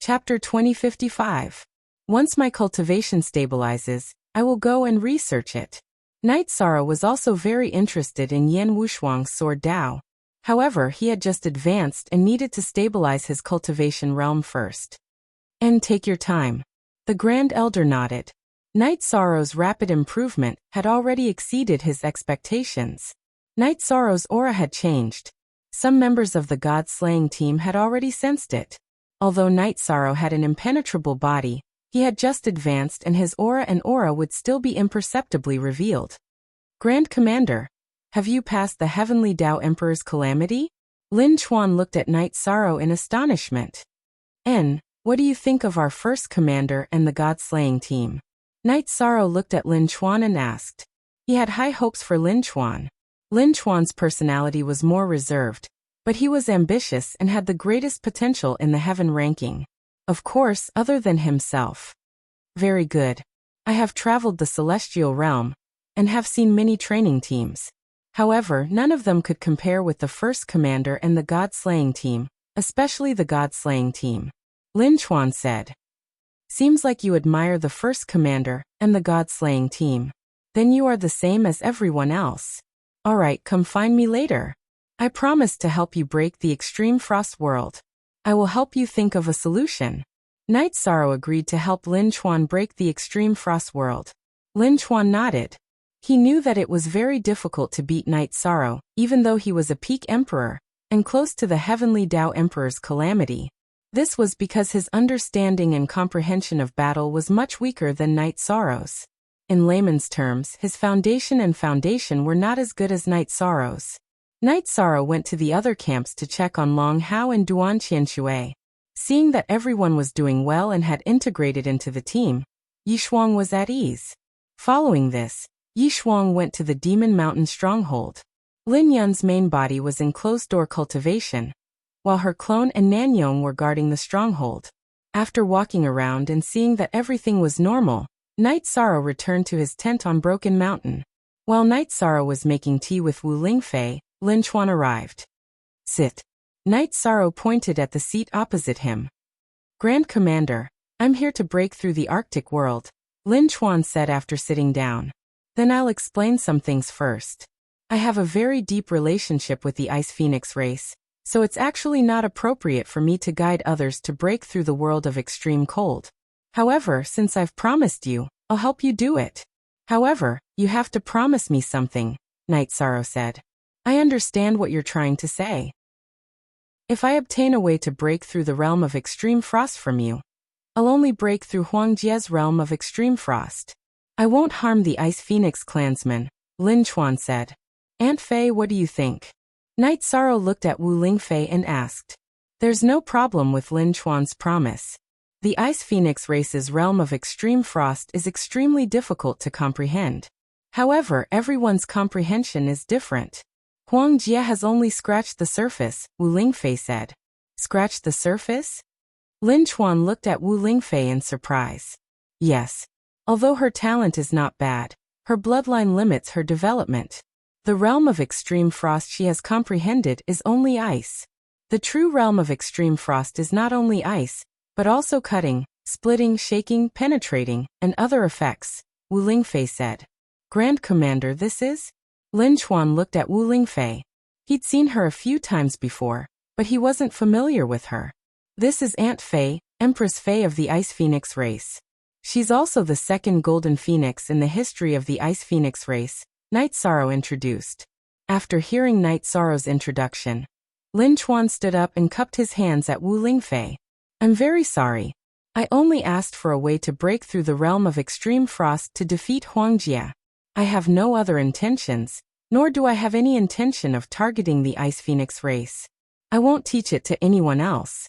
Chapter 2055. Once my cultivation stabilizes, I will go and research it. Night Sorrow was also very interested in Yan Wushuang's sword Dao. However, he had just advanced and needed to stabilize his cultivation realm first. And take your time. The Grand Elder nodded. Night Sorrow's rapid improvement had already exceeded his expectations. Night Sorrow's aura had changed. Some members of the God-slaying team had already sensed it. Although Night Sorrow had an impenetrable body, he had just advanced and his aura would still be imperceptibly revealed. Grand Commander, have you passed the Heavenly Dao Emperor's calamity? Lin Chuan looked at Night Sorrow in astonishment. What do you think of our first commander and the God-slaying team? Night Sorrow looked at Lin Chuan and asked. He had high hopes for Lin Chuan. Lin Chuan's personality was more reserved, but he was ambitious and had the greatest potential in the heaven ranking. Of course, other than himself. Very good. I have traveled the celestial realm and have seen many training teams. However, none of them could compare with the first commander and the God-slaying team, especially the God-slaying team. Lin Chuan said. Seems like you admire the first commander and the God-slaying team. Then you are the same as everyone else. Alright, come find me later. I promise to help you break the extreme frost world. I will help you think of a solution. Night Sorrow agreed to help Lin Chuan break the extreme frost world. Lin Chuan nodded. He knew that it was very difficult to beat Night Sorrow, even though he was a peak emperor, and close to the Heavenly Dao Emperor's calamity. This was because his understanding and comprehension of battle was much weaker than Night Sorrow's. In layman's terms, his foundation were not as good as Night Sorrow's. Night Sorrow went to the other camps to check on Long Hao and Duan Qianshui. Seeing that everyone was doing well and had integrated into the team, Yishuang was at ease. Following this, Yishuang went to the Demon Mountain stronghold. Lin Yun's main body was in closed-door cultivation, while her clone and Nanyong were guarding the stronghold. After walking around and seeing that everything was normal, Night Sorrow returned to his tent on Broken Mountain. While Night Sorrow was making tea with Wu Lingfei, Lin Chuan arrived. Sit. Night Sorrow pointed at the seat opposite him. Grand Commander, I'm here to break through the Arctic world, Lin Chuan said after sitting down. Then I'll explain some things first. I have a very deep relationship with the Ice Phoenix race, so it's actually not appropriate for me to guide others to break through the world of extreme cold. However, since I've promised you, I'll help you do it. However, you have to promise me something, Night Sorrow said. I understand what you're trying to say. If I obtain a way to break through the realm of extreme frost from you, I'll only break through Huang Jie's realm of extreme frost. I won't harm the Ice Phoenix clansmen, Lin Chuan said. Aunt Fei, what do you think? Night Sorrow looked at Wu Lingfei and asked. There's no problem with Lin Chuan's promise. The Ice Phoenix race's realm of extreme frost is extremely difficult to comprehend. However, everyone's comprehension is different. Huang Jie has only scratched the surface, Wu Lingfei said. Scratched the surface? Lin Chuan looked at Wu Lingfei in surprise. Yes. Although her talent is not bad, her bloodline limits her development. The realm of extreme frost she has comprehended is only ice. The true realm of extreme frost is not only ice, but also cutting, splitting, shaking, penetrating, and other effects, Wu Lingfei said. Grand Commander, this is? Lin Chuan looked at Wu Lingfei. He'd seen her a few times before, but he wasn't familiar with her. This is Aunt Fei, Empress Fei of the Ice Phoenix race. She's also the second Golden Phoenix in the history of the Ice Phoenix race, Night Sorrow introduced. After hearing Night Sorrow's introduction, Lin Chuan stood up and cupped his hands at Wu Lingfei. I'm very sorry. I only asked for a way to break through the realm of extreme frost to defeat Huang Jie. I have no other intentions, nor do I have any intention of targeting the Ice Phoenix race. I won't teach it to anyone else.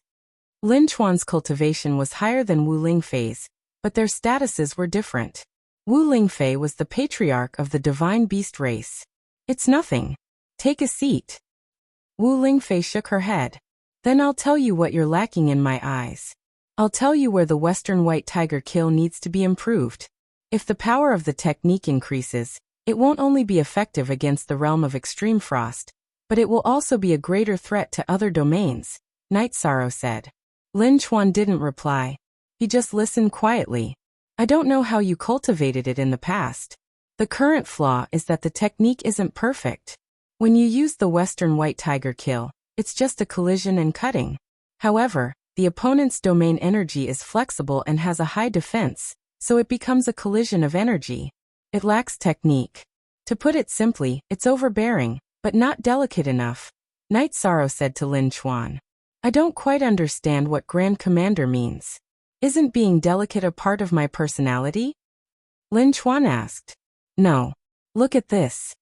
Lin Chuan's cultivation was higher than Wu Lingfei's, but their statuses were different. Wu Lingfei was the patriarch of the Divine Beast race. It's nothing. Take a seat. Wu Lingfei shook her head. Then I'll tell you what you're lacking in my eyes. I'll tell you where the Western White Tiger kill needs to be improved. If the power of the technique increases, it won't only be effective against the realm of extreme frost, but it will also be a greater threat to other domains, Night Sorrow said. Lin Chuan didn't reply. He just listened quietly. I don't know how you cultivated it in the past. The current flaw is that the technique isn't perfect. When you use the Western White Tiger kill, it's just a collision and cutting. However, the opponent's domain energy is flexible and has a high defense, so it becomes a collision of energy. It lacks technique. To put it simply, it's overbearing, but not delicate enough, Knight Sorrow said to Lin Chuan. I don't quite understand what Grand Commander means. Isn't being delicate a part of my personality? Lin Chuan asked. No. Look at this.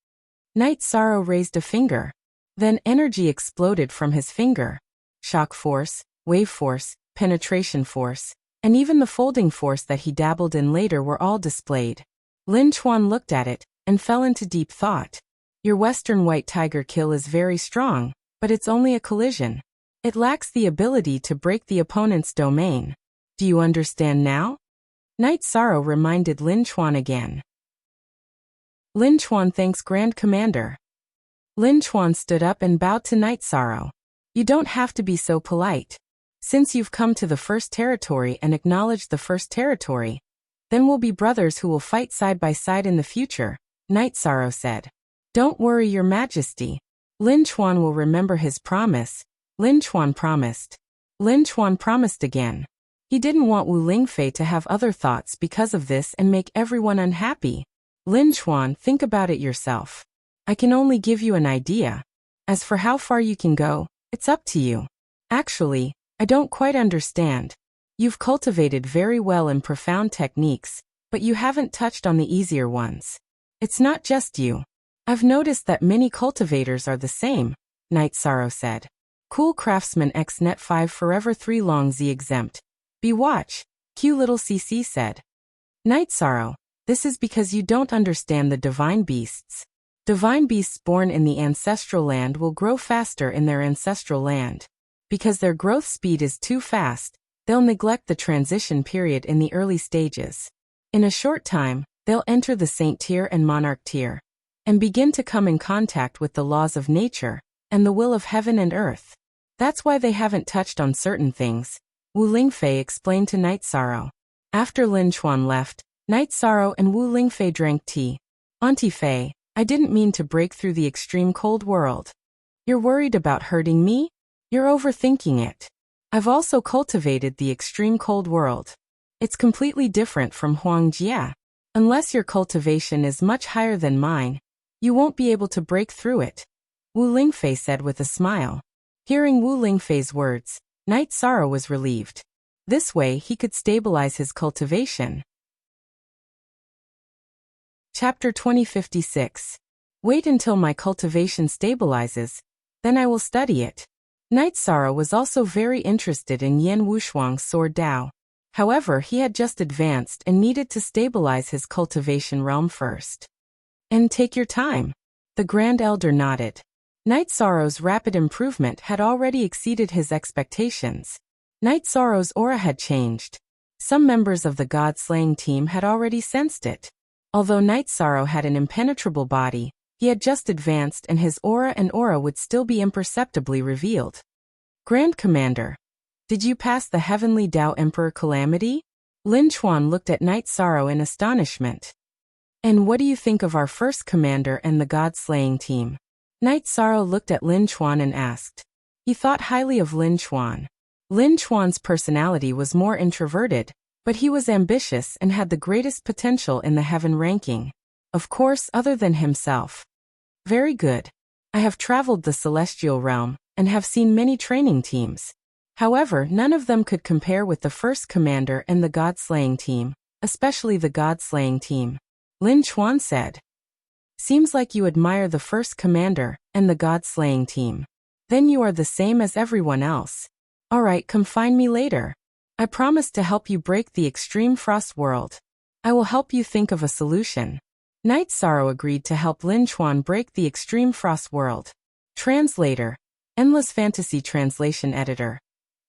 Knight Sorrow raised a finger. Then energy exploded from his finger. Shock force, wave force, penetration force, and even the folding force that he dabbled in later were all displayed. Lin Chuan looked at it and fell into deep thought. Your Western White Tiger kill is very strong, but it's only a collision. It lacks the ability to break the opponent's domain. Do you understand now? Knight Sorrow reminded Lin Chuan again. Lin Chuan thanks Grand Commander. Lin Chuan stood up and bowed to Knight Sorrow. You don't have to be so polite. Since you've come to the first territory and acknowledged the first territory, then we'll be brothers who will fight side by side in the future, Knight Sorrow said. Don't worry, Your Majesty. Lin Chuan will remember his promise. Lin Chuan promised. Lin Chuan promised again. He didn't want Wu Lingfei to have other thoughts because of this and make everyone unhappy. Lin Chuan, think about it yourself. I can only give you an idea. As for how far you can go, it's up to you. Actually, I don't quite understand. You've cultivated very well in profound techniques, but you haven't touched on the easier ones. It's not just you. I've noticed that many cultivators are the same, Knight Sorrow said. Cool Craftsman X Net 5 Forever 3 Long Z Exempt. Be watch, Q Little CC said. Knight Sorrow, this is because you don't understand the divine beasts. Divine beasts born in the ancestral land will grow faster in their ancestral land. Because their growth speed is too fast, they'll neglect the transition period in the early stages. In a short time, they'll enter the Saint tier and Monarch tier, and begin to come in contact with the laws of nature and the will of heaven and earth. That's why they haven't touched on certain things, Wu Lingfei explained to Knight Sorrow. After Lin Chuan left, Knight Sorrow and Wu Lingfei drank tea. Auntie Fei, I didn't mean to break through the extreme cold world. You're worried about hurting me? You're overthinking it. I've also cultivated the extreme cold world. It's completely different from Huang Jia. Unless your cultivation is much higher than mine, you won't be able to break through it, Wu Lingfei said with a smile. Hearing Wu Lingfei's words, Knight Sorrow was relieved. This way he could stabilize his cultivation. Chapter 2056. Wait until my cultivation stabilizes, then I will study it. Knight Sorrow was also very interested in Yan Wushuang's sword Dao. However, he had just advanced and needed to stabilize his cultivation realm first. And take your time. The Grand Elder nodded. Knight Sorrow's rapid improvement had already exceeded his expectations. Knight Sorrow's aura had changed. Some members of the God-slaying team had already sensed it. Although Knight Sorrow had an impenetrable body, he had just advanced and his aura would still be imperceptibly revealed. Grand Commander, did you pass the Heavenly Dao Emperor Calamity? Lin Chuan looked at Knight Sorrow in astonishment. And what do you think of our first commander and the God-slaying team? Knight Sorrow looked at Lin Chuan and asked. He thought highly of Lin Chuan. Lin Chuan's personality was more introverted, but he was ambitious and had the greatest potential in the heaven ranking. Of course, other than himself. Very good. I have traveled the celestial realm and have seen many training teams. However, none of them could compare with the first commander and the God-slaying team, especially the God-slaying team. Lin Chuan said. Seems like you admire the first commander and the God-slaying team. Then you are the same as everyone else. Alright, come find me later. I promise to help you break the extreme frost world. I will help you think of a solution. Knight Sorrow agreed to help Lin Chuan break the extreme frost world. Translator. Endless Fantasy Translation Editor.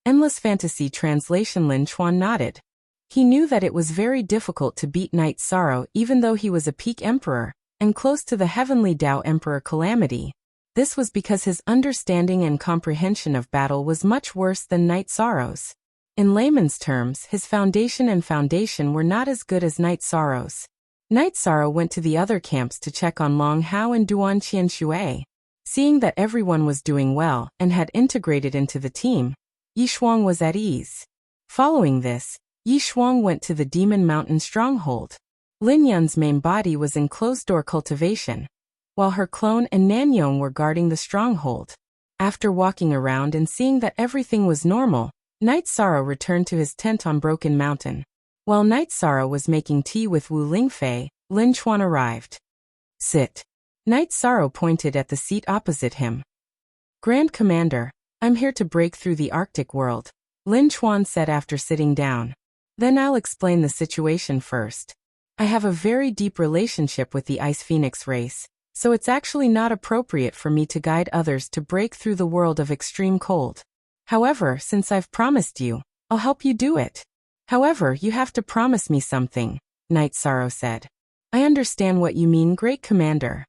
Endless Fantasy Translation. Lin Chuan nodded. He knew that it was very difficult to beat Knight Sorrow even though he was a peak emperor, and close to the Heavenly Dao Emperor Calamity. This was because his understanding and comprehension of battle was much worse than Knight Sorrow's. In layman's terms, his foundation were not as good as Night Sorrow's. Night Sorrow went to the other camps to check on Long Hao and Duan Qianshui. Seeing that everyone was doing well and had integrated into the team, Yi Shuang was at ease. Following this, Yi Shuang went to the Demon Mountain stronghold. Lin Yun's main body was in closed-door cultivation, while her clone and Nanyong were guarding the stronghold. After walking around and seeing that everything was normal, Night Sorrow returned to his tent on Broken Mountain. While Night Sorrow was making tea with Wu Lingfei, Lin Chuan arrived. Sit. Night Sorrow pointed at the seat opposite him. Grand Commander, I'm here to break through the Arctic world, Lin Chuan said after sitting down. Then I'll explain the situation first. I have a very deep relationship with the Ice Phoenix race, so it's actually not appropriate for me to guide others to break through the world of extreme cold. However, since I've promised you, I'll help you do it. However, you have to promise me something, Night Sorrow said. I understand what you mean, Great Commander.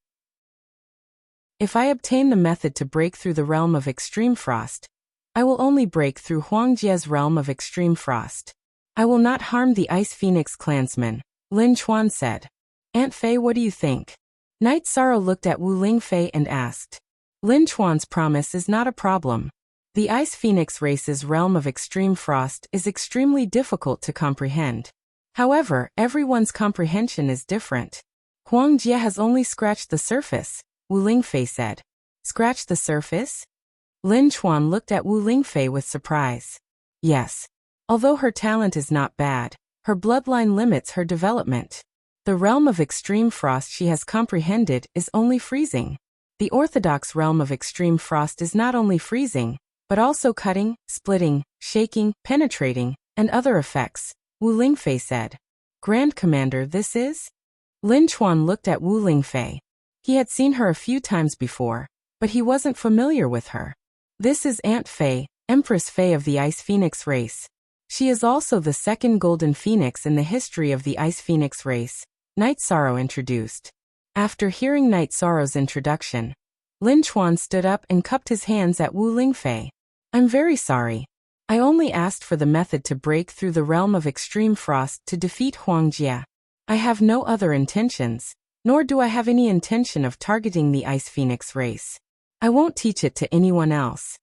If I obtain the method to break through the realm of extreme frost, I will only break through Huangjie's realm of extreme frost. I will not harm the Ice Phoenix clansmen, Lin Chuan said. Aunt Fei, what do you think? Night Sorrow looked at Wu Lingfei and asked. Lin Chuan's promise is not a problem. The Ice Phoenix race's realm of extreme frost is extremely difficult to comprehend. However, everyone's comprehension is different. Huangjie has only scratched the surface, Wu Lingfei said. Scratched the surface? Lin Chuan looked at Wu Lingfei with surprise. Yes. Although her talent is not bad, her bloodline limits her development. The realm of extreme frost she has comprehended is only freezing. The orthodox realm of extreme frost is not only freezing, but also cutting, splitting, shaking, penetrating, and other effects, Wu Lingfei said. Grand Commander, this is? Lin Chuan looked at Wu Lingfei. He had seen her a few times before, but he wasn't familiar with her. This is Aunt Fei, Empress Fei of the Ice Phoenix race. She is also the second golden phoenix in the history of the Ice Phoenix race, Night Sorrow introduced. After hearing Night Sorrow's introduction, Lin Chuan stood up and cupped his hands at Wu Lingfei. I'm very sorry. I only asked for the method to break through the realm of extreme frost to defeat Huangjie. I have no other intentions, nor do I have any intention of targeting the Ice Phoenix race. I won't teach it to anyone else.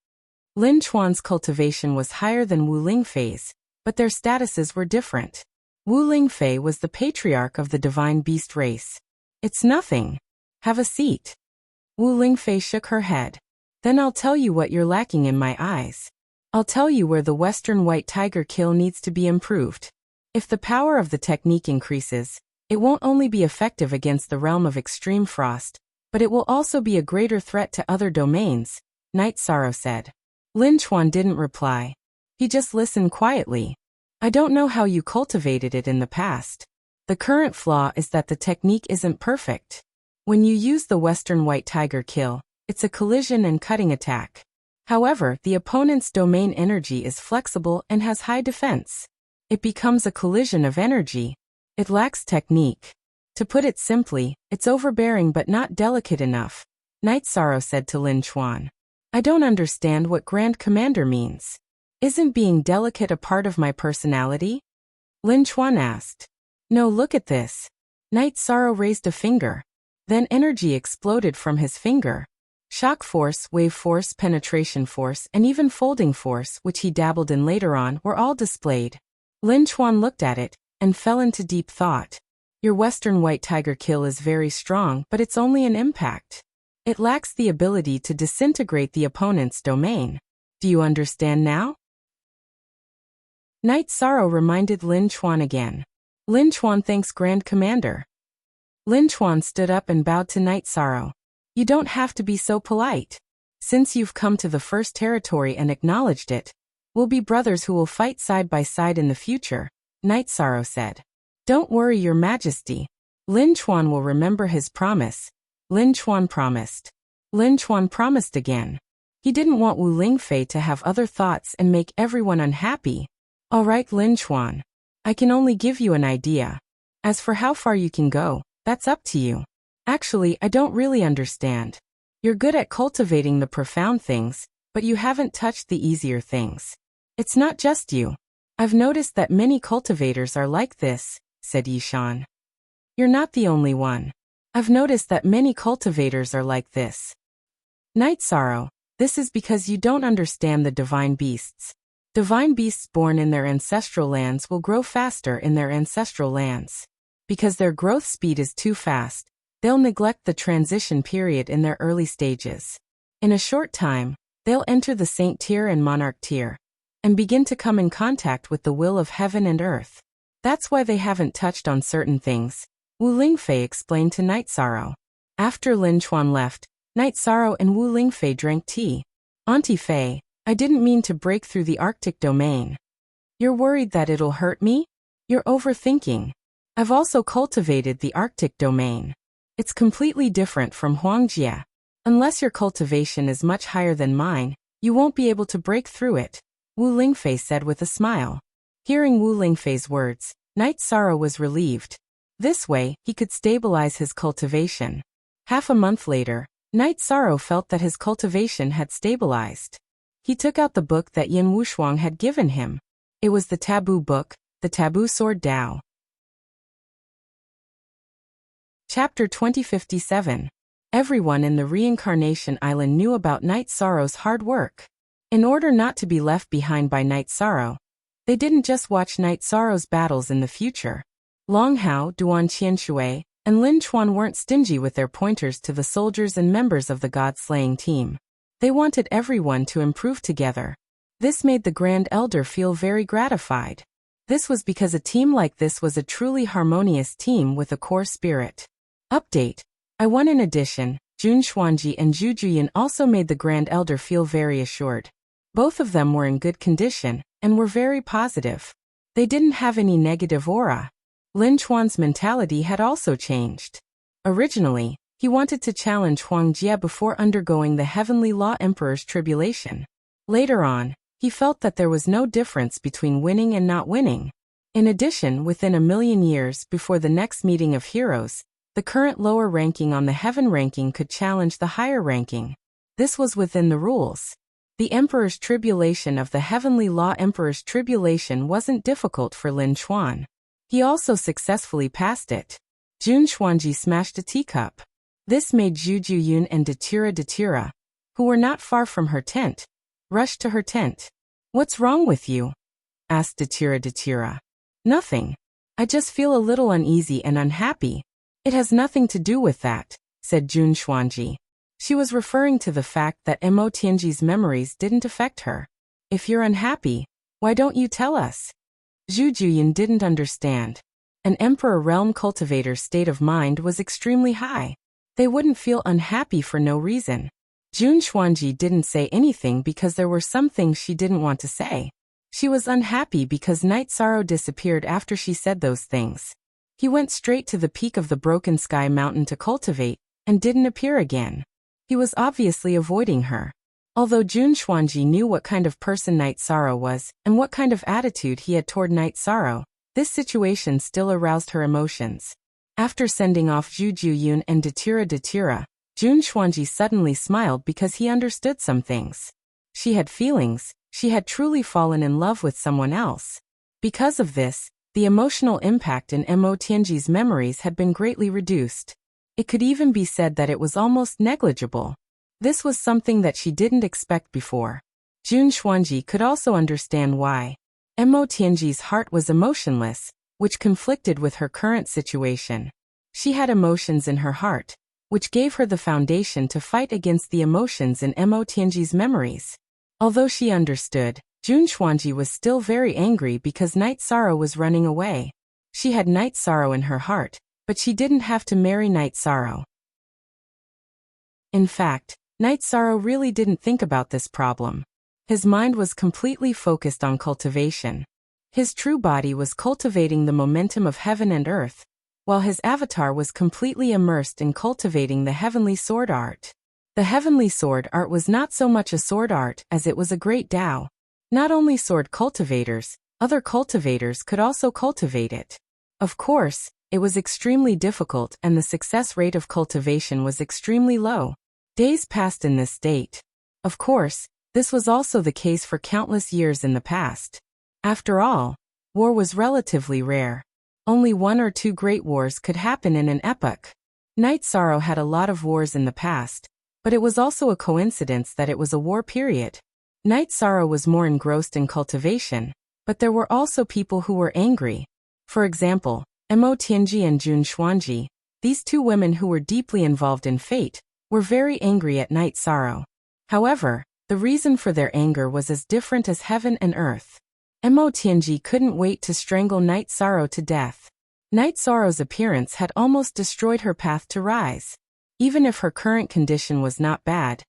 Lin Chuan's cultivation was higher than Wu Lingfei's, but their statuses were different. Wu Lingfei was the patriarch of the divine beast race. It's nothing. Have a seat. Wu Lingfei shook her head. Then I'll tell you what you're lacking in my eyes. I'll tell you where the Western White Tiger kill needs to be improved. If the power of the technique increases, it won't only be effective against the realm of extreme frost, but it will also be a greater threat to other domains, Night Sorrow said. Lin Chuan didn't reply. He just listened quietly. I don't know how you cultivated it in the past. The current flaw is that the technique isn't perfect. When you use the Western White Tiger kill, it's a collision and cutting attack. However, the opponent's domain energy is flexible and has high defense. It becomes a collision of energy. It lacks technique. To put it simply, it's overbearing but not delicate enough, Night Sorrow said to Lin Chuan. I don't understand what Grand Commander means. Isn't being delicate a part of my personality? Lin Chuan asked. No, look at this. Night Sorrow raised a finger. Then energy exploded from his finger. Shock force, wave force, penetration force, and even folding force, which he dabbled in later on, were all displayed. Lin Chuan looked at it and fell into deep thought. Your Western White Tiger kill is very strong, but it's only an impact. It lacks the ability to disintegrate the opponent's domain. Do you understand now? Night Sorrow reminded Lin Chuan again. Lin Chuan thanks Grand Commander. Lin Chuan stood up and bowed to Night Sorrow. You don't have to be so polite. Since you've come to the first territory and acknowledged it, we'll be brothers who will fight side by side in the future, Night Sorrow said. Don't worry, Your Majesty. Lin Chuan will remember his promise. Lin Chuan promised. Lin Chuan promised again. He didn't want Wu Lingfei to have other thoughts and make everyone unhappy. All right, Lin Chuan. I can only give you an idea. As for how far you can go, that's up to you. Actually, I don't really understand. You're good at cultivating the profound things, but you haven't touched the easier things. It's not just you. I've noticed that many cultivators are like this, said Yishan. You're not the only one. I've noticed that many cultivators are like this. Night Sorrow, this is because you don't understand the divine beasts. Divine beasts born in their ancestral lands will grow faster in their ancestral lands. Because their growth speed is too fast, they'll neglect the transition period in their early stages. In a short time, they'll enter the saint tier and monarch tier, and begin to come in contact with the will of heaven and earth. That's why they haven't touched on certain things, Wu Lingfei explained to Night Sorrow. After Lin Chuan left, Night Sorrow and Wu Lingfei drank tea. Auntie Fei, I didn't mean to break through the Arctic domain. You're worried that it'll hurt me? You're overthinking. I've also cultivated the Arctic domain. It's completely different from Huangjia. Unless your cultivation is much higher than mine, you won't be able to break through it, Wu Lingfei said with a smile. Hearing Wu Lingfei's words, Night Sorrow was relieved. This way, he could stabilize his cultivation. Half a month later, Night Sorrow felt that his cultivation had stabilized. He took out the book that Yin Wushuang had given him. It was the Taboo Book, the Taboo Sword Tao. Chapter 2057. Everyone in the Reincarnation Island knew about Night Sorrow's hard work. In order not to be left behind by Night Sorrow, they didn't just watch Night Sorrow's battles in the future. Long Hao, Duan Qianshui, and Lin Chuan weren't stingy with their pointers to the soldiers and members of the god-slaying team. They wanted everyone to improve together. This made the Grand Elder feel very gratified. This was because a team like this was a truly harmonious team with a core spirit. Update. I won. In addition, Jun Xuanji and Zhu Juyin also made the Grand Elder feel very assured. Both of them were in good condition, and were very positive. They didn't have any negative aura. Lin Chuan's mentality had also changed. Originally, he wanted to challenge Huang Jie before undergoing the Heavenly Law Emperor's tribulation. Later on, he felt that there was no difference between winning and not winning. In addition, within 1,000,000 years before the next meeting of heroes, the current lower ranking on the heaven ranking could challenge the higher ranking. This was within the rules. The Emperor's tribulation of the Heavenly Law Emperor's tribulation wasn't difficult for Lin Chuan. He also successfully passed it. Jun Xuanji smashed a teacup. This made Zhu Juyun and Datira, who were not far from her tent, rush to her tent. What's wrong with you? Asked Datira. Nothing. I just feel a little uneasy and unhappy. It has nothing to do with that, said Jun Xuanji. She was referring to the fact that Mo Tianji's memories didn't affect her. If you're unhappy, why don't you tell us? Zhu Juyin didn't understand. An Emperor Realm cultivator's state of mind was extremely high. They wouldn't feel unhappy for no reason. Jun Xuanji didn't say anything because there were some things she didn't want to say. She was unhappy because Night Sorrow disappeared after she said those things. He went straight to the peak of the Broken Sky Mountain to cultivate, and didn't appear again. He was obviously avoiding her. Although Jun Xuanji knew what kind of person Night Sorrow was, and what kind of attitude he had toward Night Sorrow, this situation still aroused her emotions. After sending off Zhu Juyun and Datira, Jun Xuanji suddenly smiled because he understood some things. She had feelings, she had truly fallen in love with someone else. Because of this, the emotional impact in Mo Tianji's memories had been greatly reduced. It could even be said that it was almost negligible. This was something that she didn't expect before. Jun Xuanji could also understand why. Mo Tianji's heart was emotionless, which conflicted with her current situation. She had emotions in her heart, which gave her the foundation to fight against the emotions in Mo Tianji's memories. Although she understood, Jun Xuanji was still very angry because Night Sorrow was running away. She had Night Sorrow in her heart, but she didn't have to marry Night Sorrow. In fact, Night Sorrow really didn't think about this problem. His mind was completely focused on cultivation. His true body was cultivating the momentum of heaven and earth, while his avatar was completely immersed in cultivating the heavenly sword art. The heavenly sword art was not so much a sword art as it was a great Tao. Not only sword cultivators, other cultivators could also cultivate it. Of course, it was extremely difficult and the success rate of cultivation was extremely low. Days passed in this state. Of course, this was also the case for countless years in the past. After all, war was relatively rare. Only 1 or 2 great wars could happen in an epoch. Night Sorrow had a lot of wars in the past, but it was also a coincidence that it was a war period. Night Sorrow was more engrossed in cultivation, but there were also people who were angry. For example, Mo Tianji and Jun Xuanji, these 2 women who were deeply involved in fate, were very angry at Night Sorrow. However, the reason for their anger was as different as heaven and earth. Mo Tianji couldn't wait to strangle Night Sorrow to death. Night Sorrow's appearance had almost destroyed her path to rise. Even if her current condition was not bad,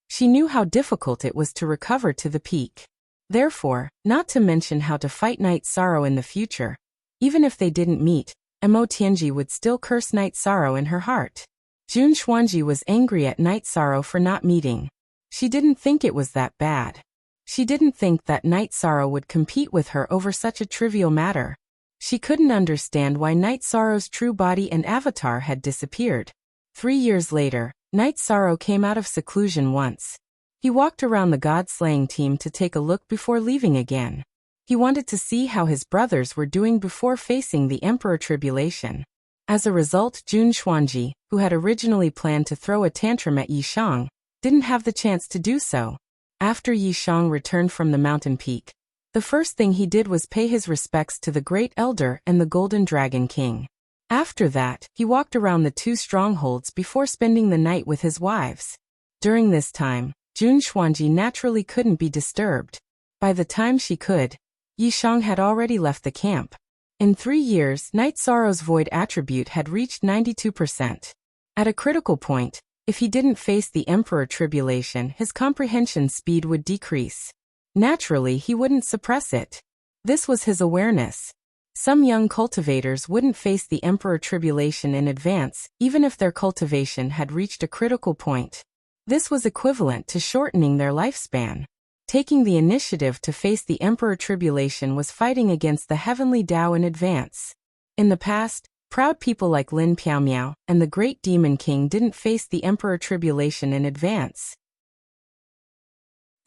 she knew how difficult it was to recover to the peak. Therefore, not to mention how to fight Night Sorrow in the future, even if they didn't meet, Mo Tianji would still curse Night Sorrow in her heart. Jun Xuanji was angry at Night Sorrow for not meeting. She didn't think it was that bad. She didn't think that Night Sorrow would compete with her over such a trivial matter. She couldn't understand why Night Sorrow's true body and avatar had disappeared. 3 years later, Night Sorrow came out of seclusion once. He walked around the god-slaying team to take a look before leaving again. He wanted to see how his brothers were doing before facing the Emperor Tribulation. As a result, Jun Xuanji, who had originally planned to throw a tantrum at Yi Shang, didn't have the chance to do so. After Yi Shang returned from the mountain peak, the first thing he did was pay his respects to the Great Elder and the Golden Dragon King. After that, he walked around the 2 strongholds before spending the night with his wives. During this time, Jun Xuanji naturally couldn't be disturbed. By the time she could, Yi Shang had already left the camp. In 3 years, Night Sorrow's void attribute had reached 92%. At a critical point, if he didn't face the Emperor Tribulation, his comprehension speed would decrease. Naturally, he wouldn't suppress it. This was his awareness. Some young cultivators wouldn't face the Emperor Tribulation in advance, even if their cultivation had reached a critical point. This was equivalent to shortening their lifespan. Taking the initiative to face the Emperor Tribulation was fighting against the heavenly Tao in advance. In the past, proud people like Lin Piaomiao and the Great Demon King didn't face the Emperor Tribulation in advance.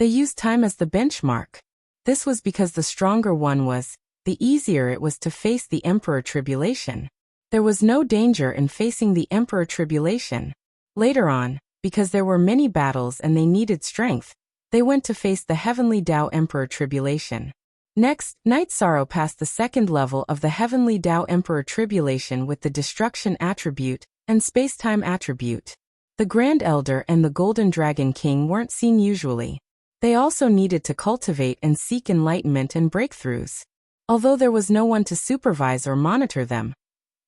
They used time as the benchmark. This was because the stronger one was, the easier it was to face the Emperor Tribulation. There was no danger in facing the Emperor Tribulation. Later on, because there were many battles and they needed strength, they went to face the Heavenly Tao Emperor Tribulation. Next, Night Sorrow passed the 2nd level of the Heavenly Tao Emperor Tribulation with the Destruction Attribute and Spacetime Attribute. The Grand Elder and the Golden Dragon King weren't seen usually. They also needed to cultivate and seek enlightenment and breakthroughs. Although there was no one to supervise or monitor them,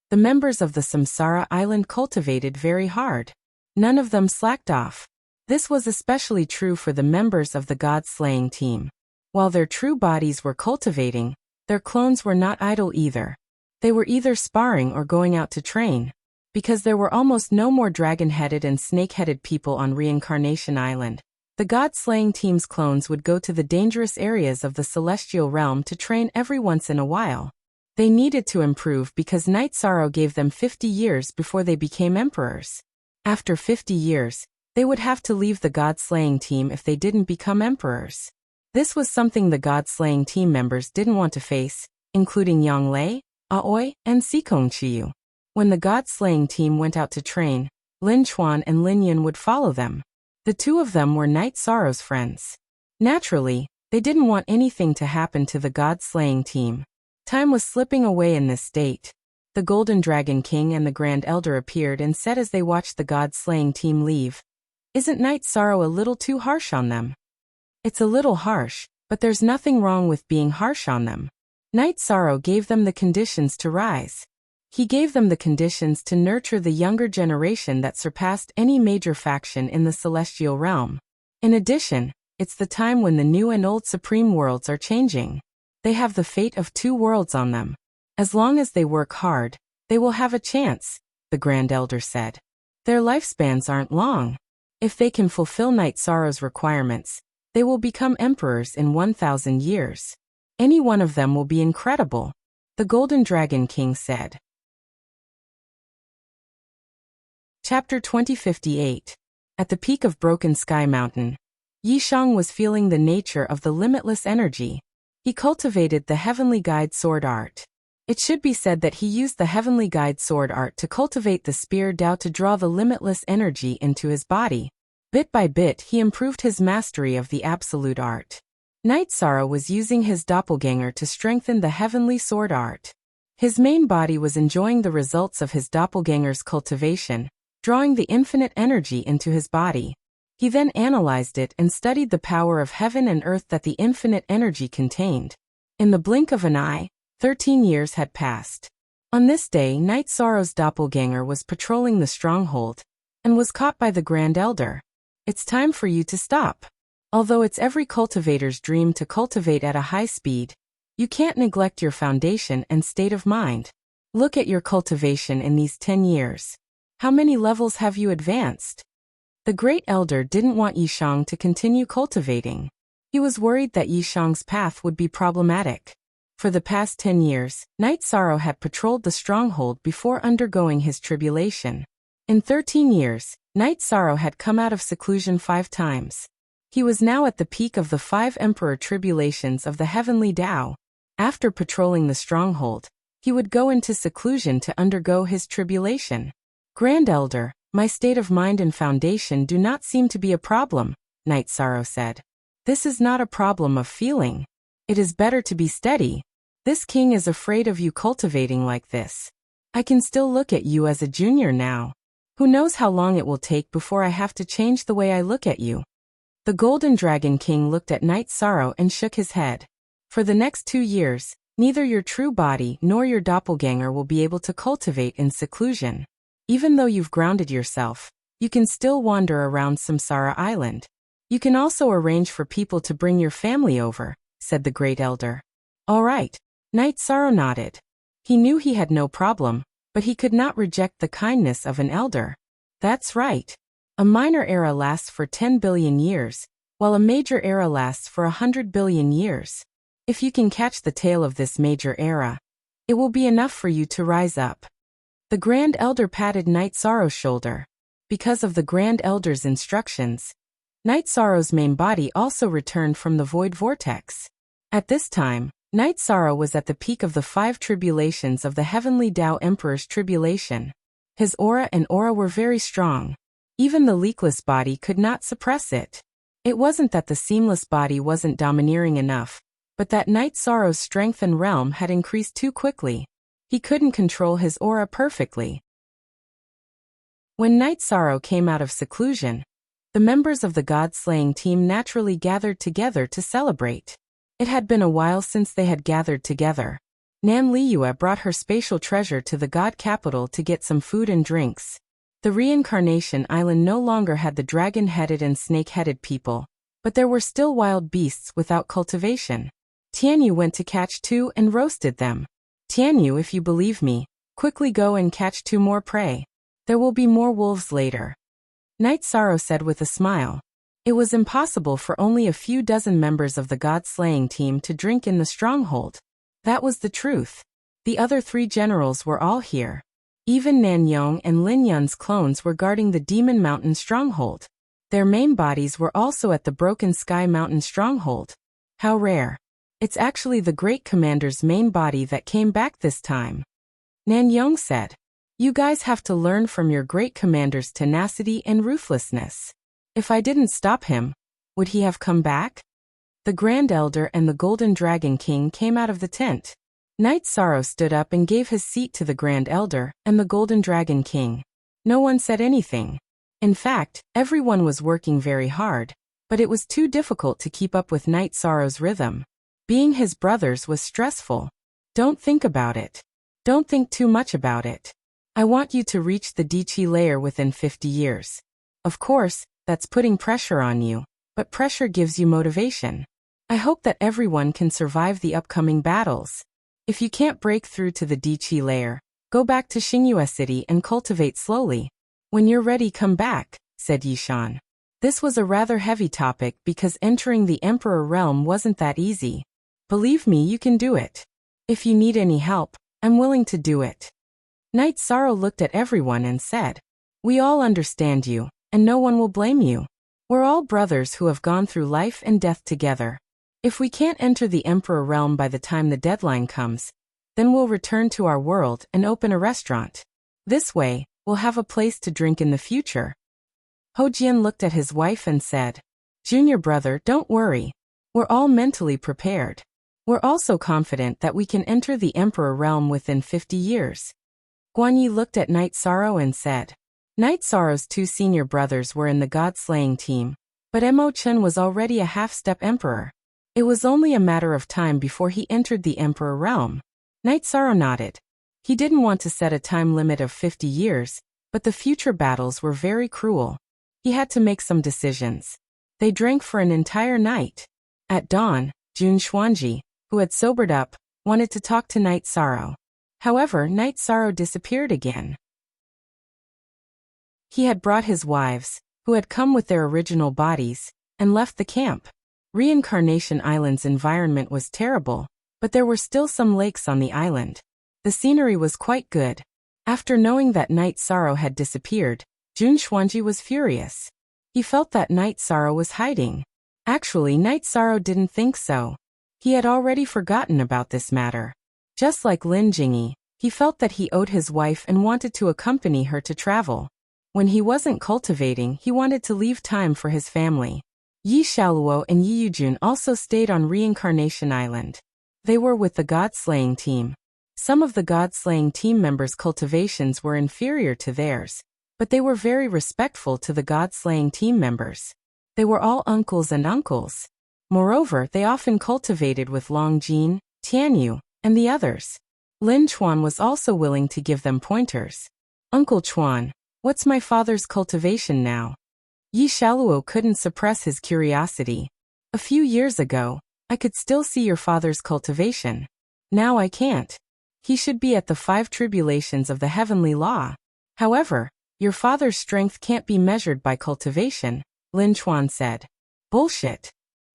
the members of the Samsara Island cultivated very hard. None of them slacked off. This was especially true for the members of the god-slaying team. While their true bodies were cultivating, their clones were not idle either. They were either sparring or going out to train. Because there were almost no more dragon-headed and snake-headed people on Reincarnation Island, the god-slaying team's clones would go to the dangerous areas of the celestial realm to train every once in a while. They needed to improve because Night Sorrow gave them 50 years before they became emperors. After 50 years, they would have to leave the god-slaying team if they didn't become emperors. This was something the god-slaying team members didn't want to face, including Yang Lei, Aoi, and Sikong Chiyu. When the god-slaying team went out to train, Lin Chuan and Lin Yun would follow them. The 2 of them were Night Sorrow's friends. Naturally, they didn't want anything to happen to the god-slaying team. Time was slipping away in this state. The Golden Dragon King and the Grand Elder appeared and said as they watched the god-slaying team leave, "Isn't Night Sorrow a little too harsh on them?" "It's a little harsh, but there's nothing wrong with being harsh on them." Night Sorrow gave them the conditions to rise. He gave them the conditions to nurture the younger generation that surpassed any major faction in the celestial realm. In addition, it's the time when the new and old supreme worlds are changing. They have the fate of 2 worlds on them. As long as they work hard, they will have a chance, the Grand Elder said. Their lifespans aren't long. If they can fulfill Night Sorrow's requirements, they will become emperors in 1,000 years. Any one of them will be incredible, the Golden Dragon King said. Chapter 2058. At the peak of Broken Sky Mountain, Yi Shang was feeling the nature of the limitless energy. He cultivated the Heavenly Guide sword art. It should be said that he used the Heavenly Guide sword art to cultivate the spear Dao to draw the limitless energy into his body. Bit by bit he improved his mastery of the absolute art. Night Sorrow was using his doppelganger to strengthen the heavenly sword art. His main body was enjoying the results of his doppelganger's cultivation, drawing the infinite energy into his body. He then analyzed it and studied the power of heaven and earth that the infinite energy contained. In the blink of an eye, 13 years had passed. On this day, Night Sorrow's doppelganger was patrolling the stronghold and was caught by the Grand Elder. It's time for you to stop. Although it's every cultivator's dream to cultivate at a high speed, you can't neglect your foundation and state of mind. Look at your cultivation in these 10 years. How many levels have you advanced? The Great Elder didn't want Yishang to continue cultivating. He was worried that Yishang's path would be problematic. For the past 10 years, Night Sorrow had patrolled the stronghold before undergoing his tribulation. In 13 years, Night Sorrow had come out of seclusion 5 times. He was now at the peak of the 5 emperor tribulations of the heavenly Tao. After patrolling the stronghold, he would go into seclusion to undergo his tribulation. Grand Elder, my state of mind and foundation do not seem to be a problem, Night Sorrow said. This is not a problem of feeling. It is better to be steady. This king is afraid of you cultivating like this. I can still look at you as a junior now. Who knows how long it will take before I have to change the way I look at you. The Golden Dragon King looked at Night Sorrow and shook his head. For the next 2 years, neither your true body nor your doppelganger will be able to cultivate in seclusion. Even though you've grounded yourself, you can still wander around Samsara Island. You can also arrange for people to bring your family over, said the Great Elder. All right. Night Sorrow nodded. He knew he had no problem, but he could not reject the kindness of an elder. That's right. A minor era lasts for 10 billion years, while a major era lasts for 100 billion years. If you can catch the tail of this major era, it will be enough for you to rise up. The Grand Elder patted Night Sorrow's shoulder. Because of the Grand Elder's instructions, Night Sorrow's main body also returned from the void vortex. At this time, Night Sorrow was at the peak of the 5 tribulations of the Heavenly Tao Emperor's tribulation. His aura and aura were very strong. Even the leakless body could not suppress it. It wasn't that the seamless body wasn't domineering enough, but that Night Sorrow's strength and realm had increased too quickly. He couldn't control his aura perfectly. When Night Sorrow came out of seclusion, the members of the God-slaying team naturally gathered together to celebrate. It had been a while since they had gathered together. Nan Liyue brought her spatial treasure to the God capital to get some food and drinks. The reincarnation island no longer had the dragon-headed and snake-headed people, but there were still wild beasts without cultivation. Tianyu went to catch 2 and roasted them. Tianyu, if you believe me, quickly go and catch 2 more prey. There will be more wolves later. Night Sorrow said with a smile. It was impossible for only a few dozen members of the God-slaying team to drink in the stronghold. That was the truth. The other 3 generals were all here. Even Nan Yong and Lin Yun's clones were guarding the Demon Mountain stronghold. Their main bodies were also at the Broken Sky Mountain stronghold. How rare. It's actually the Great Commander's main body that came back this time. Nan Yong said. You guys have to learn from your Great Commander's tenacity and ruthlessness. If I didn't stop him, would he have come back? The Grand Elder and the Golden Dragon King came out of the tent. Night Sorrow stood up and gave his seat to the Grand Elder and the Golden Dragon King. No one said anything. In fact, everyone was working very hard, but it was too difficult to keep up with Night Sorrow's rhythm. Being his brothers was stressful. Don't think about it. Don't think too much about it. I want you to reach the Dichi layer within 50 years. Of course, that's putting pressure on you, but pressure gives you motivation. I hope that everyone can survive the upcoming battles. If you can't break through to the Dichi layer, go back to Xingyue City and cultivate slowly. When you're ready, come back, said Yishan. This was a rather heavy topic because entering the Emperor realm wasn't that easy. Believe me, you can do it. If you need any help, I'm willing to do it. Night Sorrow looked at everyone and said, we all understand you, and no one will blame you. We're all brothers who have gone through life and death together. If we can't enter the Emperor realm by the time the deadline comes, then we'll return to our world and open a restaurant. This way, we'll have a place to drink in the future. Hojian looked at his wife and said, Junior brother, don't worry. We're all mentally prepared. We're also confident that we can enter the Emperor realm within 50 years. Guan Yi looked at Night Sorrow and said, Night Sorrow's 2 senior brothers were in the god-slaying team, but Mo Chen was already a half-step emperor. It was only a matter of time before he entered the Emperor realm. Night Sorrow nodded. He didn't want to set a time limit of 50 years, but the future battles were very cruel. He had to make some decisions. They drank for an entire night. At dawn, Jun Xuanji, who had sobered up, wanted to talk to Night Sorrow. However, Night Sorrow disappeared again. He had brought his wives, who had come with their original bodies, and left the camp. Reincarnation Island's environment was terrible, but there were still some lakes on the island. The scenery was quite good. After knowing that Night Sorrow had disappeared, Jun Xuanji was furious. He felt that Night Sorrow was hiding. Actually, Night Sorrow didn't think so. He had already forgotten about this matter. Just like Lin Jingyi, he felt that he owed his wife and wanted to accompany her to travel. When he wasn't cultivating, he wanted to leave time for his family. Yi Xiaoluo and Yi Yujun also stayed on Reincarnation Island. They were with the god-slaying team. Some of the god-slaying team members' cultivations were inferior to theirs, but they were very respectful to the god-slaying team members. They were all uncles and uncles. Moreover, they often cultivated with Long Jin, Tianyu, and the others. Lin Chuan was also willing to give them pointers. Uncle Chuan, what's my father's cultivation now? Yi Xiaoluo couldn't suppress his curiosity. A few years ago, I could still see your father's cultivation. Now I can't. He should be at the 5 tribulations of the heavenly law. However, your father's strength can't be measured by cultivation, Lin Chuan said. Bullshit.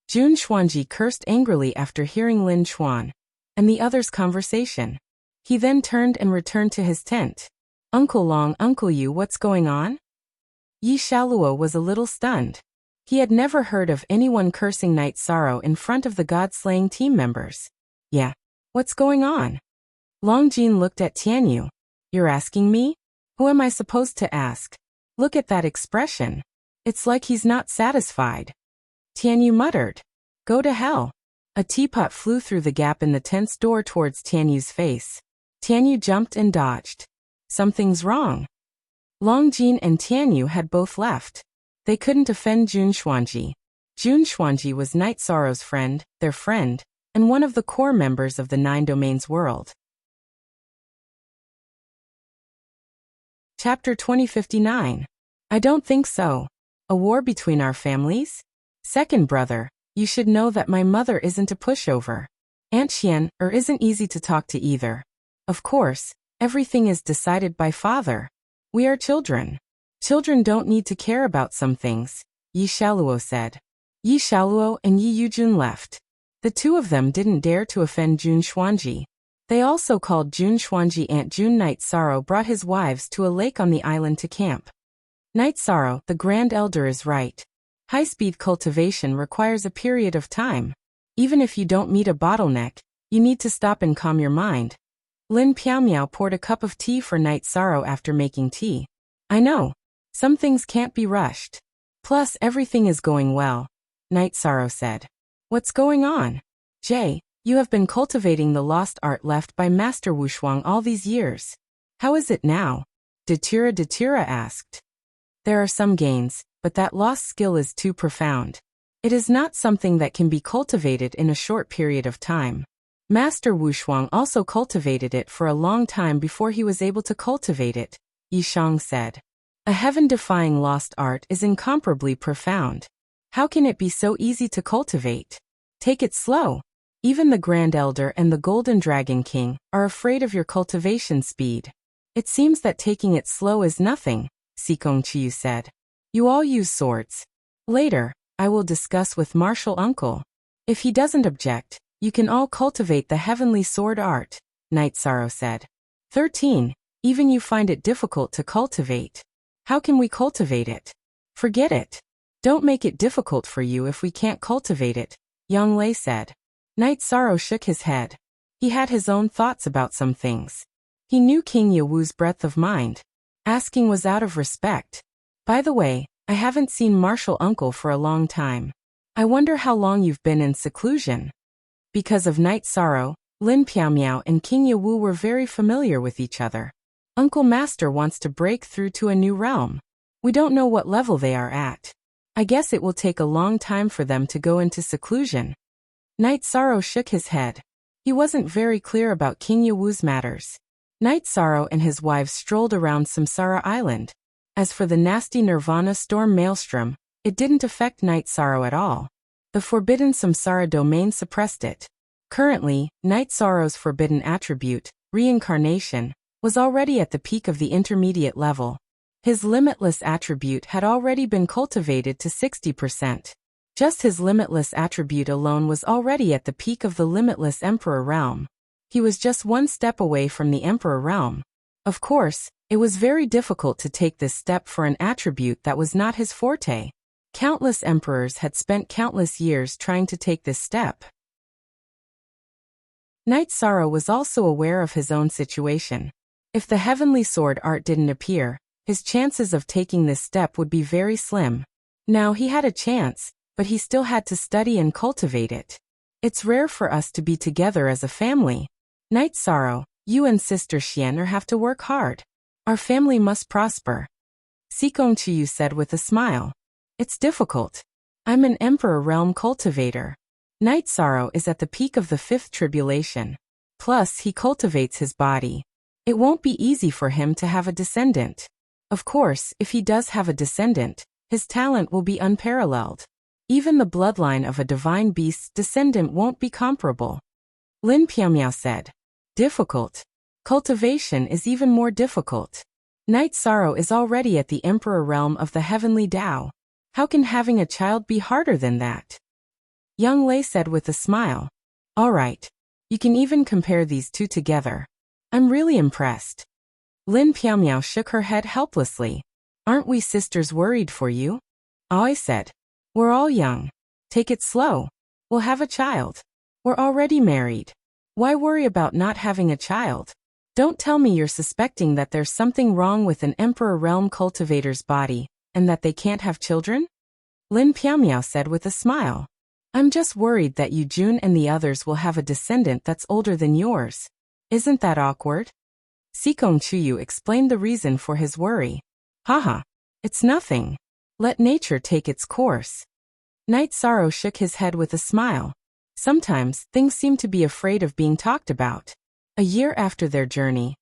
Jun Xuanji cursed angrily after hearing Lin Chuan and the others' conversation. He then turned and returned to his tent. Uncle Long, Uncle Yu, what's going on? Yi Xiaoluo was a little stunned. He had never heard of anyone cursing Night Sorrow in front of the god-slaying team members. Yeah. What's going on? Long Jin looked at Tianyu. You're asking me? Who am I supposed to ask? Look at that expression. It's like he's not satisfied. Tianyu muttered. Go to hell. A teapot flew through the gap in the tent's door towards Tianyu's face. Tianyu jumped and dodged. Something's wrong. Long Jin and Tianyu had both left. They couldn't offend Jun Xuanji. Jun Xuanji was Night Sorrow's friend, their friend, and one of the core members of the 9 Domains world. Chapter 2059. I don't think so. A war between our families? Second brother, you should know that my mother isn't a pushover. Aunt Xian isn't easy to talk to either. Of course, everything is decided by father. We are children. Children don't need to care about some things, Yi Xiaoluo said. Yi Xiaoluo and Yi Yujun left. The two of them didn't dare to offend Jun Xuanji. They also called Jun Xuanji Aunt Jun. Night Sorrow brought his wives to a lake on the island to camp. Night Sorrow, the Grand Elder, is right. High-speed cultivation requires a period of time. Even if you don't meet a bottleneck, you need to stop and calm your mind. Lin Piaomiao poured a cup of tea for Night Sorrow after making tea. I know. Some things can't be rushed. Plus, everything is going well, Night Sorrow said. What's going on? Jay, you have been cultivating the lost art left by Master Wushuang all these years. How is it now? Datura asked. There are some gains, but that lost skill is too profound. It is not something that can be cultivated in a short period of time. Master Wushuang also cultivated it for a long time before he was able to cultivate it, Yishang said. A heaven-defying lost art is incomparably profound. How can it be so easy to cultivate? Take it slow. Even the Grand Elder and the Golden Dragon King are afraid of your cultivation speed. It seems that taking it slow is nothing, Sikong Chiyu said. You all use swords. Later, I will discuss with Martial Uncle. If he doesn't object, you can all cultivate the heavenly sword art, Night Sorrow said. 13. Even you find it difficult to cultivate. How can we cultivate it? Forget it. Don't make it difficult for you if we can't cultivate it, Yang Lei said. Knight Sorrow shook his head. He had his own thoughts about some things. He knew King Yawu's breadth of mind. Asking was out of respect. By the way, I haven't seen Martial Uncle for a long time. I wonder how long you've been in seclusion. Because of Knight Sorrow, Lin Piaomiao and King Yawu were very familiar with each other. Uncle Master wants to break through to a new realm. We don't know what level they are at. I guess it will take a long time for them to go into seclusion. Knight Sorrow shook his head. He wasn't very clear about King Yawu's matters. Knight Sorrow and his wives strolled around Samsara Island. As for the nasty Nirvana storm maelstrom, it didn't affect Knight Sorrow at all. The forbidden Samsara domain suppressed it. Currently, Knight Sorrow's forbidden attribute, reincarnation, was already at the peak of the intermediate level. His limitless attribute had already been cultivated to 60%. Just his limitless attribute alone was already at the peak of the limitless Emperor realm. He was just one step away from the Emperor realm. Of course, it was very difficult to take this step for an attribute that was not his forte. Countless emperors had spent countless years trying to take this step. Knight Sorrow was also aware of his own situation. If the heavenly sword art didn't appear, his chances of taking this step would be very slim. Now he had a chance, but he still had to study and cultivate it. It's rare for us to be together as a family. Knight Sorrow, you and Sister Xian have to work hard. Our family must prosper. Sikong Chiyu said with a smile. It's difficult. I'm an Emperor Realm cultivator. Knight Sorrow is at the peak of the 5th tribulation. Plus, he cultivates his body. It won't be easy for him to have a descendant. Of course, if he does have a descendant, his talent will be unparalleled. Even the bloodline of a divine beast's descendant won't be comparable. Lin Piaomiao said. Difficult. Cultivation is even more difficult. Knight Sorrow is already at the Emperor realm of the heavenly Tao. How can having a child be harder than that? Yang Lei said with a smile. All right. You can even compare these two together. I'm really impressed. Lin Piaomiao shook her head helplessly. Aren't we sisters worried for you? I said. We're all young. Take it slow. We'll have a child. We're already married. Why worry about not having a child? Don't tell me you're suspecting that there's something wrong with an Emperor Realm cultivator's body, and that they can't have children? Lin Piaomiao said with a smile. I'm just worried that you Jun and the others will have a descendant that's older than yours. Isn't that awkward? Sikong Chiyu explained the reason for his worry. Haha. It's nothing. Let nature take its course. Knight Sorrow shook his head with a smile. Sometimes, things seem to be afraid of being talked about. A year after their journey,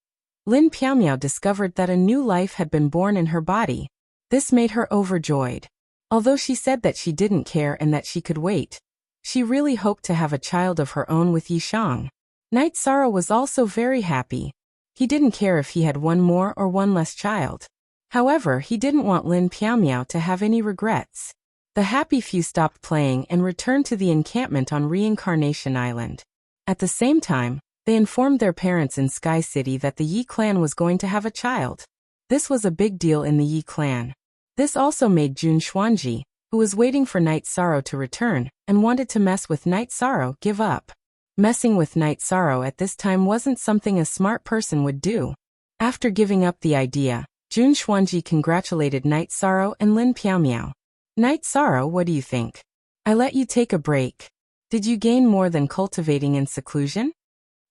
Lin Piaomiao discovered that a new life had been born in her body. This made her overjoyed. Although she said that she didn't care and that she could wait, she really hoped to have a child of her own with Yishang. Knight Sorrow was also very happy. He didn't care if he had one more or one less child. However, he didn't want Lin Piaomiao to have any regrets. The happy few stopped playing and returned to the encampment on Reincarnation Island. At the same time, they informed their parents in Sky City that the Yi clan was going to have a child. This was a big deal in the Yi clan. This also made Jun Xuanji, who was waiting for Knight Sorrow to return and wanted to mess with Knight Sorrow, give up. Messing with Knight Sorrow at this time wasn't something a smart person would do. After giving up the idea, Jun Xuanji congratulated Knight Sorrow and Lin Piaomiao. Knight Sorrow, what do you think? I let you take a break. Did you gain more than cultivating in seclusion?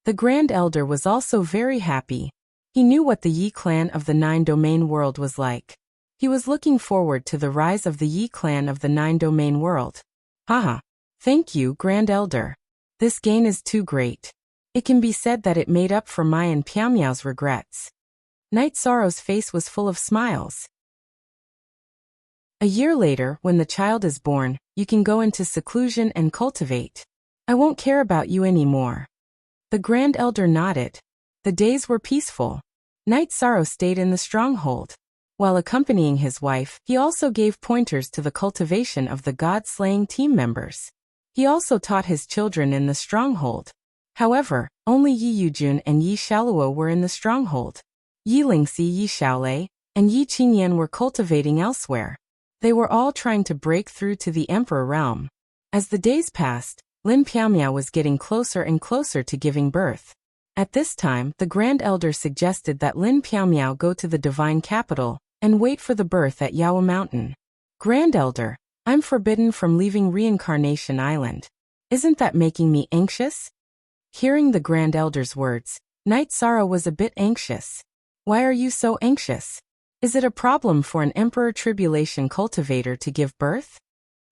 The Grand Elder was also very happy. He knew what the Yi clan of the 9-domain world was like. He was looking forward to the rise of the Yi clan of the 9-domain world. Haha. Thank you, Grand Elder. This gain is too great. It can be said that it made up for my and Piaomiao's regrets. Knight Sorrow's face was full of smiles. A year later, when the child is born, you can go into seclusion and cultivate. I won't care about you anymore. The Grand Elder nodded. The days were peaceful. Knight Sorrow stayed in the stronghold. While accompanying his wife, he also gave pointers to the cultivation of the god-slaying team members. He also taught his children in the stronghold. However, only Yi Yujun and Yi Shaoluo were in the stronghold. Yi Lingxi, Yi Shaolei, and Yi Qingyan were cultivating elsewhere. They were all trying to break through to the Emperor realm. As the days passed, Lin Piaomiao was getting closer and closer to giving birth. At this time, the Grand Elder suggested that Lin Piaomiao go to the divine capital and wait for the birth at Yao Mountain. Grand Elder, I'm forbidden from leaving Reincarnation Island. Isn't that making me anxious? Hearing the Grand Elder's words, Night Sorrow was a bit anxious. Why are you so anxious? Is it a problem for an Emperor Tribulation cultivator to give birth?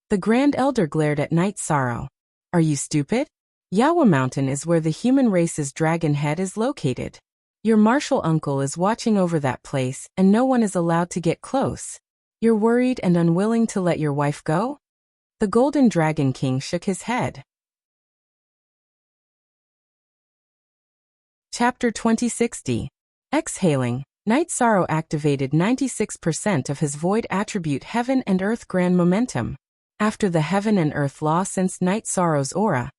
The Grand Elder glared at Night Sorrow. Are you stupid? Yawa Mountain is where the human race's dragon head is located. Your martial uncle is watching over that place and no one is allowed to get close. You're worried and unwilling to let your wife go? The Golden Dragon King shook his head. Chapter 2060. Exhaling, Night Sorrow activated 96% of his void attribute Heaven and Earth Grand Momentum. After the Heaven and Earth law sensed Night Sorrow's aura,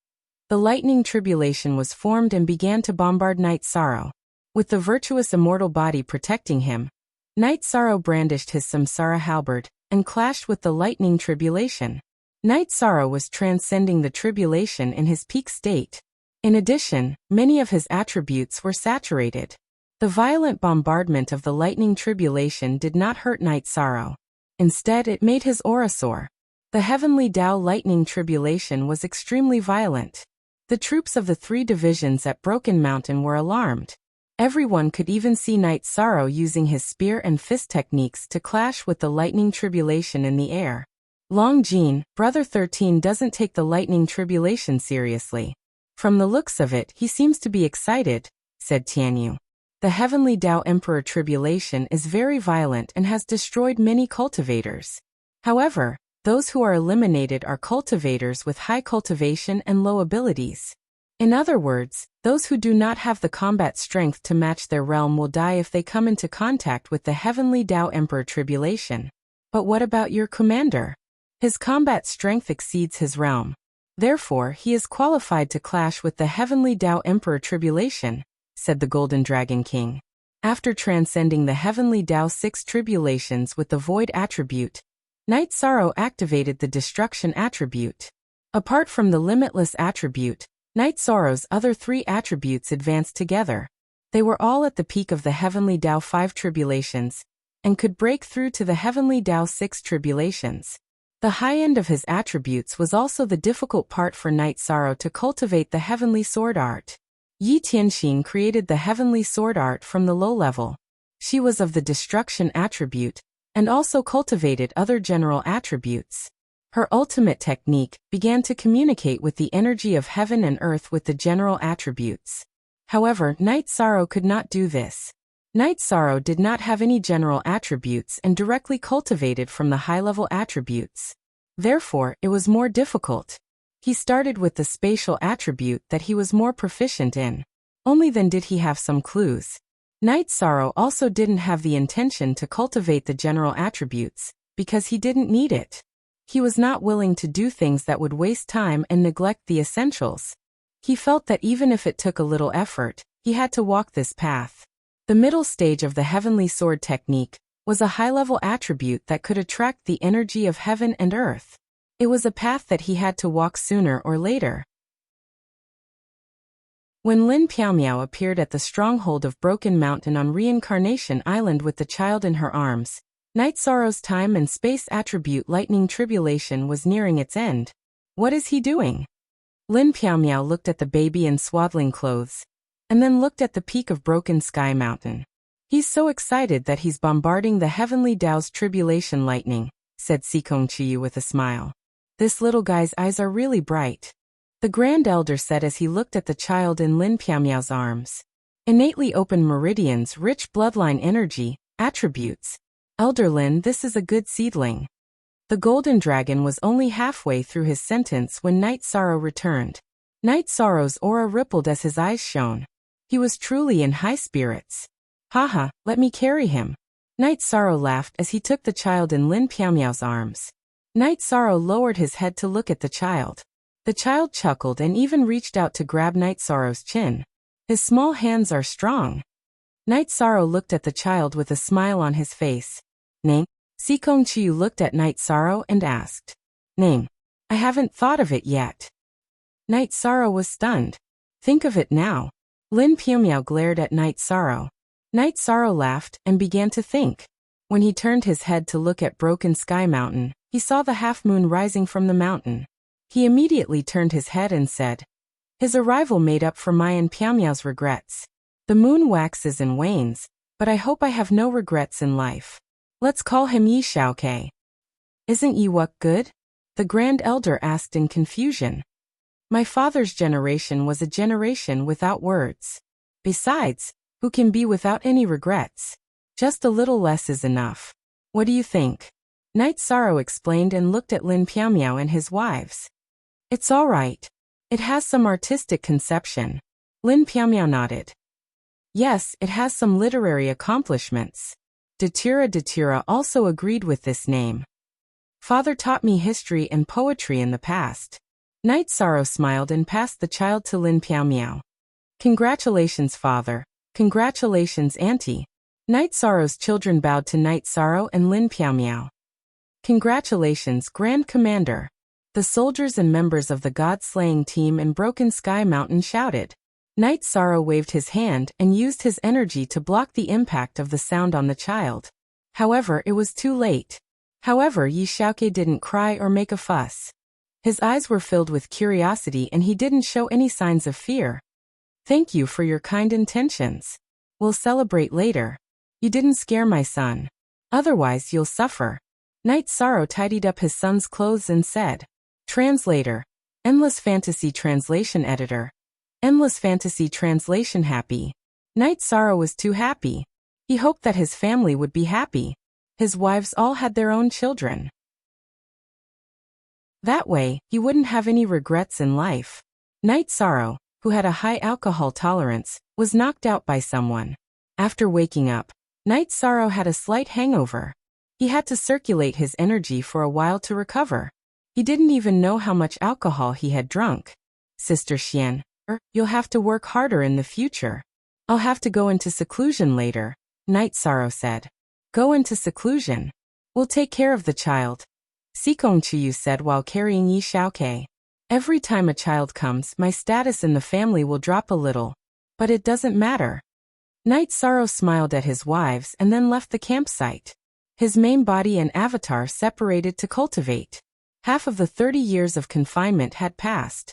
the lightning tribulation was formed and began to bombard Night Sorrow. With the virtuous immortal body protecting him, Night Sorrow brandished his samsara halberd and clashed with the lightning tribulation. Night Sorrow was transcending the tribulation in his peak state. In addition, many of his attributes were saturated. The violent bombardment of the lightning tribulation did not hurt Night Sorrow. Instead, it made his aura soar. The heavenly Tao lightning tribulation was extremely violent. The troops of the 3 divisions at Broken Mountain were alarmed. Everyone could even see Night Sorrow using his spear and fist techniques to clash with the lightning tribulation in the air. Long Jin, Brother 13 doesn't take the lightning tribulation seriously. From the looks of it, he seems to be excited, said Tianyu. The heavenly Tao Emperor tribulation is very violent and has destroyed many cultivators. However, those who are eliminated are cultivators with high cultivation and low abilities. In other words, those who do not have the combat strength to match their realm will die if they come into contact with the heavenly Tao Emperor tribulation. But what about your commander? His combat strength exceeds his realm. Therefore, he is qualified to clash with the heavenly Tao Emperor tribulation, said the Golden Dragon King. After transcending the heavenly Tao 6 tribulations with the void attribute, Night Sorrow activated the destruction attribute. Apart from the limitless attribute, Night Sorrow's other 3 attributes advanced together. They were all at the peak of the heavenly Tao 5 tribulations, and could break through to the heavenly Tao 6 tribulations. The high end of his attributes was also the difficult part for Night Sorrow to cultivate the heavenly sword art. Yi Tianxin created the heavenly sword art from the low level. She was of the destruction attribute, and also cultivated other general attributes. Her ultimate technique began to communicate with the energy of heaven and earth with the general attributes. However, Night Sorrow could not do this. Night Sorrow did not have any general attributes and directly cultivated from the high-level attributes. Therefore, it was more difficult. He started with the spatial attribute that he was more proficient in. Only then did he have some clues. Night Sorrow also didn't have the intention to cultivate the general attributes, because he didn't need it. He was not willing to do things that would waste time and neglect the essentials. He felt that even if it took a little effort, he had to walk this path. The middle stage of the heavenly sword technique was a high-level attribute that could attract the energy of heaven and earth. It was a path that he had to walk sooner or later. When Lin Piaomiao appeared at the stronghold of Broken Mountain on Reincarnation Island with the child in her arms, Night Sorrow's time and space attribute lightning tribulation was nearing its end. What is he doing? Lin Piaomiao looked at the baby in swaddling clothes, and then looked at the peak of Broken Sky Mountain. He's so excited that he's bombarding the heavenly Tao's tribulation lightning, said Sikong Chiyu with a smile. This little guy's eyes are really bright. The Grand Elder said as he looked at the child in Lin Piaomiao's arms. Innately open meridians, rich bloodline energy, attributes. Elder Lin, this is a good seedling. The Golden Dragon was only halfway through his sentence when Night Sorrow returned. Night Sorrow's aura rippled as his eyes shone. He was truly in high spirits. Haha, let me carry him. Night Sorrow laughed as he took the child in Lin Piaomiao's arms. Night Sorrow lowered his head to look at the child. The child chuckled and even reached out to grab Night Sorrow's chin. His small hands are strong. Night Sorrow looked at the child with a smile on his face. Name? Sikong Chiyu looked at Night Sorrow and asked. Name? I haven't thought of it yet. Night Sorrow was stunned. Think of it now. Lin Piumiao glared at Night Sorrow. Night Sorrow laughed and began to think. When he turned his head to look at Broken Sky Mountain, he saw the half-moon rising from the mountain. He immediately turned his head and said, his arrival made up for Mayan Piumiao's regrets. The moon waxes and wanes, but I hope I have no regrets in life. Let's call him Yi Xiaoke. Isn't Yi Wuk good? The Grand Elder asked in confusion. My father's generation was a generation without words. Besides, who can be without any regrets? Just a little less is enough. What do you think? Night Sorrow explained and looked at Lin Piumiao and his wives. It's all right. It has some artistic conception. Lin Piumiao nodded. Yes, it has some literary accomplishments. Datura also agreed with this name. Father taught me history and poetry in the past. Night Sorrow smiled and passed the child to Lin Piumiao. Congratulations, father. Congratulations, auntie. Night Sorrow's children bowed to Night Sorrow and Lin Piumiao. Congratulations, Grand Commander. The soldiers and members of the God-slaying team in Broken Sky Mountain shouted. Night Sorrow waved his hand and used his energy to block the impact of the sound on the child. However, it was too late. However, Yi Xiaoke didn't cry or make a fuss. His eyes were filled with curiosity and he didn't show any signs of fear. Thank you for your kind intentions. We'll celebrate later. You didn't scare my son. Otherwise you'll suffer. Night Sorrow tidied up his son's clothes and said, Translator. Endless Fantasy Translation Editor. Endless Fantasy Translation Happy. Night Sorrow was too happy. He hoped that his family would be happy. His wives all had their own children. That way, he wouldn't have any regrets in life. Night Sorrow, who had a high alcohol tolerance, was knocked out by someone. After waking up, Night Sorrow had a slight hangover. He had to circulate his energy for a while to recover. He didn't even know how much alcohol he had drunk. Sister Xian, you'll have to work harder in the future. I'll have to go into seclusion later, Night Sorrow said. Go into seclusion. We'll take care of the child. Sikong Chiyu said while carrying Yi Xiaoke. Every time a child comes, my status in the family will drop a little. But it doesn't matter. Night Sorrow smiled at his wives and then left the campsite. His main body and avatar separated to cultivate. Half of the 30 years of confinement had passed.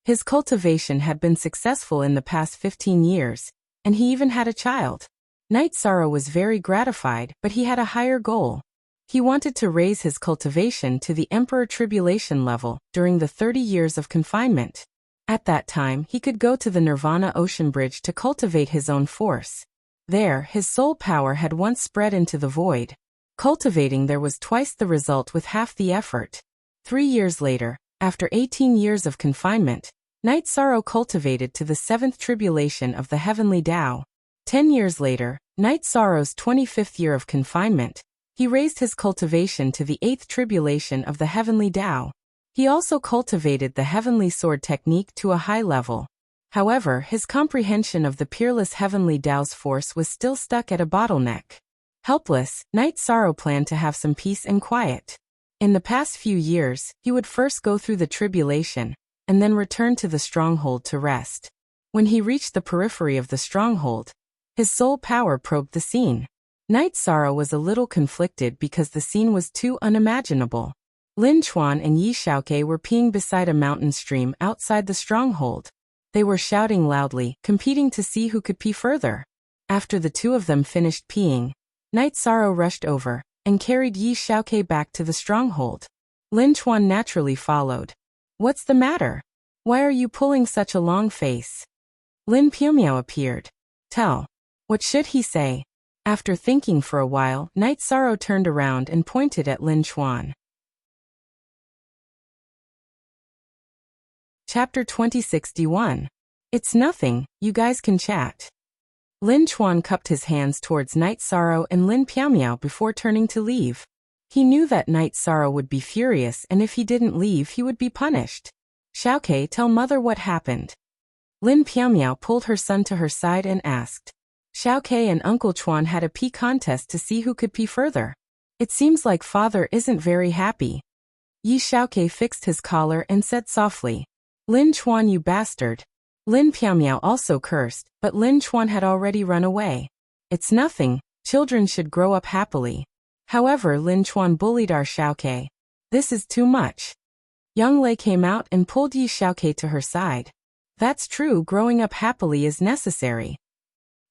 His cultivation had been successful in the past 15 years, and he even had a child. Night Sorrow was very gratified, but he had a higher goal. He wanted to raise his cultivation to the Emperor Tribulation level during the 30 years of confinement. At that time, he could go to the Nirvana Ocean Bridge to cultivate his own force. There, his soul power had once spread into the void. Cultivating there was twice the result with half the effort. 3 years later, after 18 years of confinement, Night Sorrow cultivated to the 7th tribulation of the Heavenly Tao. 10 years later, Night Sorrow's 25th year of confinement, he raised his cultivation to the 8th tribulation of the Heavenly Tao. He also cultivated the Heavenly Sword technique to a high level. However, his comprehension of the peerless Heavenly Tao's force was still stuck at a bottleneck. Helpless, Night Sorrow planned to have some peace and quiet. In the past few years, he would first go through the tribulation, and then return to the stronghold to rest. When he reached the periphery of the stronghold, his soul power probed the scene. Night Sorrow was a little conflicted because the scene was too unimaginable. Lin Chuan and Yi Xiaoke were peeing beside a mountain stream outside the stronghold. They were shouting loudly, competing to see who could pee further. After the two of them finished peeing, Night Sorrow rushed over and carried Yi Xiaoke back to the stronghold. Lin Chuan naturally followed. What's the matter? Why are you pulling such a long face? Lin Piumiao appeared. Tell. What should he say? After thinking for a while, Night Sorrow turned around and pointed at Lin Chuan. Chapter 2061. It's nothing, you guys can chat. Lin Chuan cupped his hands towards Night Sorrow and Lin Piumiao before turning to leave. He knew that Night Sorrow would be furious and if he didn't leave he would be punished. Xiaoke, tell mother what happened. Lin Piumiao pulled her son to her side and asked. Xiaoke and Uncle Chuan had a pee contest to see who could pee further. It seems like father isn't very happy. Yi Xiaoke fixed his collar and said softly. Lin Chuan, you bastard. Lin Piaomiao also cursed, but Lin Chuan had already run away. It's nothing, children should grow up happily. However, Lin Chuan bullied our Xiaoke. This is too much. Yang Lei came out and pulled Yi Xiaoke to her side. That's true, growing up happily is necessary.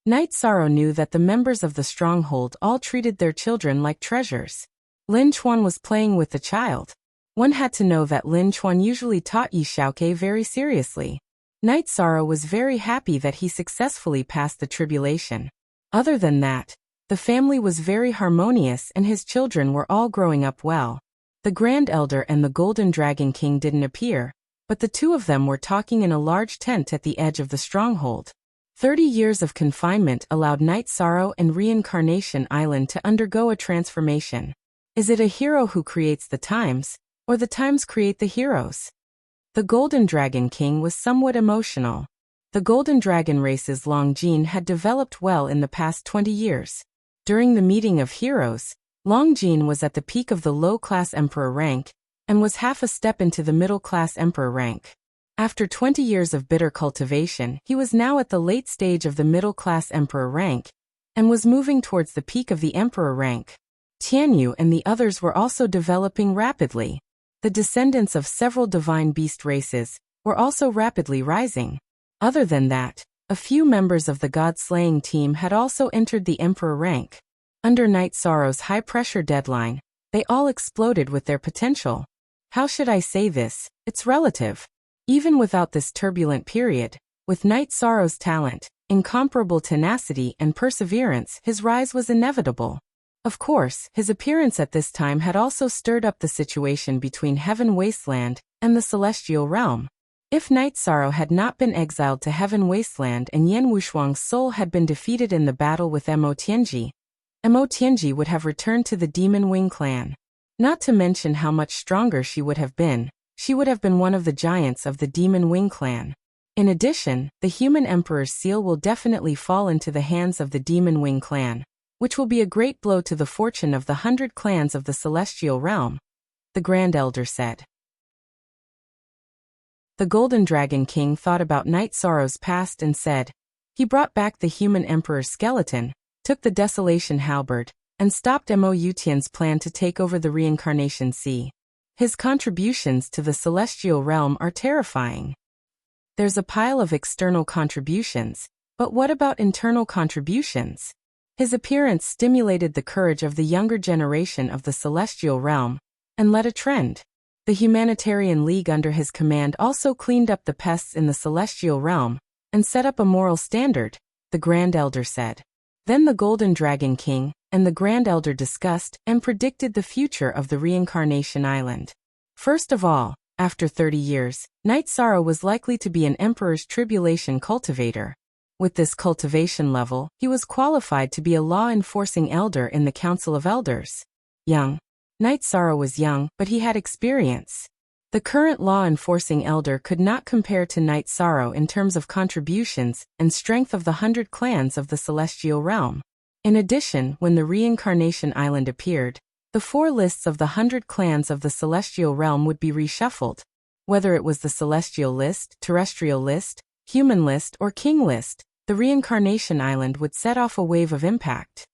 Night Sorrow knew that the members of the stronghold all treated their children like treasures. Lin Chuan was playing with the child. One had to know that Lin Chuan usually taught Yi Xiaoke very seriously. Night Sorrow was very happy that he successfully passed the tribulation. Other than that, the family was very harmonious and his children were all growing up well. The Grand Elder and the Golden Dragon King didn't appear, but the two of them were talking in a large tent at the edge of the stronghold. 30 years of confinement allowed Night Sorrow and Reincarnation Island to undergo a transformation. Is it a hero who creates the times, or the times create the heroes? The Golden Dragon King was somewhat emotional. The Golden Dragon race's long gene had developed well in the past 20 years. During the meeting of heroes, Long Jin was at the peak of the low-class emperor rank, and was half a step into the middle-class emperor rank. After 20 years of bitter cultivation, he was now at the late stage of the middle-class emperor rank, and was moving towards the peak of the emperor rank. Tianyu and the others were also developing rapidly. The descendants of several divine beast races were also rapidly rising. Other than that, a few members of the god-slaying team had also entered the emperor rank. Under Night Sorrow's high-pressure deadline, they all exploded with their potential. How should I say this? It's relative. Even without this turbulent period, with Night Sorrow's talent, incomparable tenacity and perseverance, his rise was inevitable. Of course, his appearance at this time had also stirred up the situation between Heaven Wasteland and the Celestial Realm. If Night Sorrow had not been exiled to Heaven Wasteland and Yan Wushuang's soul had been defeated in the battle with Mo Tianji would have returned to the Demon Wing clan. Not to mention how much stronger she would have been one of the giants of the Demon Wing clan. In addition, the human emperor's seal will definitely fall into the hands of the Demon Wing clan, which will be a great blow to the fortune of the 100 clans of the Celestial Realm, the Grand Elder said. The Golden Dragon King thought about Night Sorrow's past and said, he brought back the human emperor's skeleton, took the Desolation Halberd, and stopped Mo Yutian's plan to take over the Reincarnation Sea. His contributions to the Celestial Realm are terrifying. There's a pile of external contributions, but what about internal contributions? His appearance stimulated the courage of the younger generation of the Celestial Realm, and led a trend. The Humanitarian League under his command also cleaned up the pests in the Celestial Realm, and set up a moral standard, the Grand Elder said. Then the Golden Dragon King and the Grand Elder discussed and predicted the future of the Reincarnation Island. First of all, after 30 years, Night Sorrow was likely to be an Emperor's Tribulation cultivator. With this cultivation level, he was qualified to be a law-enforcing elder in the Council of Elders. Young. Night Sorrow was young, but he had experience. The current law-enforcing elder could not compare to Night Sorrow in terms of contributions and strength of the 100 clans of the Celestial Realm. In addition, when the Reincarnation Island appeared, the 4 lists of the 100 clans of the Celestial Realm would be reshuffled. Whether it was the Celestial List, Terrestrial List, Human List, or King List, the Reincarnation Island would set off a wave of impact.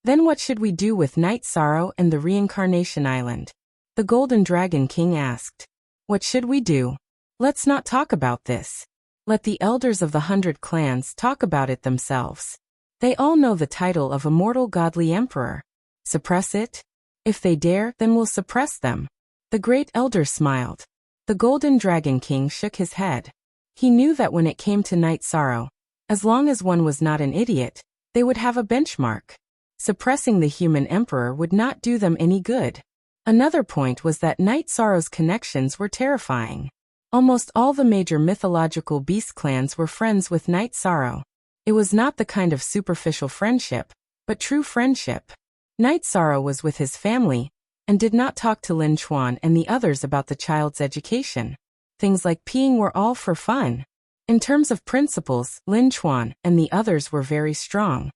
Then what should we do with Night Sorrow and the Reincarnation Island? The Golden Dragon King asked. What should we do? Let's not talk about this. Let the elders of the 100 clans talk about it themselves. They all know the title of immortal godly emperor. Suppress it? If they dare, then we'll suppress them. The great elder smiled. The Golden Dragon King shook his head. He knew that when it came to Night Sorrow, as long as one was not an idiot, they would have a benchmark. Suppressing the human emperor would not do them any good. Another point was that Night Sorrow's connections were terrifying. Almost all the major mythological beast clans were friends with Night Sorrow. It was not the kind of superficial friendship, but true friendship. Night Sorrow was with his family, and did not talk to Lin Chuan and the others about the child's education. Things like peeing were all for fun. In terms of principles, Lin Chuan and the others were very strong.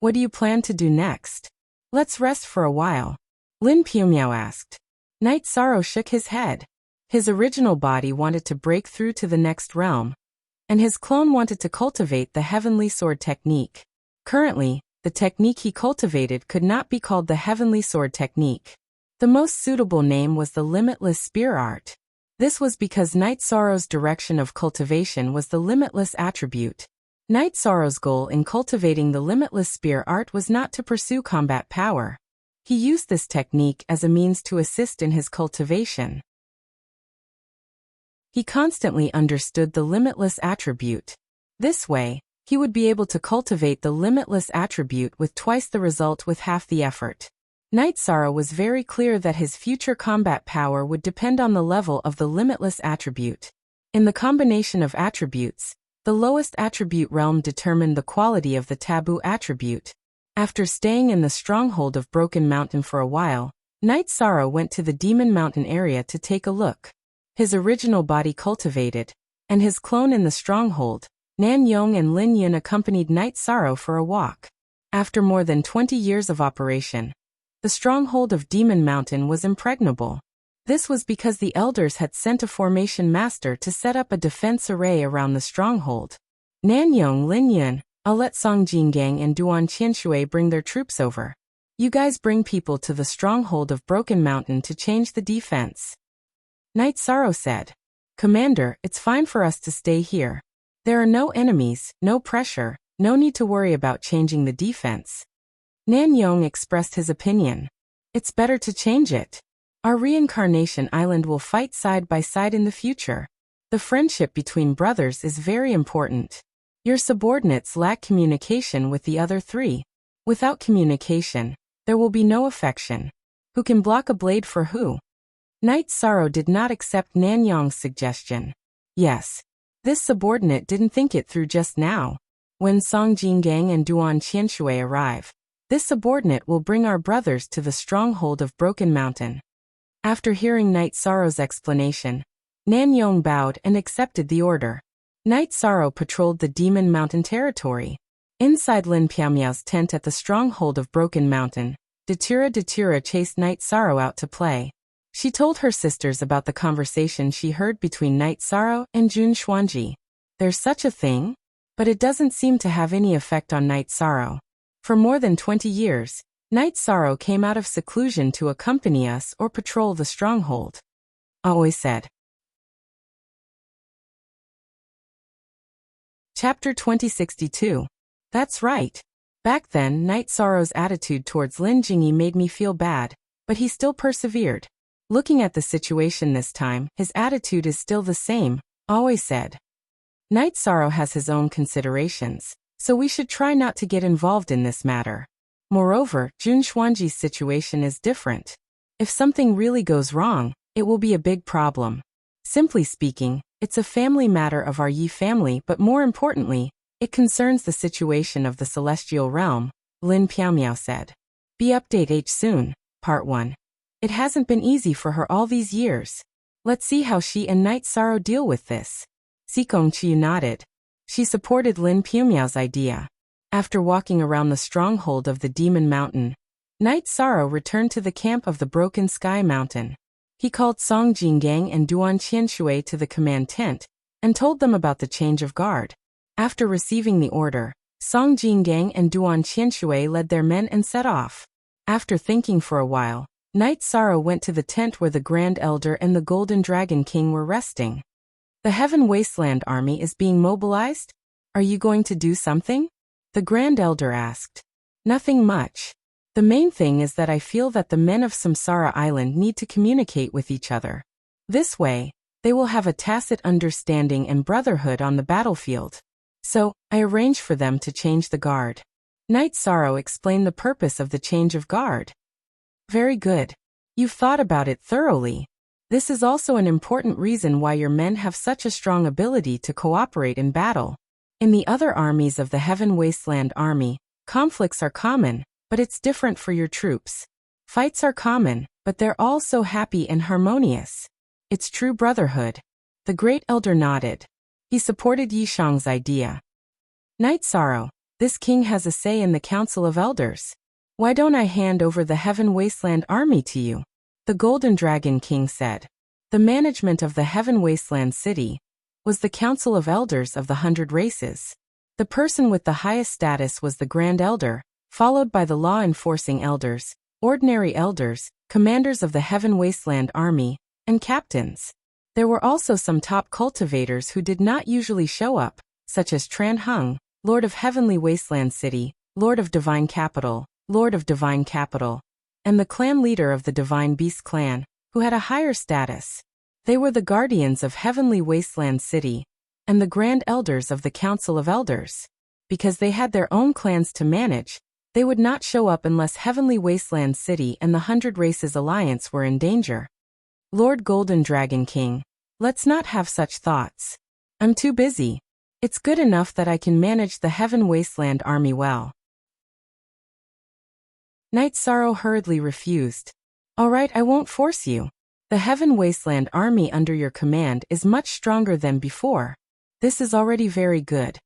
What do you plan to do next? Let's rest for a while. Lin Piumiao asked. Night Sorrow shook his head. His original body wanted to break through to the next realm, and his clone wanted to cultivate the heavenly sword technique. Currently, the technique he cultivated could not be called the heavenly sword technique. The most suitable name was the limitless spear art. This was because Night Sorrow's direction of cultivation was the limitless attribute. Night Sorrow's goal in cultivating the limitless spear art was not to pursue combat power. He used this technique as a means to assist in his cultivation. He constantly understood the limitless attribute. This way, he would be able to cultivate the limitless attribute with twice the result with half the effort. Night Sorrow was very clear that his future combat power would depend on the level of the limitless attribute. In the combination of attributes, the lowest attribute realm determined the quality of the taboo attribute. After staying in the stronghold of Broken Mountain for a while, Night Sorrow went to the Demon Mountain area to take a look. His original body cultivated, and his clone in the stronghold, Nan Yong and Lin Yun accompanied Night Sorrow for a walk. After more than 20 years of operation, the stronghold of Demon Mountain was impregnable. This was because the elders had sent a formation master to set up a defense array around the stronghold. Nan Yong, Lin Yun, I'll let Song Jingang and Duan Qianshui bring their troops over. You guys bring people to the stronghold of Broken Mountain to change the defense. Night Sorrow said. Commander, it's fine for us to stay here. There are no enemies, no pressure, no need to worry about changing the defense. Nan Yong expressed his opinion. It's better to change it. Our reincarnation island will fight side by side in the future. The friendship between brothers is very important. Your subordinates lack communication with the other three. Without communication, there will be no affection. Who can block a blade for who? Night Sorrow did not accept Nan Yong's suggestion. Yes. This subordinate didn't think it through just now. When Song Jingang and Duan Qianshui arrive, this subordinate will bring our brothers to the stronghold of Broken Mountain. After hearing Night Sorrow's explanation, Nan Yong bowed and accepted the order. Night Sorrow patrolled the Demon Mountain territory. Inside Lin Piaomiao's tent at the stronghold of Broken Mountain, Datura chased Night Sorrow out to play. She told her sisters about the conversation she heard between Night Sorrow and Jun Xuanji. There's such a thing? But it doesn't seem to have any effect on Night Sorrow. For more than 20 years, Night Sorrow came out of seclusion to accompany us or patrol the stronghold. Aoi said. Chapter 2062. That's right. Back then, Night Sorrow's attitude towards Lin Jingyi made me feel bad, but he still persevered. Looking at the situation this time, his attitude is still the same, Aoi said. Night Sorrow has his own considerations, so we should try not to get involved in this matter. Moreover, Jun Xuanji's situation is different. If something really goes wrong, it will be a big problem. Simply speaking, it's a family matter of our Yi family, but more importantly, it concerns the situation of the celestial realm, Lin Piaomiao said. Be update H soon, Part 1. It hasn't been easy for her all these years. Let's see how she and Night Sorrow deal with this. Sikong Chiu nodded. She supported Lin Piaomiao's idea. After walking around the stronghold of the Demon Mountain, Night Sorrow returned to the camp of the Broken Sky Mountain. He called Song Jingang and Duan Qianshui to the command tent, and told them about the change of guard. After receiving the order, Song Jingang and Duan Qianshui led their men and set off. After thinking for a while, Night Sorrow went to the tent where the Grand Elder and the Golden Dragon King were resting. The Heaven Wasteland army is being mobilized? Are you going to do something? The Grand Elder asked. Nothing much. The main thing is that I feel that the men of Samsara Island need to communicate with each other. This way, they will have a tacit understanding and brotherhood on the battlefield. So, I arranged for them to change the guard. Night Sorrow explained the purpose of the change of guard. Very good. You've thought about it thoroughly. This is also an important reason why your men have such a strong ability to cooperate in battle. In the other armies of the Heaven Wasteland Army, conflicts are common, but it's different for your troops. Fights are common, but they're all so happy and harmonious. It's true brotherhood. The Great Elder nodded. He supported Yishang's idea. Night Sorrow, this king has a say in the Council of Elders. Why don't I hand over the Heaven Wasteland Army to you? The Golden Dragon King said. The management of the Heaven Wasteland City was the Council of Elders of the 100 Races. The person with the highest status was the Grand Elder, followed by the law-enforcing elders, ordinary elders, commanders of the Heaven Wasteland Army, and captains. There were also some top cultivators who did not usually show up, such as Tran Hung, Lord of Heavenly Wasteland City, Lord of Divine Capital, and the clan leader of the Divine Beast clan, who had a higher status. They were the guardians of Heavenly Wasteland City, and the Grand Elders of the Council of Elders. Because they had their own clans to manage, they would not show up unless Heavenly Wasteland City and the 100 Races Alliance were in danger. Lord Golden Dragon King, let's not have such thoughts. I'm too busy. It's good enough that I can manage the Heaven Wasteland Army well. Night Sorrow hurriedly refused. All right, I won't force you. The Heaven Wasteland Army under your command is much stronger than before. This is already very good.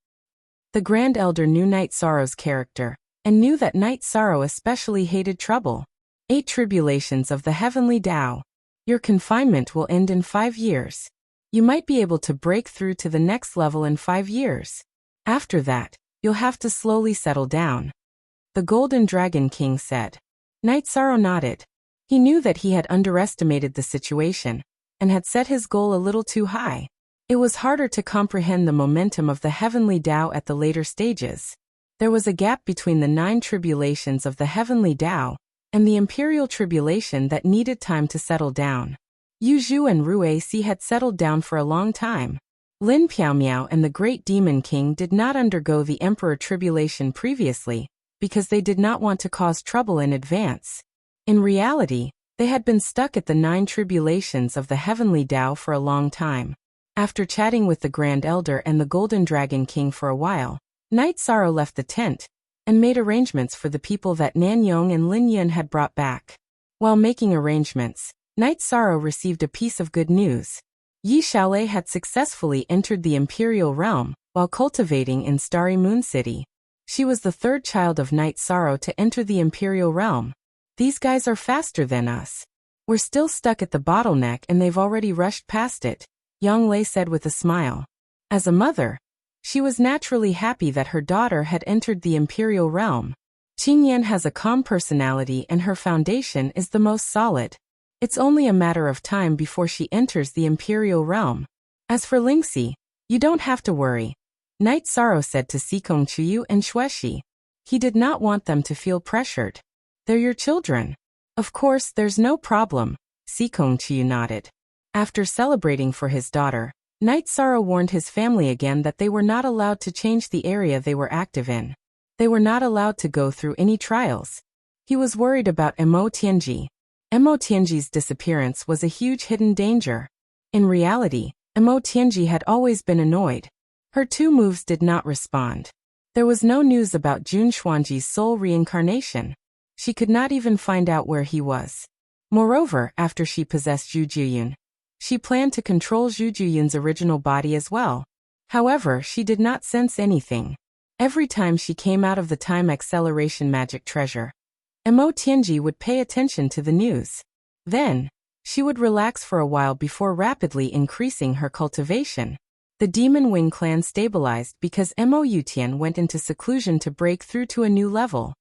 The Grand Elder knew Night Sorrow's character, and knew that Night Sorrow especially hated trouble. 8 tribulations of the Heavenly Tao. Your confinement will end in 5 years. You might be able to break through to the next level in 5 years. After that, you'll have to slowly settle down. The Golden Dragon King said. Night Sorrow nodded. He knew that he had underestimated the situation, and had set his goal a little too high. It was harder to comprehend the momentum of the Heavenly Tao at the later stages. There was a gap between the 9 tribulations of the Heavenly Tao, and the Imperial Tribulation that needed time to settle down. Yu Zhu and Rue Si had settled down for a long time. Lin Piaomiao and the Great Demon King did not undergo the Emperor Tribulation previously, because they did not want to cause trouble in advance. In reality, they had been stuck at the 9 tribulations of the Heavenly Tao for a long time. After chatting with the Grand Elder and the Golden Dragon King for a while, Night Sorrow left the tent, and made arrangements for the people that Nan Yong and Lin Yun had brought back. While making arrangements, Night Sorrow received a piece of good news. Yi Xiaolei had successfully entered the Imperial Realm, while cultivating in Starry Moon City. She was the 3rd child of Night Sorrow to enter the Imperial Realm. These guys are faster than us. We're still stuck at the bottleneck and they've already rushed past it, Yang Lei said with a smile. As a mother, she was naturally happy that her daughter had entered the Imperial Realm. Qing Yan has a calm personality and her foundation is the most solid. It's only a matter of time before she enters the Imperial Realm. As for Lingxi, you don't have to worry, Night Sorrow said to Xikong Chuyu and Xueshi. He did not want them to feel pressured. They're your children. Of course, there's no problem, Xikong Chuyu nodded. After celebrating for his daughter, Night Sorrow warned his family again that they were not allowed to change the area they were active in. They were not allowed to go through any trials. He was worried about Mo Tianji. Mo Tianji's disappearance was a huge hidden danger. In reality, Mo Tianji had always been annoyed. Her 2 moves did not respond. There was no news about Jun Xuanji's soul reincarnation. She could not even find out where he was. Moreover, after she possessed Zhu Juyun, she planned to control Zhu Juyun's original body as well. However, she did not sense anything. Every time she came out of the time acceleration magic treasure, Mo Tianji would pay attention to the news. Then, she would relax for a while before rapidly increasing her cultivation. The Demon Wing clan stabilized because Mo Yutian went into seclusion to break through to a new level.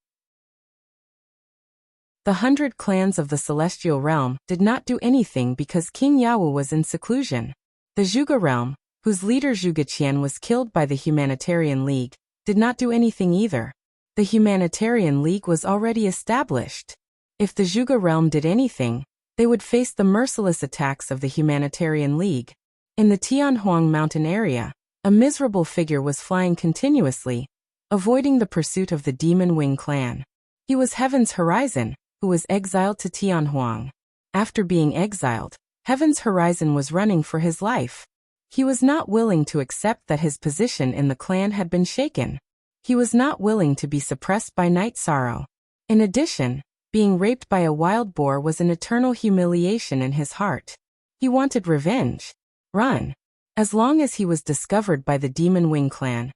The 100 clans of the Celestial Realm did not do anything because King Yawu was in seclusion. The Zhuge Realm, whose leader Zhuge Qian was killed by the Humanitarian League, did not do anything either. The Humanitarian League was already established. If the Zhuge Realm did anything, they would face the merciless attacks of the Humanitarian League. In the Tianhuang mountain area, a miserable figure was flying continuously, avoiding the pursuit of the Demon Wing clan. He was Heaven's Horizon, who was exiled to Tianhuang. After being exiled, Heaven's Horizon was running for his life. He was not willing to accept that his position in the clan had been shaken. He was not willing to be suppressed by Night Sorrow. In addition, being raped by a wild boar was an eternal humiliation in his heart. He wanted revenge. Run. As long as he was discovered by the Demon Wing clan,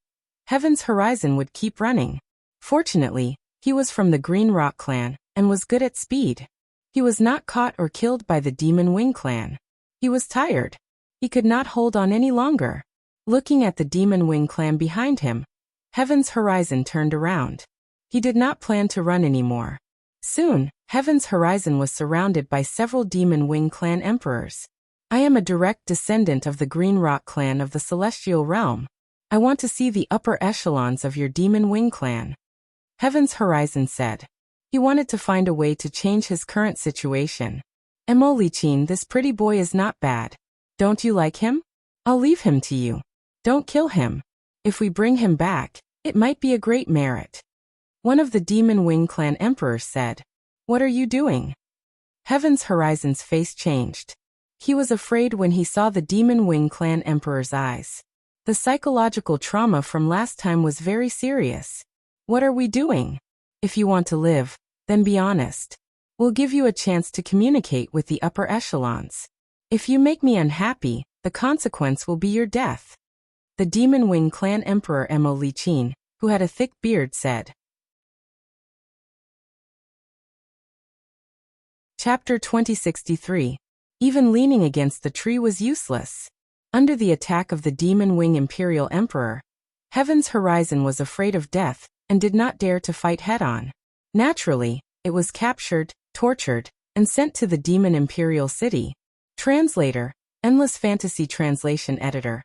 Heaven's Horizon would keep running. Fortunately, he was from the Green Rock clan, and was good at speed. He was not caught or killed by the Demon Wing clan. He was tired. He could not hold on any longer. Looking at the Demon Wing clan behind him, Heaven's Horizon turned around. He did not plan to run anymore. Soon, Heaven's Horizon was surrounded by several Demon Wing clan emperors. I am a direct descendant of the Green Rock clan of the Celestial Realm. I want to see the upper echelons of your Demon Wing clan. Heaven's Horizon said. He wanted to find a way to change his current situation. Emolichin, this pretty boy is not bad. Don't you like him? I'll leave him to you. Don't kill him. If we bring him back, it might be a great merit. One of the Demon Wing clan emperors said. What are you doing? Heaven's Horizon's face changed. He was afraid when he saw the Demon Wing clan emperor's eyes. The psychological trauma from last time was very serious. What are we doing? If you want to live, then be honest. We'll give you a chance to communicate with the upper echelons. If you make me unhappy, the consequence will be your death. The Demon Wing clan emperor Emolichin, who had a thick beard, said. Chapter 2063. Even leaning against the tree was useless. Under the attack of the Demon Wing Imperial Emperor, Heaven's Horizon was afraid of death and did not dare to fight head-on. Naturally, it was captured, tortured, and sent to the Demon Imperial City. Translator, Endless Fantasy Translation Editor.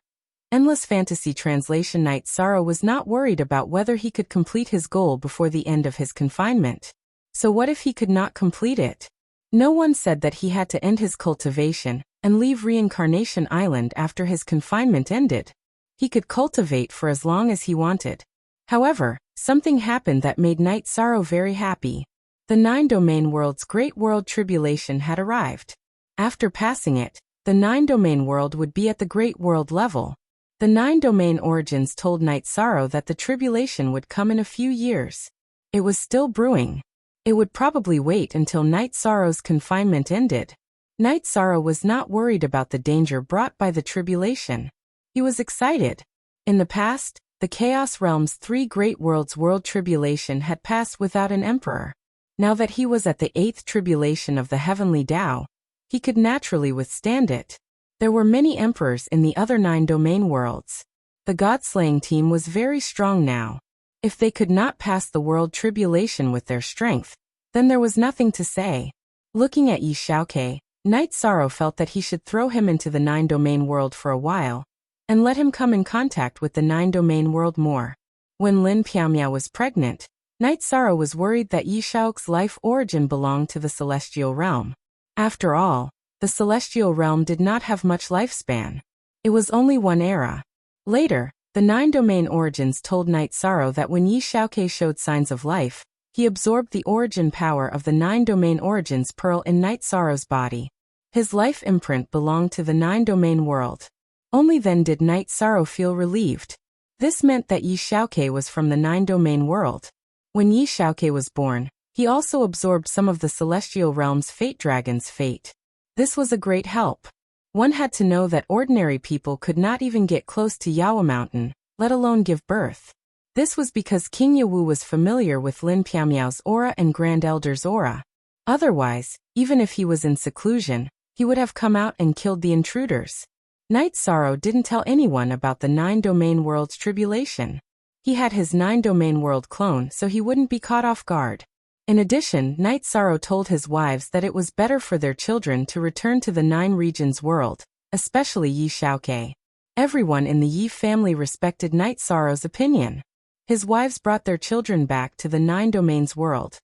Endless Fantasy Translation. Night Sorrow was not worried about whether he could complete his goal before the end of his confinement. So what if he could not complete it? No one said that he had to end his cultivation and leave Reincarnation Island after his confinement ended. He could cultivate for as long as he wanted. However, something happened that made Night Sorrow very happy. The 9-domain world's Great World Tribulation had arrived. After passing it, the 9-domain world would be at the Great World level. The 9-domain origins told Night Sorrow that the tribulation would come in a few years. It was still brewing. It would probably wait until Night Sorrow's confinement ended. Night Sorrow was not worried about the danger brought by the tribulation. He was excited. In the past, the Chaos Realm's 3 great worlds' world tribulation had passed without an emperor. Now that he was at the 8th tribulation of the Heavenly Tao, he could naturally withstand it. There were many emperors in the other 9-domain worlds. The God-slaying team was very strong now. If they could not pass the world tribulation with their strength, then there was nothing to say. Looking at Yi Xiaoke, Night Sorrow felt that he should throw him into the 9-domain world for a while, and let him come in contact with the 9-domain world more. When Lin Piaomiao was pregnant, Night Sorrow was worried that Yi Xiaoke's life origin belonged to the Celestial Realm. After all, the Celestial Realm did not have much lifespan. It was only one era. Later, the 9-domain origins told Night Sorrow that when Yi Xiaoke showed signs of life, he absorbed the origin power of the 9-domain origins pearl in Night Sorrow's body. His life imprint belonged to the 9-domain world. Only then did Night Sorrow feel relieved. This meant that Yi Xiaoke was from the 9-domain world. When Yi Xiaoke was born, he also absorbed some of the Celestial Realm's Fate Dragon's fate. This was a great help. One had to know that ordinary people could not even get close to Yawa Mountain, let alone give birth. This was because King Yawu was familiar with Lin Piaomiao's aura and Grand Elder's aura. Otherwise, even if he was in seclusion, he would have come out and killed the intruders. Night Sorrow didn't tell anyone about the 9-domain world's tribulation. He had his 9-domain world clone so he wouldn't be caught off guard. In addition, Night Sorrow told his wives that it was better for their children to return to the 9 regions world, especially Yi Xiaoke. Everyone in the Yi family respected Night Sorrow's opinion. His wives brought their children back to the 9 domains world.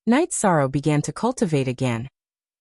Night Sorrow began to cultivate again,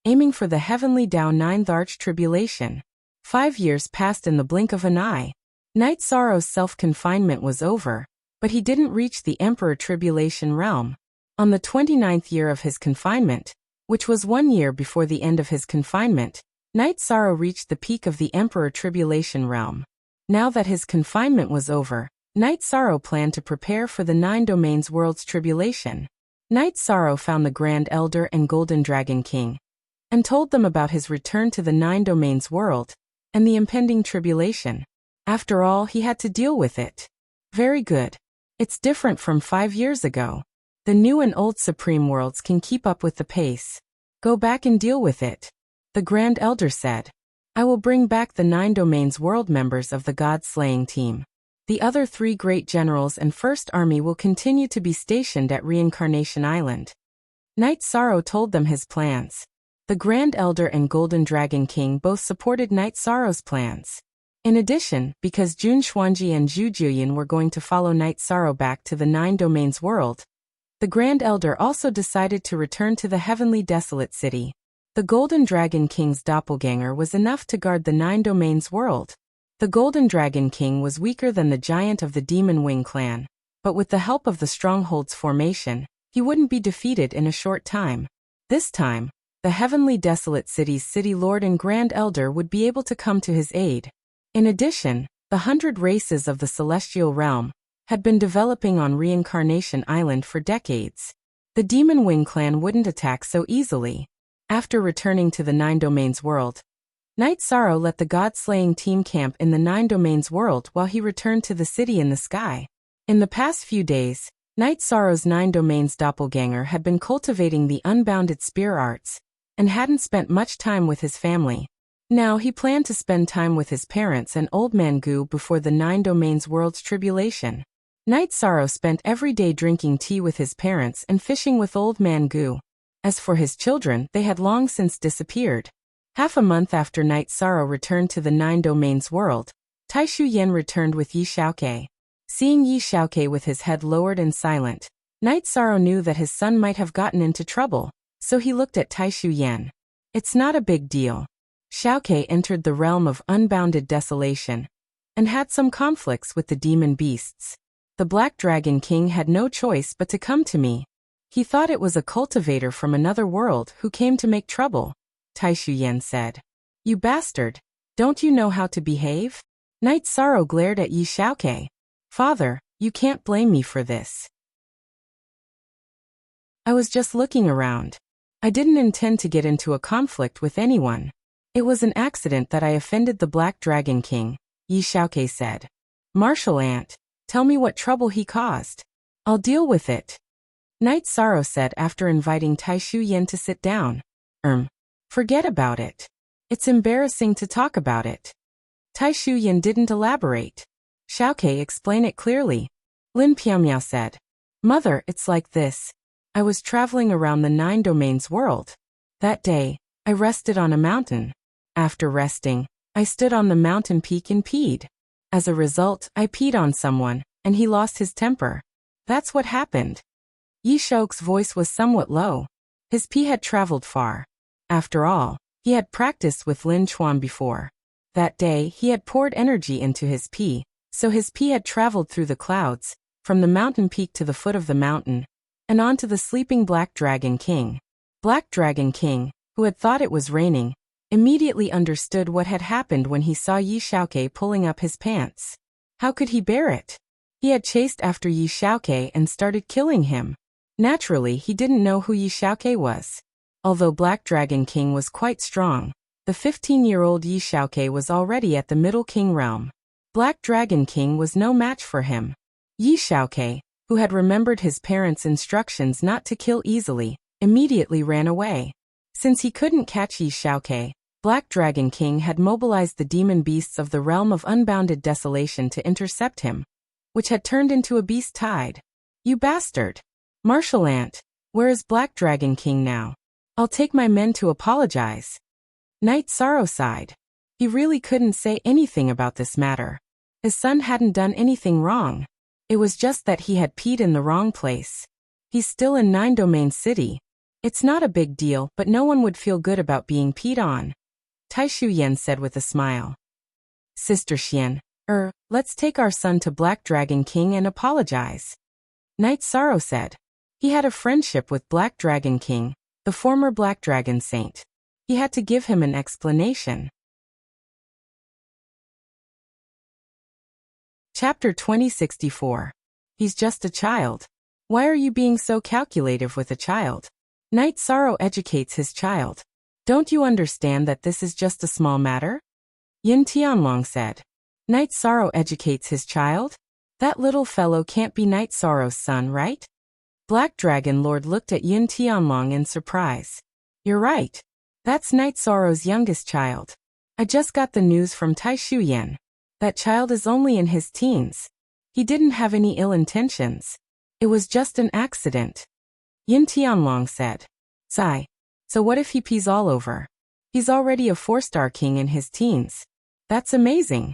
aiming for the Heavenly Tao 9th Arch Tribulation. 5 years passed in the blink of an eye. Night Sorrow's self-confinement was over, but he didn't reach the Emperor Tribulation realm. On the 29th year of his confinement, which was 1 year before the end of his confinement, Night Sorrow reached the peak of the Emperor Tribulation realm. Now that his confinement was over, Night Sorrow planned to prepare for the 9 domains world's tribulation. Night Sorrow found the Grand Elder and Golden Dragon King, and told them about his return to the 9 domains world, and the impending tribulation. After all, he had to deal with it. Very good. It's different from 5 years ago. The new and old Supreme Worlds can keep up with the pace. Go back and deal with it. The Grand Elder said. I will bring back the 9 Domains World members of the God-slaying team. The other 3 great generals and First Army will continue to be stationed at Reincarnation Island. Knight Sorrow told them his plans. The Grand Elder and Golden Dragon King both supported Knight Sorrow's plans. In addition, because Jun Xuanji and Zhu Jiuyan were going to follow Knight Sorrow back to the 9 Domains World, the Grand Elder also decided to return to the Heavenly Desolate City. The Golden Dragon King's doppelganger was enough to guard the 9 Domains World. The Golden Dragon King was weaker than the giant of the Demon Wing clan, but with the help of the Stronghold's formation, he wouldn't be defeated in a short time. This time, the Heavenly Desolate City's City Lord and Grand Elder would be able to come to his aid. In addition, the 100 races of the Celestial Realm had been developing on Reincarnation Island for decades. The Demon Wing clan wouldn't attack so easily. After returning to the 9 Domains World, Knight Sorrow let the God-slaying team camp in the 9 Domains World while he returned to the city in the sky. In the past few days, Knight Sorrow's 9 Domains doppelganger had been cultivating the unbounded spear arts and hadn't spent much time with his family. Now he planned to spend time with his parents and Old Man Gu before the 9 Domains World's tribulation. Knight Sorrow spent every day drinking tea with his parents and fishing with Old Man Gu. As for his children, they had long since disappeared. Half a month after Knight Sorrow returned to the 9 Domains World, Taishu Yen returned with Yi Xiaoke. Seeing Yi Xiaoke with his head lowered and silent, Knight Sorrow knew that his son might have gotten into trouble, so he looked at Taishu Yen. It's not a big deal. Xiaoke entered the realm of unbounded desolation and had some conflicts with the demon beasts. The Black Dragon King had no choice but to come to me. He thought it was a cultivator from another world who came to make trouble, Taishu Yen said. You bastard! Don't you know how to behave? Knight Sorrow glared at Yi Xiaoke. Father, you can't blame me for this. I was just looking around. I didn't intend to get into a conflict with anyone. It was an accident that I offended the Black Dragon King, Yi Xiaoke said. Martial Ant, tell me what trouble he caused. I'll deal with it. Knight Sorrow said after inviting Taishu Yen to sit down. Forget about it. It's embarrassing to talk about it. Taishu Yen didn't elaborate. Xiaoke explained it clearly. Lin Piaomiao said. Mother, it's like this. I was traveling around the 9 Domains World. That day, I rested on a mountain. After resting, I stood on the mountain peak and peed. As a result, I peed on someone, and he lost his temper. That's what happened. Yi Xiaoke's voice was somewhat low. His pee had traveled far. After all, he had practiced with Lin Chuan before. That day, he had poured energy into his pee, so his pee had traveled through the clouds, from the mountain peak to the foot of the mountain, and on to the sleeping Black Dragon King. Black Dragon King, who had thought it was raining, immediately understood what had happened when he saw Yi Xiaoke pulling up his pants. How could he bear it? He had chased after Yi Xiaoke and started killing him. Naturally, he didn't know who Yi Xiaoke was. Although Black Dragon King was quite strong, the 15-year-old Yi Xiaoke was already at the Middle King realm. Black Dragon King was no match for him. Yi Xiaoke, who had remembered his parents' instructions not to kill easily, immediately ran away. Since he couldn't catch Yi Xiaoke, Black Dragon King had mobilized the demon beasts of the realm of unbounded desolation to intercept him, which had turned into a beast tide. You bastard! Martial Ant, where is Black Dragon King now? I'll take my men to apologize. Knight Sorrow sighed. He really couldn't say anything about this matter. His son hadn't done anything wrong. It was just that he had peed in the wrong place. He's still in 9 Domain City. It's not a big deal, but no one would feel good about being peed on. Taishu Yen said with a smile. Sister Xian, let's take our son to Black Dragon King and apologize. Knight Sorrow said. He had a friendship with Black Dragon King, the former Black Dragon Saint. He had to give him an explanation. Chapter 2064. He's just a child. Why are you being so calculative with a child? Knight Sorrow educates his child. Don't you understand that this is just a small matter? Yin Tianlong said. Knight Sorrow educates his child? That little fellow can't be Knight Sorrow's son, right? Black Dragon Lord looked at Yin Tianlong in surprise. You're right. That's Night Sorrow's youngest child. I just got the news from Tai Shuyan. That child is only in his teens. He didn't have any ill intentions. It was just an accident. Yin Tianlong said. Sigh. So what if he pees all over? He's already a 4-star king in his teens. That's amazing.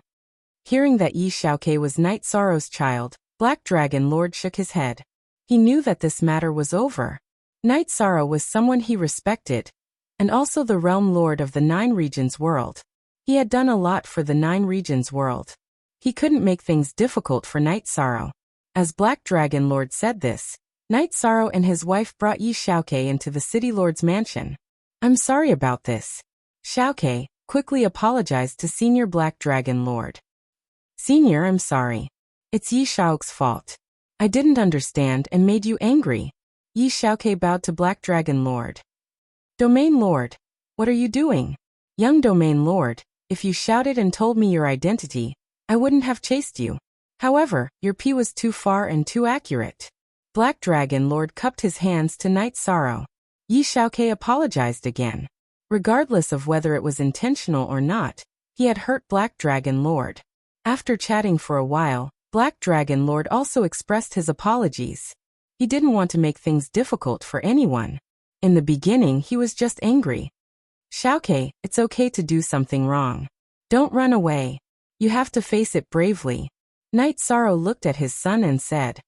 Hearing that Yi Xiaoke was Night Sorrow's child, Black Dragon Lord shook his head. He knew that this matter was over. Night Sorrow was someone he respected, and also the realm lord of the 9 regions world. He had done a lot for the 9 regions world. He couldn't make things difficult for Night Sorrow. As Black Dragon Lord said this, Night Sorrow and his wife brought Yi Xiaoke into the city lord's mansion. I'm sorry about this. Xiaoke quickly apologized to Senior Black Dragon Lord. Senior, I'm sorry. It's Yi Xiaoke's fault. I didn't understand and made you angry. Yi Xiaoke bowed to Black Dragon Lord. Domain Lord, what are you doing? Young Domain Lord, if you shouted and told me your identity, I wouldn't have chased you. However, your pee was too far and too accurate. Black Dragon Lord cupped his hands to Night Sorrow. Yi Xiaoke apologized again. Regardless of whether it was intentional or not, he had hurt Black Dragon Lord. After chatting for a while, Black Dragon Lord also expressed his apologies. He didn't want to make things difficult for anyone. In the beginning, he was just angry. Xiaoke, it's okay to do something wrong. Don't run away. You have to face it bravely. Night Sorrow looked at his son and said,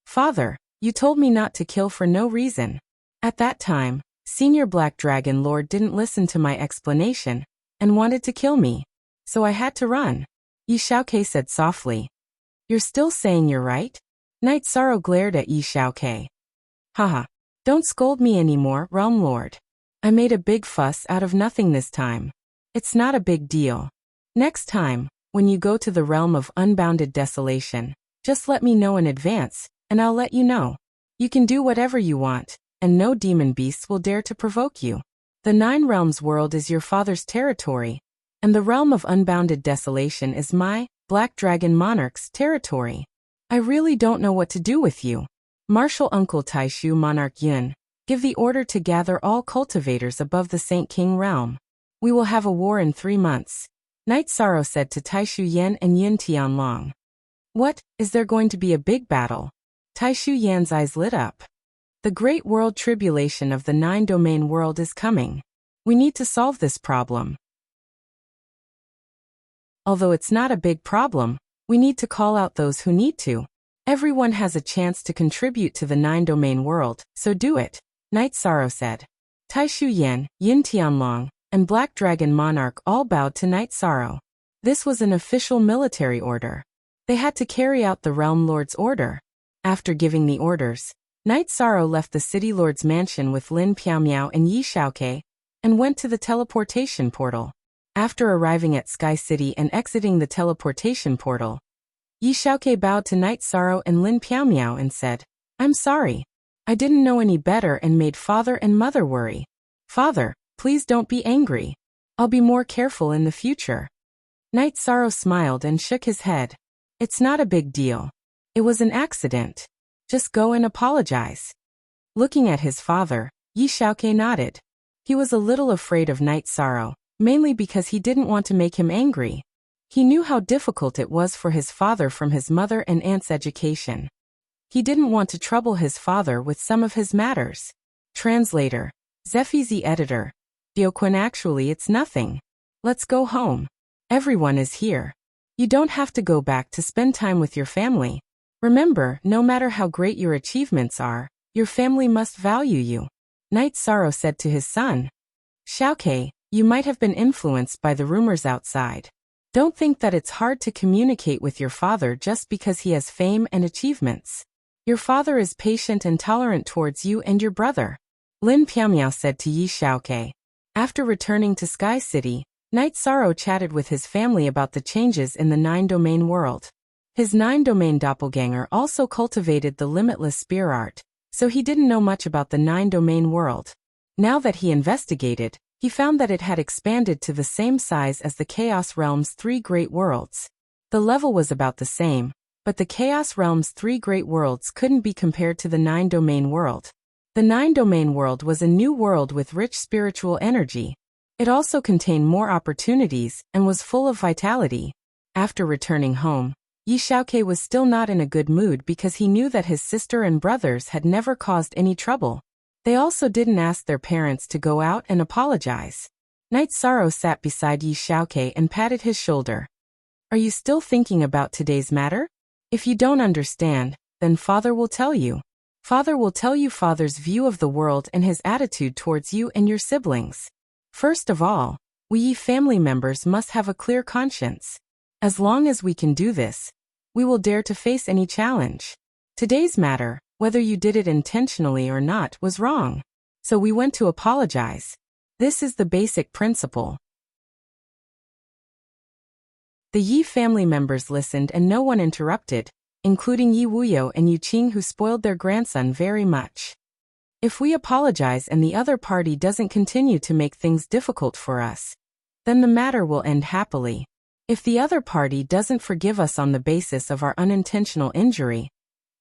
Father, you told me not to kill for no reason. At that time, Senior Black Dragon Lord didn't listen to my explanation and wanted to kill me. So I had to run. Yi Xiaoke said softly. You're still saying you're right? Night Sorrow glared at Yi Xiaoke. Haha. Don't scold me anymore, Realm Lord. I made a big fuss out of nothing this time. It's not a big deal. Next time, when you go to the realm of unbounded desolation, just let me know in advance, and I'll let you know. You can do whatever you want, and no demon beasts will dare to provoke you. The 9 realms world is your father's territory, and the realm of unbounded desolation is my, Black Dragon Monarch's, territory. I really don't know what to do with you. Martial Uncle Taishu Monarch Yun, give the order to gather all cultivators above the Saint King realm. We will have a war in 3 months. Night Sorrow said to Taishu Yan and Yin Tianlong. What, is there going to be a big battle? Taishu Yan's eyes lit up. The great world tribulation of the 9-domain world is coming. We need to solve this problem. Although it's not a big problem, we need to call out those who need to. Everyone has a chance to contribute to the 9-domain world, so do it, Night Sorrow said. Taishu Yan, Yin Tianlong, and Black Dragon Monarch all bowed to Night Sorrow. This was an official military order. They had to carry out the Realm Lord's order. After giving the orders, Night Sorrow left the City Lord's mansion with Lin Piaomiao and Yi Xiaoke, and went to the teleportation portal. After arriving at Sky City and exiting the teleportation portal, Yi Xiaoke bowed to Night Sorrow and Lin Piaomiao and said, I'm sorry. I didn't know any better and made father and mother worry. Father, please don't be angry. I'll be more careful in the future. Night Sorrow smiled and shook his head. It's not a big deal. It was an accident. Just go and apologize. Looking at his father, Yi Xiaoke nodded. He was a little afraid of Night Sorrow, mainly because he didn't want to make him angry. He knew how difficult it was for his father from his mother and aunt's education. He didn't want to trouble his father with some of his matters. Translator. Zephizi editor. Dioquin actually it's nothing. Let's go home. Everyone is here. You don't have to go back to spend time with your family. Remember, no matter how great your achievements are, your family must value you. Night Sorrow said to his son. Xiaoke, you might have been influenced by the rumors outside. Don't think that it's hard to communicate with your father just because he has fame and achievements. Your father is patient and tolerant towards you and your brother. Lin Piaomiao said to Yi Xiaoke. After returning to Sky City, Night Sorrow chatted with his family about the changes in the 9-domain world. His 9-domain doppelganger also cultivated the limitless spear art, so he didn't know much about the 9-domain world. Now that he investigated, he found that it had expanded to the same size as the Chaos Realm's 3 great worlds. The level was about the same, but the Chaos Realm's 3 great worlds couldn't be compared to the 9-domain world. The nine-domain world was a new world with rich spiritual energy. It also contained more opportunities and was full of vitality. After returning home, Yi Xiaoke was still not in a good mood because he knew that his sister and brothers had never caused any trouble. They also didn't ask their parents to go out and apologize. Night Sorrow sat beside Yi Xiaoke and patted his shoulder. Are you still thinking about today's matter? If you don't understand, then Father will tell you. Father will tell you Father's view of the world and his attitude towards you and your siblings. First of all, we Yi family members must have a clear conscience. As long as we can do this, we will dare to face any challenge. Today's matter, whether you did it intentionally or not, was wrong. So we went to apologize. This is the basic principle. The Yi family members listened and no one interrupted, including Yi Wuyo and Yu Qing, who spoiled their grandson very much. If we apologize and the other party doesn't continue to make things difficult for us, then the matter will end happily. If the other party doesn't forgive us on the basis of our unintentional injury,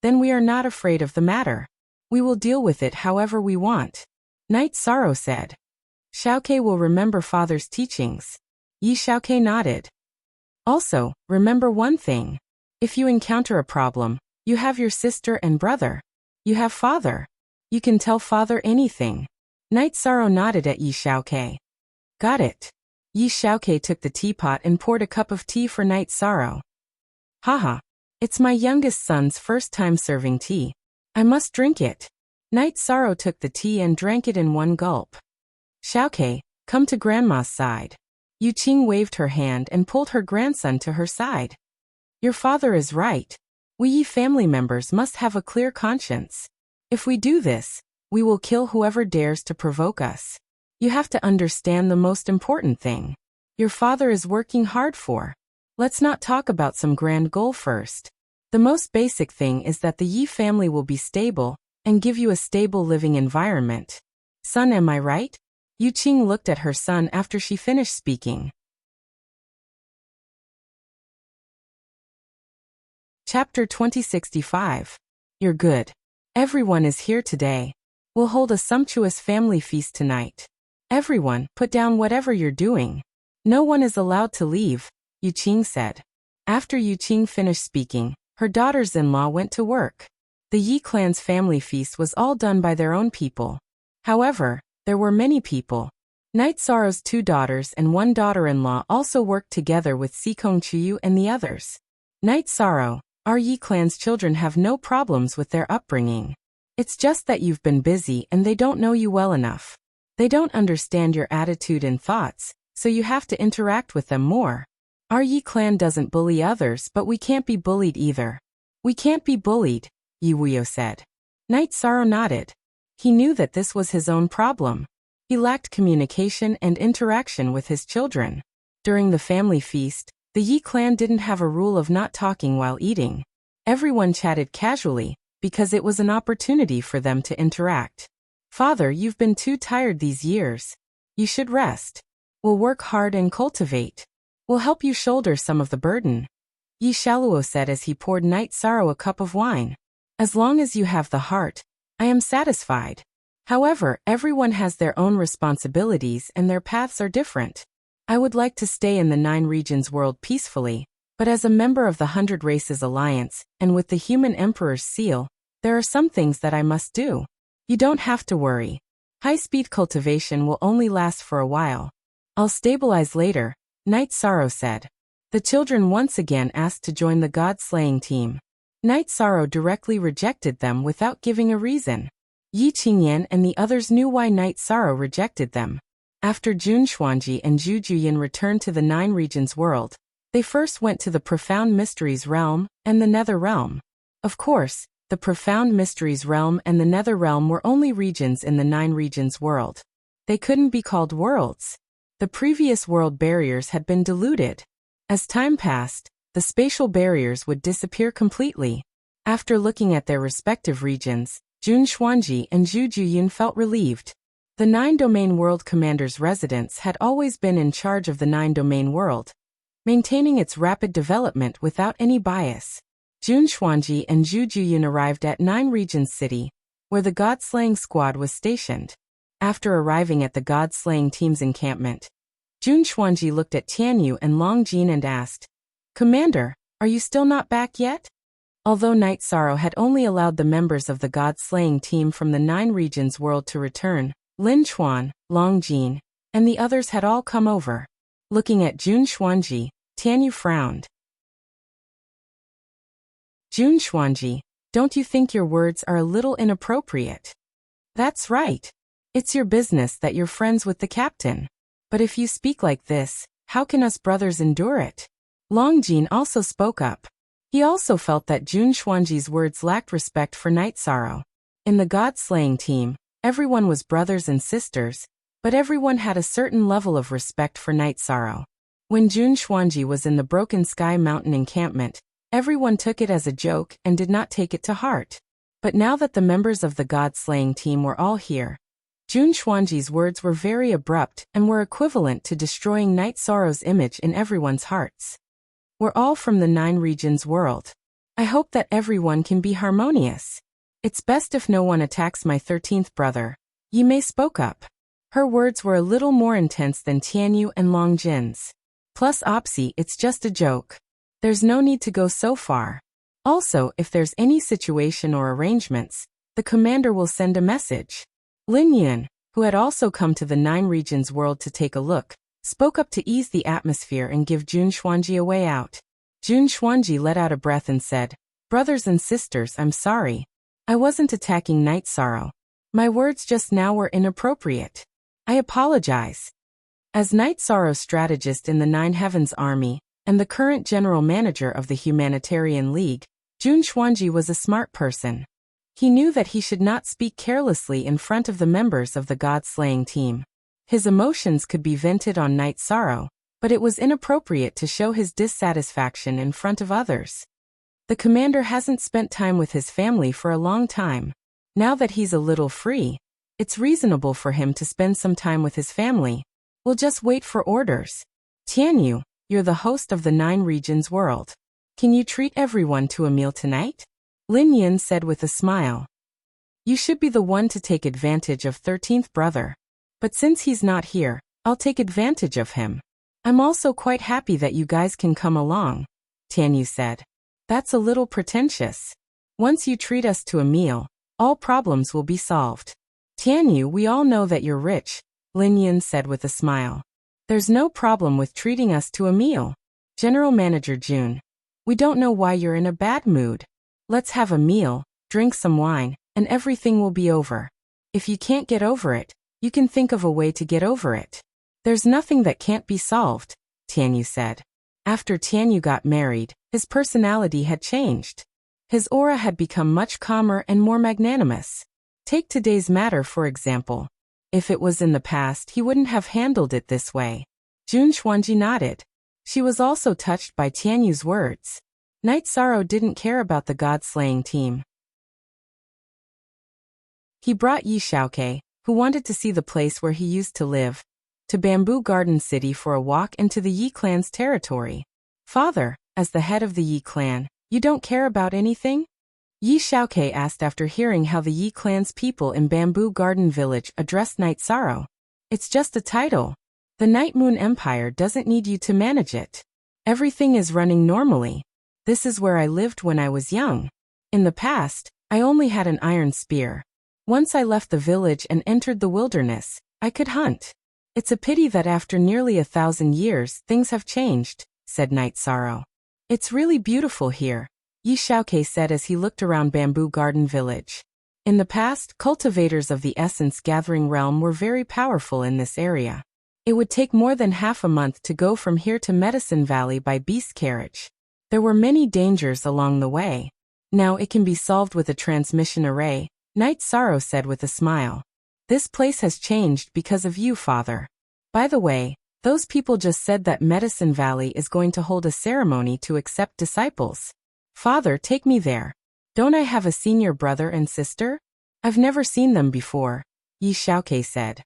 then we are not afraid of the matter. We will deal with it however we want. Night Sorrow said. Xiaoke will remember Father's teachings. Yi Xiaoke nodded. Also, remember one thing. If you encounter a problem, you have your sister and brother. You have Father. You can tell Father anything. Night Sorrow nodded at Yi Xiaoke. Got it. Yi Xiaoke took the teapot and poured a cup of tea for Night Sorrow. Haha. It's my youngest son's first time serving tea. I must drink it. Night Sorrow took the tea and drank it in one gulp. Xiaoke, come to Grandma's side. Yu Qing waved her hand and pulled her grandson to her side. Your father is right. We Yi family members must have a clear conscience. If we do this, we will kill whoever dares to provoke us. You have to understand the most important thing. Your father is working hard for. Let's not talk about some grand goal first. The most basic thing is that the Yi family will be stable and give you a stable living environment. Son, am I right? Yu Qing looked at her son after she finished speaking. Chapter 2065. You're good. Everyone is here today. We'll hold a sumptuous family feast tonight. Everyone, put down whatever you're doing. No one is allowed to leave, Yu Qing said. After Yu Qing finished speaking, her daughters-in-law went to work. The Yi clan's family feast was all done by their own people. However, there were many people. Night Sorrow's 2 daughters and 1 daughter-in-law also worked together with Sikong Chuyu and the others. Night Sorrow, our Yi clan's children have no problems with their upbringing. It's just that you've been busy and they don't know you well enough. They don't understand your attitude and thoughts, so you have to interact with them more. Our Yi clan doesn't bully others, but we can't be bullied either. We can't be bullied, Yi Wuyo said. Night Sorrow nodded. He knew that this was his own problem. He lacked communication and interaction with his children. During the family feast, the Yi clan didn't have a rule of not talking while eating. Everyone chatted casually, because it was an opportunity for them to interact. Father, you've been too tired these years. You should rest. We'll work hard and cultivate. We'll help you shoulder some of the burden. Yi Xiaoluo said as he poured Night Sorrow a cup of wine. As long as you have the heart, I am satisfied. However, everyone has their own responsibilities and their paths are different. I would like to stay in the 9 regions world peacefully, but as a member of the 100 Races Alliance, and with the Human Emperor's seal, there are some things that I must do. You don't have to worry. High-speed cultivation will only last for a while. I'll stabilize later, Night Sorrow said. The children once again asked to join the god-slaying team. Night Sorrow directly rejected them without giving a reason. Yi Qingyan and the others knew why Night Sorrow rejected them. After Jun Xuanji and Zhu Juyin returned to the 9 regions world, they first went to the Profound Mysteries realm and the Nether realm. Of course, the Profound Mysteries realm and the Nether realm were only regions in the 9 regions world. They couldn't be called worlds. The previous world barriers had been diluted. As time passed, the spatial barriers would disappear completely. After looking at their respective regions, Jun Xuanji and Zhu Juyin felt relieved. The 9-domain world commander's residence had always been in charge of the 9-domain world, maintaining its rapid development without any bias. Jun Xuanji and Zhu Juyin arrived at 9 regions city, where the god-slaying squad was stationed. After arriving at the god-slaying team's encampment, Jun Xuanji looked at Tianyu and Long Jin and asked, "Commander, are you still not back yet?" Although Night Sorrow had only allowed the members of the god-slaying team from the 9 regions world to return, Lin Chuan, Long Jin, and the others had all come over. Looking at Jun Xuanji, Tianyu frowned. "Jun Xuanji, don't you think your words are a little inappropriate?" "That's right. It's your business that you're friends with the captain. But if you speak like this, how can us brothers endure it?" Long Jin also spoke up. He also felt that Jun Xuanji's words lacked respect for Night Sorrow. In the god-slaying team, everyone was brothers and sisters, but everyone had a certain level of respect for Night Sorrow. When Jun Xuanji was in the Broken Sky Mountain encampment, everyone took it as a joke and did not take it to heart. But now that the members of the god-slaying team were all here, Jun Xuanji's words were very abrupt and were equivalent to destroying Night Sorrow's image in everyone's hearts. "We're all from the 9 regions world. I hope that everyone can be harmonious. It's best if no one attacks my 13th brother." Yi Mei spoke up. Her words were a little more intense than Tianyu and Long Jin's. "Plus Opsy, it's just a joke. There's no need to go so far. Also, if there's any situation or arrangements, the commander will send a message." Lin Yun, who had also come to the 9 regions world to take a look, spoke up to ease the atmosphere and give Jun Xuanji a way out. Jun Xuanji let out a breath and said, "Brothers and sisters, I'm sorry. I wasn't attacking Night Sorrow. My words just now were inappropriate. I apologize." As Night Sorrow's strategist in the 9 Heavens Army, and the current general manager of the Humanitarian League, Jun Xuanji was a smart person. He knew that he should not speak carelessly in front of the members of the god-slaying team. His emotions could be vented on Night Sorrow, but it was inappropriate to show his dissatisfaction in front of others. The commander hasn't spent time with his family for a long time. Now that he's a little free, it's reasonable for him to spend some time with his family. We'll just wait for orders. Tianyu, you're the host of the 9 regions world. Can you treat everyone to a meal tonight? Lin Yun said with a smile. You should be the one to take advantage of 13th brother. But since he's not here, I'll take advantage of him. I'm also quite happy that you guys can come along, Tianyu said. That's a little pretentious. Once you treat us to a meal, all problems will be solved. Tianyu, we all know that you're rich, Lin Yun said with a smile. There's no problem with treating us to a meal. General Manager Jun, we don't know why you're in a bad mood. Let's have a meal, drink some wine, and everything will be over. If you can't get over it, you can think of a way to get over it. There's nothing that can't be solved, Tianyu said. After Tianyu got married, his personality had changed. His aura had become much calmer and more magnanimous. Take today's matter for example. If it was in the past, he wouldn't have handled it this way. Jun Xuanji nodded. She was also touched by Tianyu's words. Night Sorrow didn't care about the god-slaying team. He brought Yi Xiaoke, who wanted to see the place where he used to live, to Bamboo Garden City for a walk and to the Yi clan's territory. Father, as the head of the Yi clan, you don't care about anything? Yi Xiaoke asked after hearing how the Yi clan's people in Bamboo Garden Village addressed Night Sorrow. It's just a title. The Night Moon Empire doesn't need you to manage it. Everything is running normally. This is where I lived when I was young. In the past, I only had an iron spear. Once I left the village and entered the wilderness, I could hunt. It's a pity that after nearly 1,000 years, things have changed, said Night Sorrow. It's really beautiful here, Yi Xiaoke said as he looked around Bamboo Garden Village. In the past, cultivators of the Essence Gathering Realm were very powerful in this area. It would take more than half a month to go from here to Medicine Valley by beast carriage. There were many dangers along the way. Now it can be solved with a transmission array, Night Sorrow said with a smile. This place has changed because of you, Father. By the way, those people just said that Medicine Valley is going to hold a ceremony to accept disciples. Father, take me there. Don't I have a senior brother and sister? I've never seen them before, Yi Xiaoke said.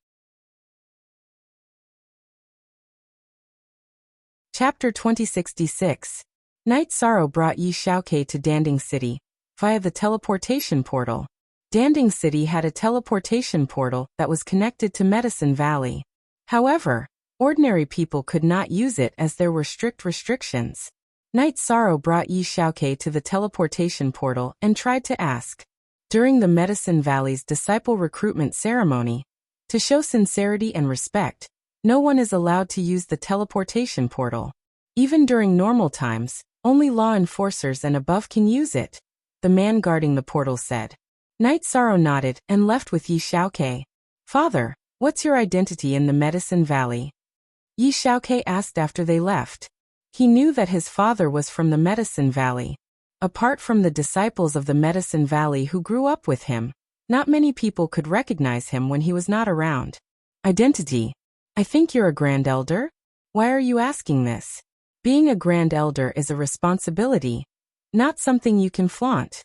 Chapter 2066. Night Sorrow brought Yi Xiaoke to Danding City, via the teleportation portal. Danding City had a teleportation portal that was connected to Medicine Valley. However, ordinary people could not use it as there were strict restrictions. Knight Sorrow brought Yi Xiaokei to the teleportation portal and tried to ask. During the Medicine Valley's disciple recruitment ceremony, to show sincerity and respect, no one is allowed to use the teleportation portal. Even during normal times, only law enforcers and above can use it, the man guarding the portal said. Knight Sorrow nodded and left with Yi Xiaokei. Father, what's your identity in the Medicine Valley? Yi Xiaokei asked after they left. He knew that his father was from the Medicine Valley. Apart from the disciples of the Medicine Valley who grew up with him, not many people could recognize him when he was not around. Identity. I think you're a Grand Elder? Why are you asking this? Being a Grand Elder is a responsibility, not something you can flaunt.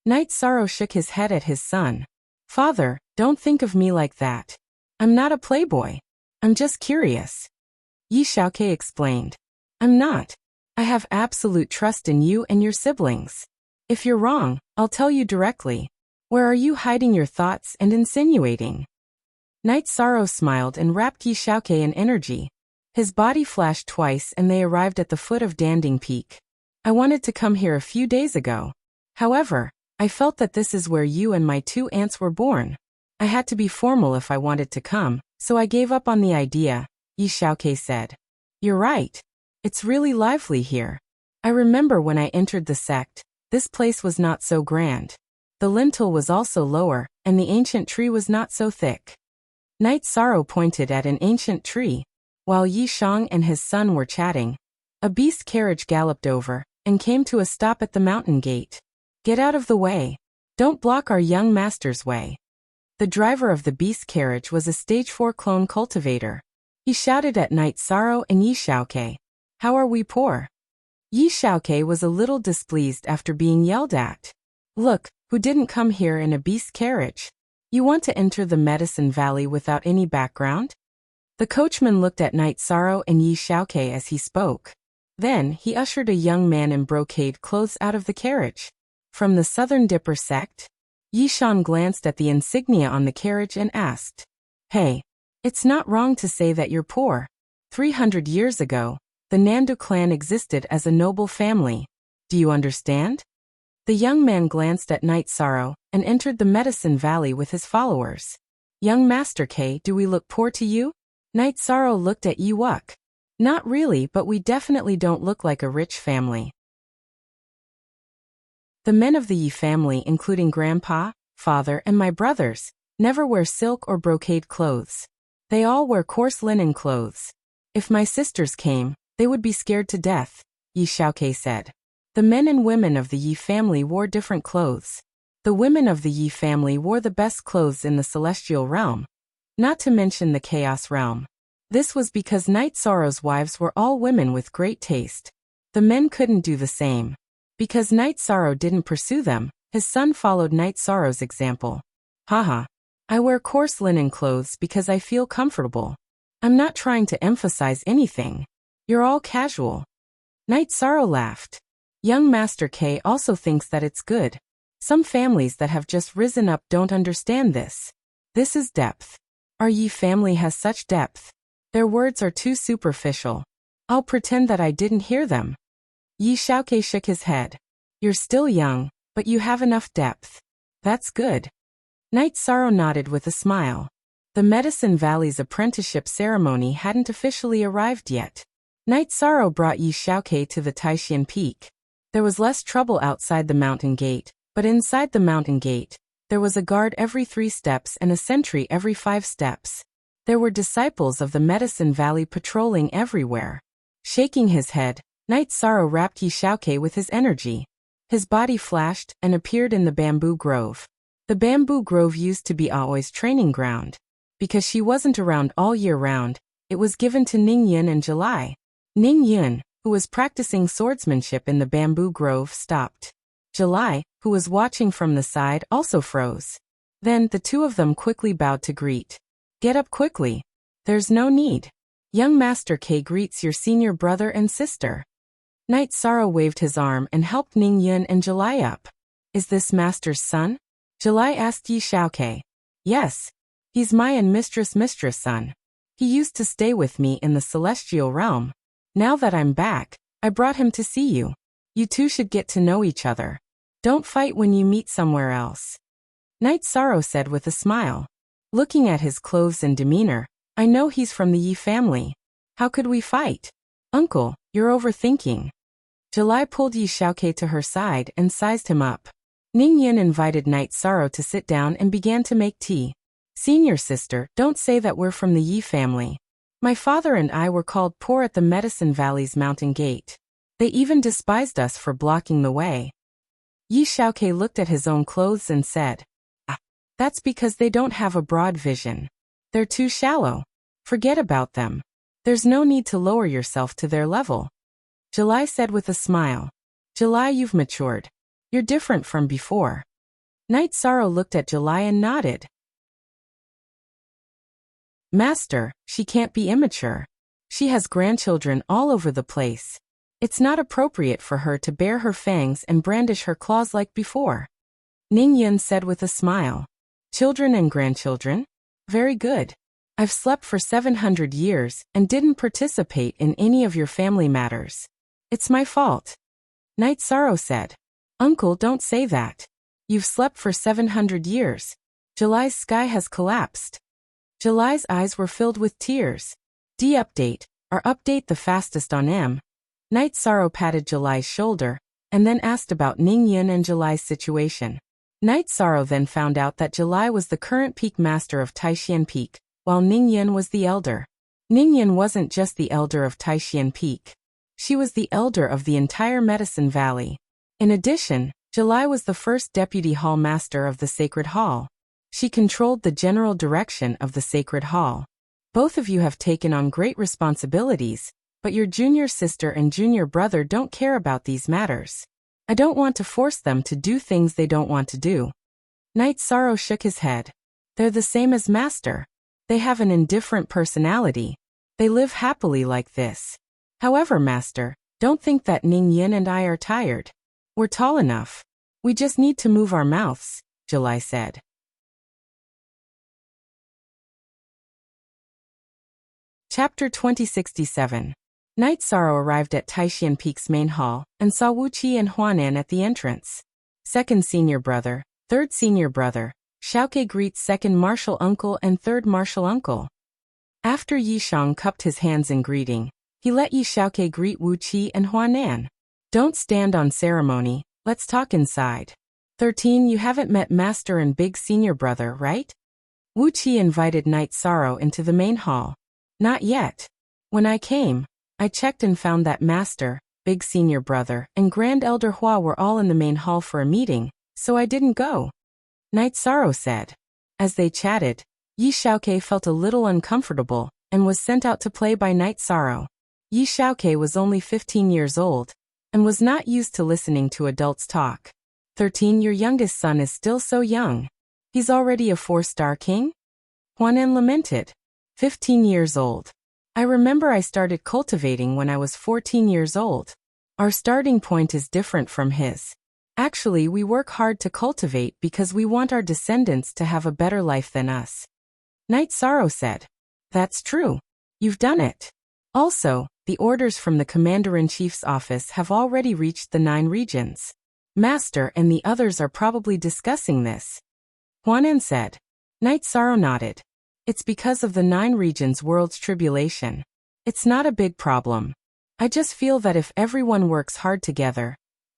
Knight Sorrow shook his head at his son. Father, don't think of me like that. I'm not a playboy. I'm just curious. Yi Xiaokei explained. I'm not. I have absolute trust in you and your siblings. If you're wrong, I'll tell you directly. Where are you hiding your thoughts and insinuating? Knight Sorrow smiled and wrapped Yi Xiaokei in energy. His body flashed twice and they arrived at the foot of Danding Peak. I wanted to come here a few days ago. However, I felt that this is where you and my two aunts were born. I had to be formal if I wanted to come, so I gave up on the idea, Yi Xiaokei said. You're right. It's really lively here. I remember when I entered the sect, this place was not so grand. The lintel was also lower, and the ancient tree was not so thick. Knight Sorrow pointed at an ancient tree. While Yi Shang and his son were chatting, a beast carriage galloped over and came to a stop at the mountain gate. Get out of the way. Don't block our young master's way. The driver of the beast carriage was a stage 4 clone cultivator. He shouted at Knight Sorrow and Yi Xiaokei. How are we poor? Yi Xiaokei was a little displeased after being yelled at. Look, who didn't come here in a beast carriage? You want to enter the Medicine Valley without any background? The coachman looked at Knight Sorrow and Yi Xiaokei as he spoke. Then, he ushered a young man in brocade clothes out of the carriage. From the Southern Dipper sect? Yi Shan glanced at the insignia on the carriage and asked. Hey, it's not wrong to say that you're poor. 300 years ago, the Nandu clan existed as a noble family. Do you understand? The young man glanced at Knight Sorrow and entered the Medicine Valley with his followers. Young Master K, do we look poor to you? Knight Sorrow looked at Yi Wuk. Not really, but we definitely don't look like a rich family. The men of the Yi family, including Grandpa, Father, and my brothers, never wear silk or brocade clothes. They all wear coarse linen clothes. If my sisters came, they would be scared to death, Yi Xiaokei said. The men and women of the Yi family wore different clothes. The women of the Yi family wore the best clothes in the celestial realm, not to mention the chaos realm. This was because Knight Sorrow's wives were all women with great taste. The men couldn't do the same. Because Knight Sorrow didn't pursue them, his son followed Knight Sorrow's example. Haha. I wear coarse linen clothes because I feel comfortable. I'm not trying to emphasize anything. You're all casual. Knight Sorrow laughed. Young Master K also thinks that it's good. Some families that have just risen up don't understand this. This is depth. Our Yi family has such depth. Their words are too superficial. I'll pretend that I didn't hear them. Yi Xiaokei shook his head. You're still young, but you have enough depth. That's good. Knight Sorrow nodded with a smile. The Medicine Valley's apprenticeship ceremony hadn't officially arrived yet. Knight Sorrow brought Yi Xiaokei to the Taishan Peak. There was less trouble outside the mountain gate, but inside the mountain gate, there was a guard every 3 steps and a sentry every 5 steps. There were disciples of the Medicine Valley patrolling everywhere. Shaking his head, Knight Sorrow wrapped Yi Xiaokei with his energy. His body flashed and appeared in the bamboo grove. The bamboo grove used to be Aoi's training ground. Because she wasn't around all year round, it was given to Ning Yun in July. Ning Yun, who was practicing swordsmanship in the bamboo grove, stopped. July, who was watching from the side, also froze. Then the two of them quickly bowed to greet. Get up quickly. There's no need. Young Master K greets your senior brother and sister. Knight Sorrow waved his arm and helped Ning Yun and July up. Is this Master's son? July asked Yi Xiaoke. Yes. He's my and mistress' son. He used to stay with me in the celestial realm. Now that I'm back, I brought him to see you. You two should get to know each other. Don't fight when you meet somewhere else. Night Sorrow said with a smile. Looking at his clothes and demeanor, I know he's from the Yi family. How could we fight? Uncle, you're overthinking. July pulled Yi Xiaoke to her side and sized him up. Ning Yin invited Night Sorrow to sit down and began to make tea. Senior sister, don't say that we're from the Yi family. My father and I were called poor at the Medicine Valley's mountain gate. They even despised us for blocking the way. Yi Xiaoke looked at his own clothes and said, that's because they don't have a broad vision. They're too shallow. Forget about them. There's no need to lower yourself to their level. July said with a smile. July, you've matured. You're different from before. Night Sorrow looked at July and nodded. Master, she can't be immature. She has grandchildren all over the place. It's not appropriate for her to bare her fangs and brandish her claws like before. Ning Yin said with a smile. Children and grandchildren? Very good. I've slept for 700 years and didn't participate in any of your family matters. It's my fault. Night Sorrow said. Uncle, don't say that. You've slept for 700 years. July's sky has collapsed. July's eyes were filled with tears. D-update, or update the fastest on M. Night Sorrow patted July's shoulder, and then asked about Ning Yin and July's situation. Night Sorrow then found out that July was the current peak master of Taishan Peak, while Ning Yin was the elder. Ning Yin wasn't just the elder of Taishan Peak. She was the elder of the entire Medicine Valley. In addition, July was the first deputy hall master of the Sacred Hall. She controlled the general direction of the Sacred Hall. Both of you have taken on great responsibilities, but your junior sister and junior brother don't care about these matters. I don't want to force them to do things they don't want to do. Night Sorrow shook his head. They're the same as Master. They have an indifferent personality. They live happily like this. However, Master, don't think that Ning Yin and I are tired. We're tall enough. We just need to move our mouths, July said. Chapter 2067. Night Sorrow arrived at Taishan Peak's main hall and saw Wu Qi and Huanan at the entrance. Second senior brother, third senior brother, Xiaoke greets second martial uncle and third martial uncle. After Yi Shang cupped his hands in greeting, he let Yi Xiaoke greet Wu Qi and Huanan. Don't stand on ceremony, let's talk inside. 13 You haven't met Master and big senior brother, right? Wu Qi invited Night Sorrow into the main hall. Not yet. When I came, I checked and found that Master, big senior brother, and Grand Elder Hua were all in the main hall for a meeting, so I didn't go. Night Sorrow said. As they chatted, Yi Xiaoke felt a little uncomfortable and was sent out to play by Night Sorrow. Yi Xiaoke was only 15 years old and was not used to listening to adults talk. 13 Your youngest son is still so young. He's already a 4-star king? Huanan lamented. 15 years old. I remember I started cultivating when I was 14 years old. Our starting point is different from his. Actually, we work hard to cultivate because we want our descendants to have a better life than us. Night Sorrow said. That's true. You've done it. Also, the orders from the Commander-in-Chief's office have already reached the 9 regions. Master and the others are probably discussing this. Huanan said. Night Sorrow nodded. It's because of the 9 regions' world's tribulation. It's not a big problem. I just feel that if everyone works hard together,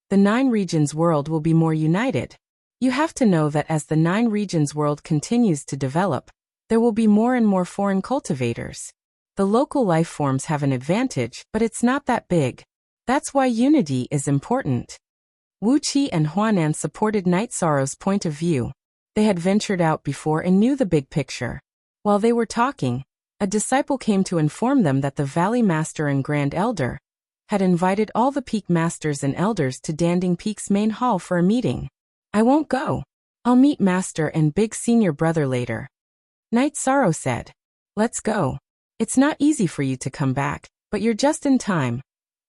the 9 regions' world will be more united. You have to know that as the 9 regions' world continues to develop, there will be more and more foreign cultivators. The local life forms have an advantage, but it's not that big. That's why unity is important. Wu Qi and Huanan supported Night Sorrow's point of view. They had ventured out before and knew the big picture. While they were talking, a disciple came to inform them that the Valley Master and Grand Elder had invited all the Peak Masters and Elders to Danding Peak's main hall for a meeting. I won't go. I'll meet Master and Big Senior Brother later. Night Sorrow said. Let's go. It's not easy for you to come back, but you're just in time.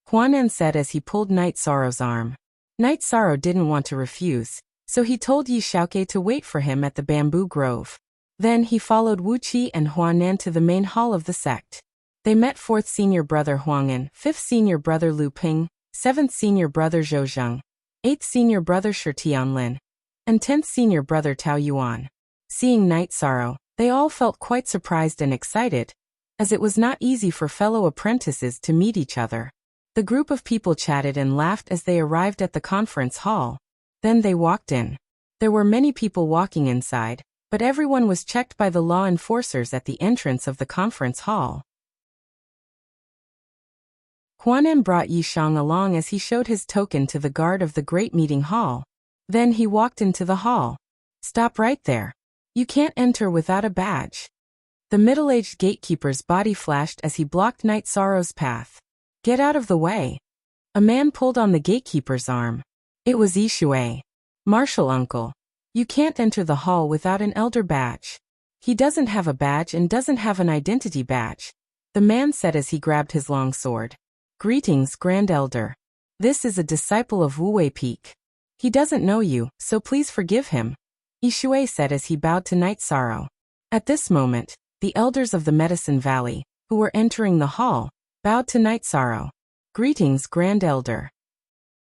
Huanan said as he pulled Night Sorrow's arm. Night Sorrow didn't want to refuse. So he told Yi Xiaoke to wait for him at the bamboo grove. Then he followed Wu Qi and Huanan to the main hall of the sect. They met 4th senior brother Huang'an, 5th senior brother Lu Ping, 7th senior brother Zhou Zheng, 8th senior brother Shi Tianlin, and 10th senior brother Tao Yuan. Seeing Night Sorrow, they all felt quite surprised and excited, as it was not easy for fellow apprentices to meet each other. The group of people chatted and laughed as they arrived at the conference hall. Then they walked in. There were many people walking inside, but everyone was checked by the law enforcers at the entrance of the conference hall. Huanan brought Yi Shang along as he showed his token to the guard of the great meeting hall. Then he walked into the hall. Stop right there. You can't enter without a badge. The middle-aged gatekeeper's body flashed as he blocked Night Sorrow's path. Get out of the way. A man pulled on the gatekeeper's arm. It was Yi Shui. Martial uncle. You can't enter the hall without an elder badge. He doesn't have a badge and doesn't have an identity badge, the man said as he grabbed his long sword. Greetings, Grand Elder. This is a disciple of Wu Wei Peak. He doesn't know you, so please forgive him, Yi Shui said as he bowed to Night Sorrow. At this moment, the elders of the Medicine Valley, who were entering the hall, bowed to Night Sorrow. Greetings, Grand Elder.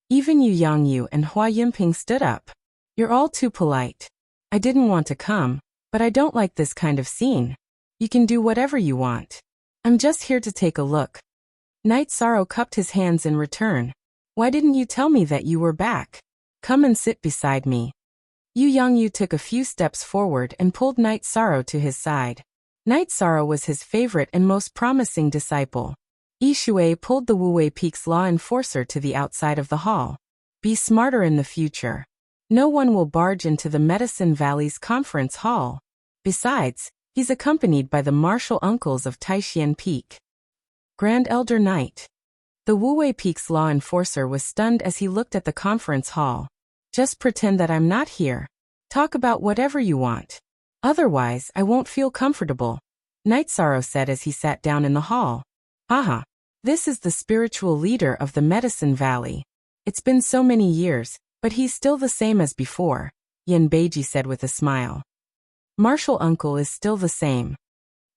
Even Yu Yangyu and Hua Yinping stood up. You're all too polite. I didn't want to come, but I don't like this kind of scene. You can do whatever you want. I'm just here to take a look. Night Sorrow cupped his hands in return. Why didn't you tell me that you were back? Come and sit beside me. Yu Yangyu took a few steps forward and pulled Night Sorrow to his side. Night Sorrow was his favorite and most promising disciple. Yi Shui pulled the Wu Wei Peak's law enforcer to the outside of the hall. Be smarter in the future. No one will barge into the Medicine Valley's conference hall. Besides, he's accompanied by the martial uncles of Taishan Peak. Grand Elder Knight. The Wu Wei Peak's law enforcer was stunned as he looked at the conference hall. Just pretend that I'm not here. Talk about whatever you want. Otherwise, I won't feel comfortable, Night Sorrow said as he sat down in the hall. Haha. This is the spiritual leader of the Medicine Valley. It's been so many years, but he's still the same as before, Yin Beiji said with a smile. Martial uncle is still the same.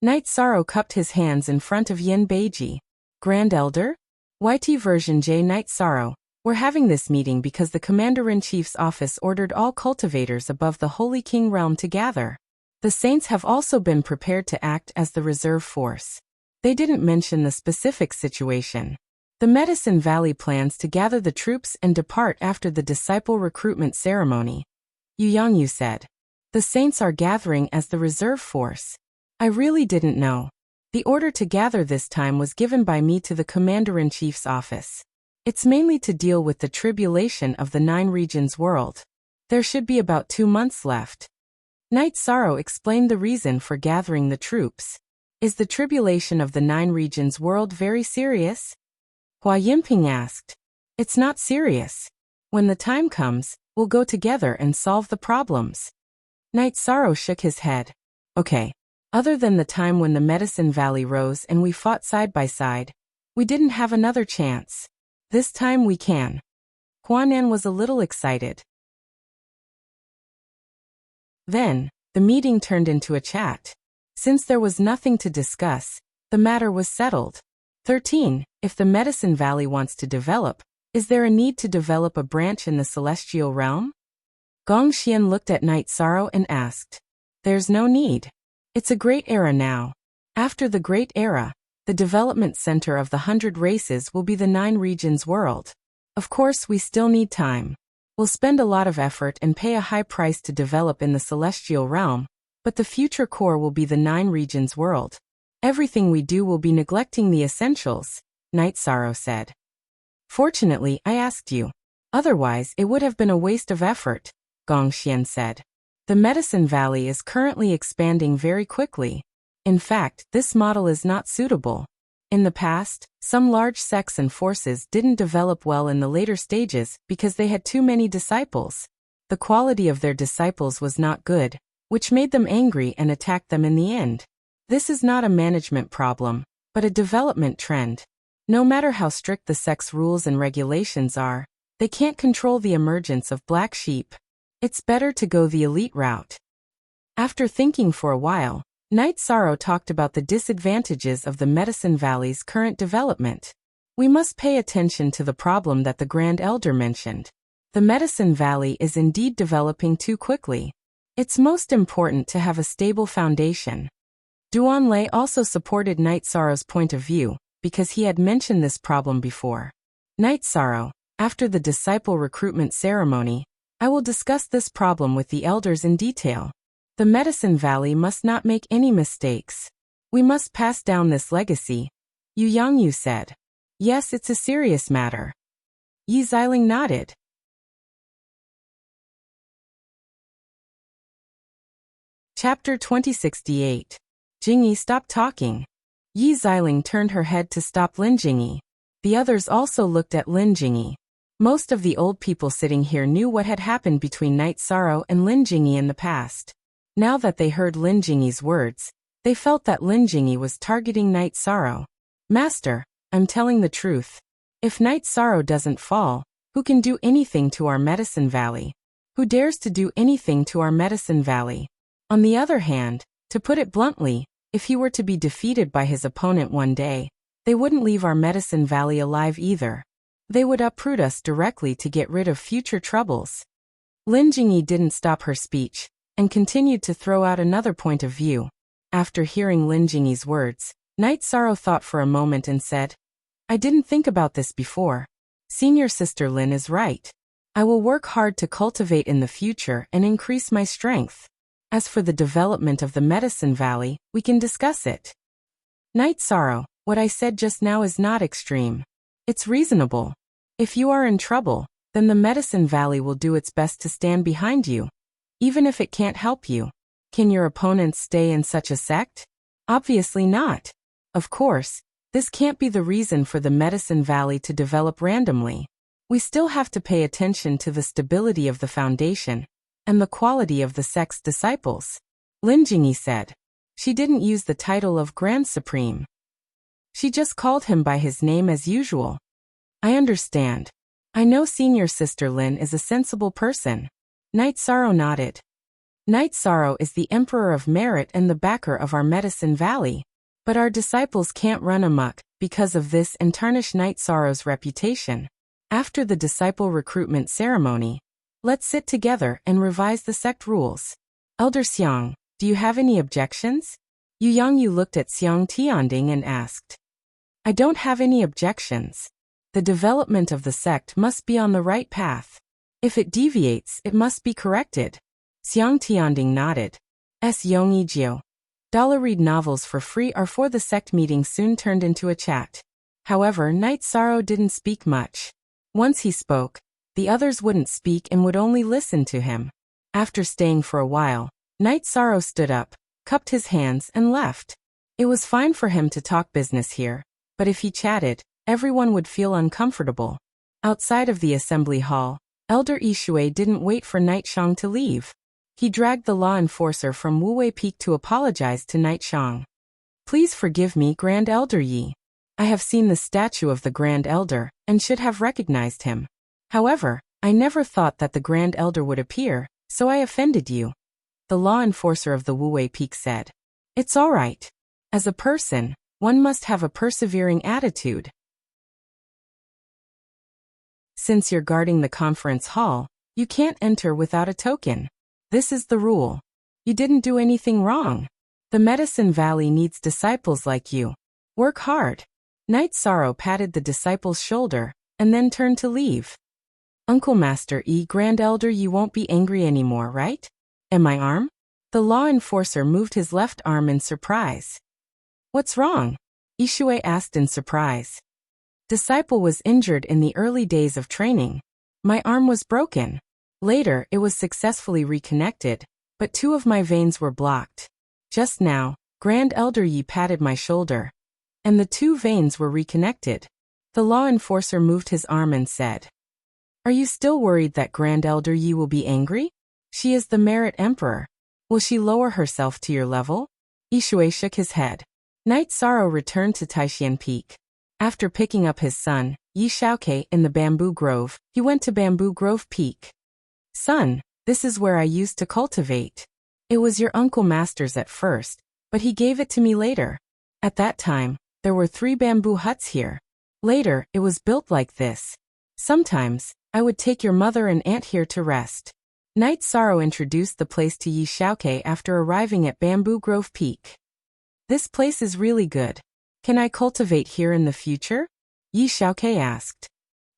Night Sorrow cupped his hands in front of Yin Beiji. Grand Elder? YT version J. Night Sorrow. We're having this meeting because the Commander-in-Chief's office ordered all cultivators above the Holy King realm to gather. The Saints have also been prepared to act as the reserve force. They didn't mention the specific situation. The Medicine Valley plans to gather the troops and depart after the disciple recruitment ceremony, Yu Yangyu said. The Saints are gathering as the reserve force. I really didn't know. The order to gather this time was given by me to the Commander-in-Chief's office. It's mainly to deal with the tribulation of the 9 regions world. There should be about 2 months left. Night Sorrow explained the reason for gathering the troops. Is the tribulation of the 9 regions world very serious? Hua Yinping asked. It's not serious. When the time comes, we'll go together and solve the problems. Night Sorrow shook his head. Okay. Other than the time when the Medicine Valley rose and we fought side by side, we didn't have another chance. This time we can. Huanan was a little excited. Then, the meeting turned into a chat. Since there was nothing to discuss, the matter was settled. 13. If the Medicine Valley wants to develop, is there a need to develop a branch in the celestial realm? Gong Xian looked at Night Sorrow and asked. There's no need. It's a great era now. After the great era, the development center of the 100 races will be the 9 regions world. Of course, we still need time. We'll spend a lot of effort and pay a high price to develop in the celestial realm, but the future core will be the 9 regions world. Everything we do will be neglecting the essentials, Night Sorrow said. Fortunately, I asked you. Otherwise, it would have been a waste of effort, Gong Xian said. The Medicine Valley is currently expanding very quickly. In fact, this model is not suitable. In the past, some large sects and forces didn't develop well in the later stages because they had too many disciples. The quality of their disciples was not good, which made them angry and attacked them in the end. This is not a management problem, but a development trend. No matter how strict the sect's rules and regulations are, they can't control the emergence of black sheep. It's better to go the elite route. After thinking for a while, Night Sorrow talked about the disadvantages of the Medicine Valley's current development. We must pay attention to the problem that the Grand Elder mentioned. The Medicine Valley is indeed developing too quickly. It's most important to have a stable foundation. Duanlei also supported Night Sorrow's point of view, because he had mentioned this problem before. Night Sorrow, after the disciple recruitment ceremony, I will discuss this problem with the elders in detail. The Medicine Valley must not make any mistakes. We must pass down this legacy. Yu Yangyu said. Yes, it's a serious matter. Yi Xiling nodded. Chapter 2068. Jingyi, stop talking. Yi Xiling turned her head to stop Lin Jingyi. The others also looked at Lin Jingyi. Most of the old people sitting here knew what had happened between Night Sorrow and Lin Jingyi in the past. Now that they heard Lin Jingyi's words, they felt that Lin Jingyi was targeting Night Sorrow. Master, I'm telling the truth. If Night Sorrow doesn't fall, who can do anything to our Medicine Valley? Who dares to do anything to our Medicine Valley? On the other hand, to put it bluntly, if he were to be defeated by his opponent one day, they wouldn't leave our Medicine Valley alive either. They would uproot us directly to get rid of future troubles. Lin Jingyi didn't stop her speech, and continued to throw out another point of view. After hearing Lin Jingyi's words, Night Sorrow thought for a moment and said, I didn't think about this before. Senior Sister Lin is right. I will work hard to cultivate in the future and increase my strength. As for the development of the Medicine Valley, we can discuss it. Night Sorrow, what I said just now is not extreme. It's reasonable. If you are in trouble, then the Medicine Valley will do its best to stand behind you. Even if it can't help you. Can your opponents stay in such a sect? Obviously not. Of course, this can't be the reason for the Medicine Valley to develop randomly. We still have to pay attention to the stability of the foundation and the quality of the sect's disciples. Lin Jingyi said. She didn't use the title of Grand Supreme. She just called him by his name as usual. I understand. I know Senior Sister Lin is a sensible person. Night Sorrow nodded. Night Sorrow is the Emperor of Merit and the backer of our Medicine Valley. But our disciples can't run amok because of this and tarnish Night Sorrow's reputation. After the disciple recruitment ceremony, let's sit together and revise the sect rules. Elder Xiang, do you have any objections? Yu Yangyu looked at Xiang Tianding and asked. I don't have any objections. The development of the sect must be on the right path. If it deviates, it must be corrected. Xiang Tianding nodded. Yongijio. Read novels for free or for the sect meeting soon turned into a chat. However, Night Sorrow didn't speak much. Once he spoke, the others wouldn't speak and would only listen to him. After staying for a while, Night Sorrow stood up, cupped his hands and left. It was fine for him to talk business here, but if he chatted, everyone would feel uncomfortable. Outside of the assembly hall, Elder Yishui didn't wait for Night Shang to leave. He dragged the law enforcer from Wuwei Peak to apologize to Night Shang. Please forgive me, Grand Elder Yi. I have seen the statue of the Grand Elder, and should have recognized him. However, I never thought that the Grand Elder would appear, so I offended you. The law enforcer of the Wuwei Peak said. It's all right. As a person, one must have a persevering attitude. Since you're guarding the conference hall, you can't enter without a token. This is the rule. You didn't do anything wrong. The Medicine Valley needs disciples like you. Work hard. Night Sorrow patted the disciple's shoulder, and then turned to leave. Uncle Master Grand Elder, you won't be angry anymore, right? And my arm? The law enforcer moved his left arm in surprise. What's wrong? Yishui asked in surprise. Disciple was injured in the early days of training. My arm was broken. Later, it was successfully reconnected, but 2 of my veins were blocked. Just now, Grand Elder Yi patted my shoulder, and the 2 veins were reconnected. The law enforcer moved his arm and said, Are you still worried that Grand Elder Yi will be angry? She is the Merit Emperor. Will she lower herself to your level? Yishui shook his head. Night Sorrow returned to Taishan Peak. After picking up his son, Yi Xiaoke in the Bamboo Grove, he went to Bamboo Grove Peak. Son, This is where I used to cultivate. It was your uncle master's at first, but he gave it to me later. At that time, there were 3 bamboo huts here. Later, it was built like this. Sometimes, I would take your mother and aunt here to rest. Night Sorrow introduced the place to Yi Xiaoke after arriving at Bamboo Grove Peak. This place is really good. Can I cultivate here in the future? Yi Xiaoke asked.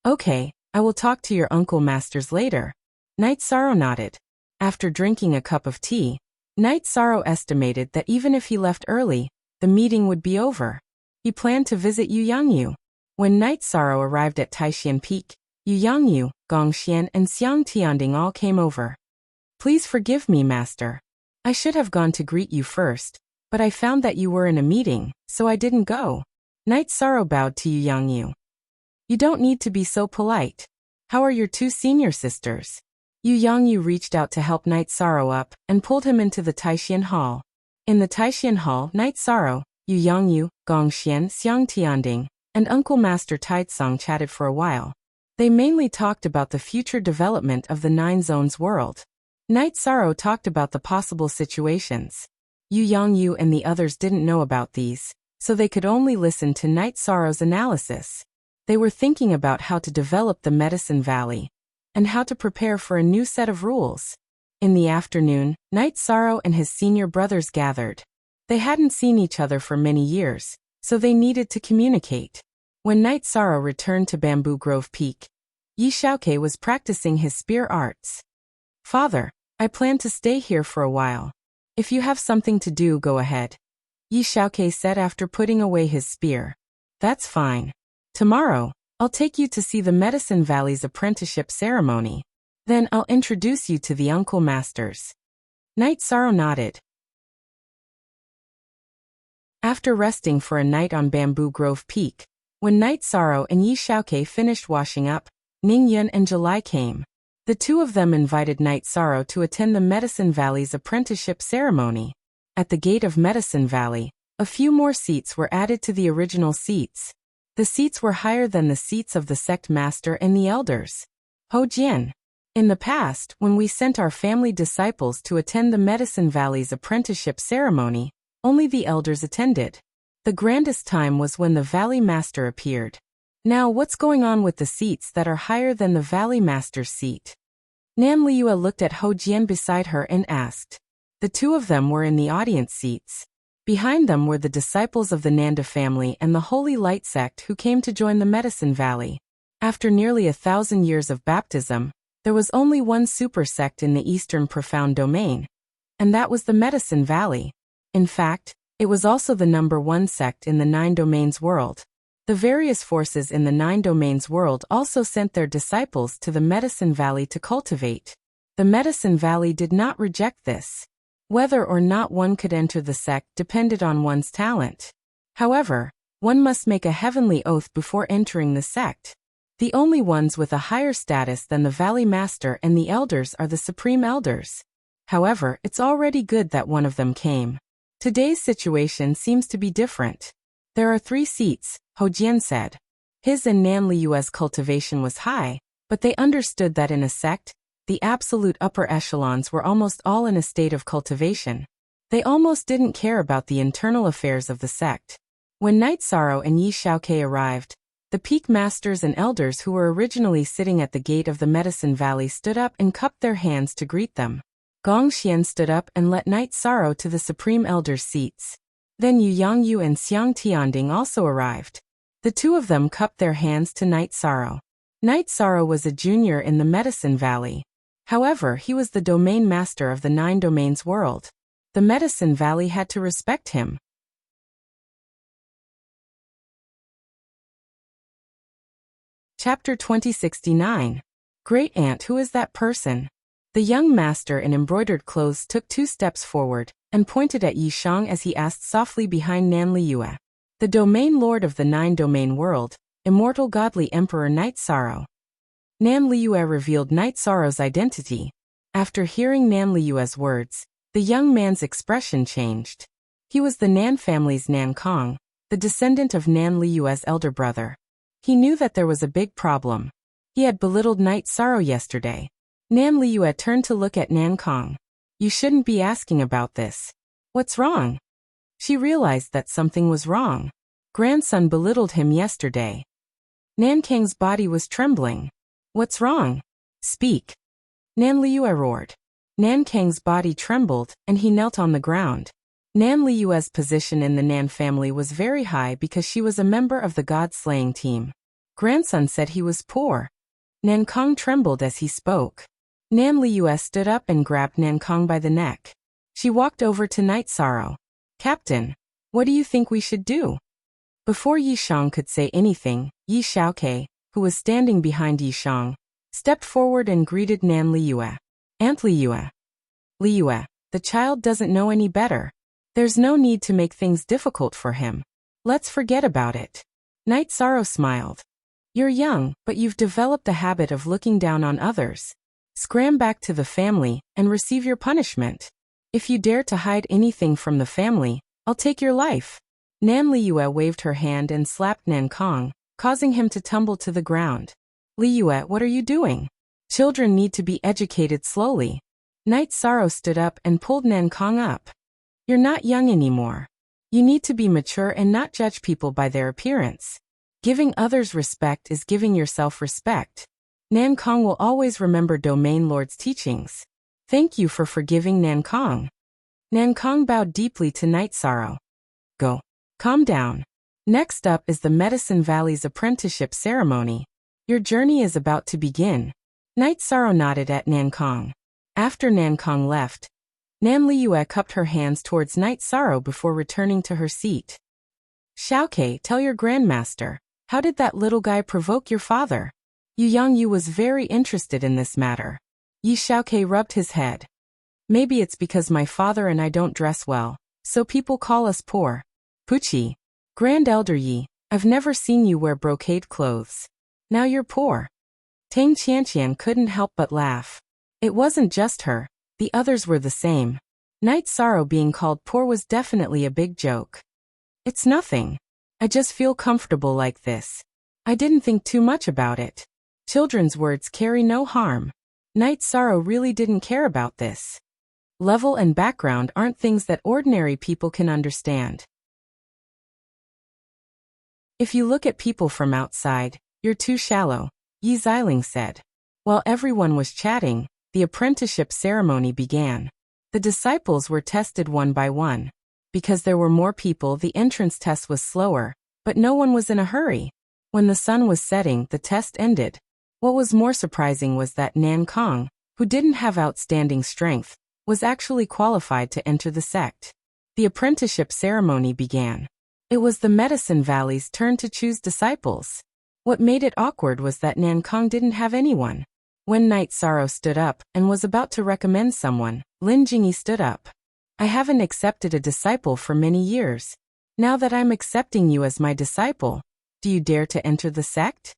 Okay, I will talk to your uncle masters later. Night Sorrow nodded. After drinking a cup of tea, Night Sorrow estimated that even if he left early, the meeting would be over. He planned to visit Yu Yangyu. When Night Sorrow arrived at Taixian Peak, Yu Yangyu, Gongxian and Xiang Tianding all came over. Please forgive me, master. I should have gone to greet you first, but I found that you were in a meeting, so I didn't go. Night Sorrow bowed to Yu Yangyu. You don't need to be so polite. How are your 2 senior sisters? Yu Yangyu reached out to help Night Sorrow up and pulled him into the Taixian Hall. In the Taixian Hall, Night Sorrow, Yu Yangyu, Gongxian, Xiang Tianding, and Uncle Master Taitsong chatted for a while. They mainly talked about the future development of the 9 Zones world. Night Sorrow talked about the possible situations. Yu Yangyu and the others didn't know about these, so they could only listen to Night Sorrow's analysis. They were thinking about how to develop the Medicine Valley, and how to prepare for a new set of rules. In the afternoon, Night Sorrow and his senior brothers gathered. They hadn't seen each other for many years, so they needed to communicate. When Night Sorrow returned to Bamboo Grove Peak, Yi Xiaoke was practicing his spear arts. Father, I plan to stay here for a while. If you have something to do, go ahead. Yi Xiaoke said after putting away his spear. That's fine. Tomorrow, I'll take you to see the Medicine Valley's apprenticeship ceremony. Then I'll introduce you to the uncle masters. Night Sorrow nodded. After resting for a night on Bamboo Grove Peak, when Night Sorrow and Yi Xiaoke finished washing up, Ning Yun and July came. The 2 of them invited Night Sorrow to attend the Medicine Valley's apprenticeship ceremony. At the gate of Medicine Valley, a few more seats were added to the original seats. The seats were higher than the seats of the sect master and the elders. Ho Jian. In the past, when we sent our family disciples to attend the Medicine Valley's apprenticeship ceremony, only the elders attended. The grandest time was when the Valley Master appeared. Now what's going on with the seats that are higher than the Valley Master's seat? Nan Liua looked at Ho Jian beside her and asked. The 2 of them were in the audience seats. Behind them were the disciples of the Nanda family and the Holy Light sect who came to join the Medicine Valley. After nearly 1,000 years of baptism, there was only one super sect in the Eastern Profound Domain, and that was the Medicine Valley. In fact, it was also the #1 sect in the 9 Domains world. The various forces in the 9 Domains world also sent their disciples to the Medicine Valley to cultivate. The Medicine Valley did not reject this. Whether or not one could enter the sect depended on one's talent. However, one must make a heavenly oath before entering the sect. The only ones with a higher status than the Valley Master and the elders are the Supreme Elders. However, it's already good that one of them came. Today's situation seems to be different. There are 3 seats, Ho Jian said. His and Nan Liu's cultivation was high, but they understood that in a sect, the absolute upper echelons were almost all in a state of cultivation. They almost didn't care about the internal affairs of the sect. When Night Sorrow and Yi Xiaoke arrived, the peak masters and elders who were originally sitting at the gate of the Medicine Valley stood up and cupped their hands to greet them. Gongxian stood up and let Night Sorrow to the Supreme Elder's seats. Then Yu Yangyu and Xiang Tianding also arrived. The 2 of them cupped their hands to Night Sorrow. Night Sorrow was a junior in the Medicine Valley. However, he was the domain master of the 9 Domains world. The Medicine Valley had to respect him. Chapter 2069. Great Aunt, who is that person? The young master in embroidered clothes took 2 steps forward and pointed at Yi Shang as he asked softly behind Nan Liua. The domain lord of the 9 Domain world, immortal godly Emperor Night Sorrow. Nan Liua revealed Night Sorrow's identity. After hearing Nan Liua's words, the young man's expression changed. He was the Nan family's Nan Kong, the descendant of Nan Liua's elder brother. He knew that there was a big problem. He had belittled Night Sorrow yesterday. Nan Liyue turned to look at Nan Kong. You shouldn't be asking about this. What's wrong? She realized that something was wrong. Grandson belittled him yesterday. Nan Kang's body was trembling. What's wrong? Speak. Nan Liyue roared. Nan Kang's body trembled, and he knelt on the ground. Nan Liyue's position in the Nan family was very high because she was a member of the god-slaying team. Grandson said he was poor. Nan Kong trembled as he spoke. Nan Liyue stood up and grabbed Nan Kong by the neck. She walked over to Night Sorrow. Captain, what do you think we should do? Before Yi Shang could say anything, Yi Xiaoke, who was standing behind Yi Shang, stepped forward and greeted Nan Liyue. Aunt Liyue. Liyue, the child doesn't know any better. There's no need to make things difficult for him. Let's forget about it. Night Sorrow smiled. You're young, but you've developed the habit of looking down on others. Scram back to the family and receive your punishment. If you dare to hide anything from the family, I'll take your life. Nan Liyue waved her hand and slapped Nan Kong, causing him to tumble to the ground. Liyue, what are you doing? Children need to be educated slowly. Night Sorrow stood up and pulled Nan Kong up. You're not young anymore. You need to be mature and not judge people by their appearance. Giving others respect is giving yourself respect. Nan Kong will always remember Domain Lord's teachings. Thank you for forgiving Nan Kong. Nan Kong bowed deeply to Night Sorrow. Go. Calm down. Next up is the Medicine Valley's apprenticeship ceremony. Your journey is about to begin. Night Sorrow nodded at Nan Kong. After Nan Kong left, Nan Liyue cupped her hands towards Night Sorrow before returning to her seat. Xiaoke, tell your grandmaster, how did that little guy provoke your father? Yu Yangyu was very interested in this matter. Yi Xiaoke rubbed his head. Maybe it's because my father and I don't dress well, so people call us poor. Puchi. Grand Elder Yi, I've never seen you wear brocade clothes. Now you're poor. Tang Qianqian couldn't help but laugh. It wasn't just her, the others were the same. Night Sorrow being called poor was definitely a big joke. It's nothing. I just feel comfortable like this. I didn't think too much about it. Children's words carry no harm. Night Sorrow really didn't care about this. Level and background aren't things that ordinary people can understand. If you look at people from outside, you're too shallow, Yi Xiling said. While everyone was chatting, the apprenticeship ceremony began. The disciples were tested one by one. Because there were more people, the entrance test was slower, but no one was in a hurry. When the sun was setting, the test ended. What was more surprising was that Nan Kong, who didn't have outstanding strength, was actually qualified to enter the sect. The apprenticeship ceremony began. It was the Medicine Valley's turn to choose disciples. What made it awkward was that Nan Kong didn't have anyone. When Night Sorrow stood up and was about to recommend someone, Lin Jingyi stood up. I haven't accepted a disciple for many years. Now that I'm accepting you as my disciple, do you dare to enter the sect?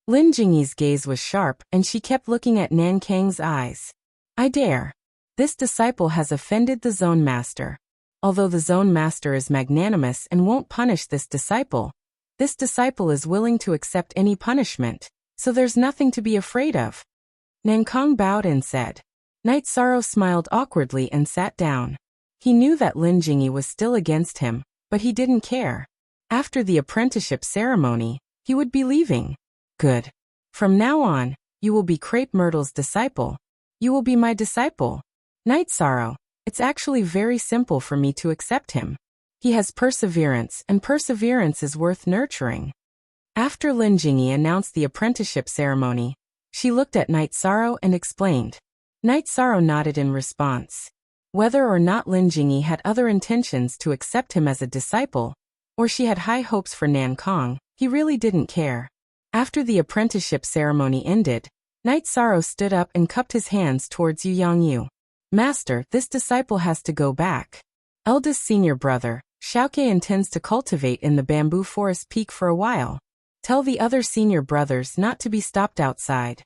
Lin Jingyi's gaze was sharp and she kept looking at Nan Kang's eyes. I dare. This disciple has offended the Zone Master. Although the Zone Master is magnanimous and won't punish this disciple is willing to accept any punishment, so there's nothing to be afraid of. Nan Kong bowed and said. Night Sorrow smiled awkwardly and sat down. He knew that Lin Jingyi was still against him, but he didn't care. After the apprenticeship ceremony, he would be leaving. Good. From now on, you will be Crepe Myrtle's disciple. You will be my disciple. Night Sorrow, it's actually very simple for me to accept him. He has perseverance, and perseverance is worth nurturing. After Lin Jingyi announced the apprenticeship ceremony, she looked at Night Sorrow and explained. Night Sorrow nodded in response. Whether or not Lin Jingyi had other intentions to accept him as a disciple, or she had high hopes for Nan Kong, he really didn't care. After the apprenticeship ceremony ended, Night Sorrow stood up and cupped his hands towards Yu Yangyu. Master, this disciple has to go back. Eldest senior brother, Xiaoke intends to cultivate in the bamboo forest peak for a while. Tell the other senior brothers not to be stopped outside.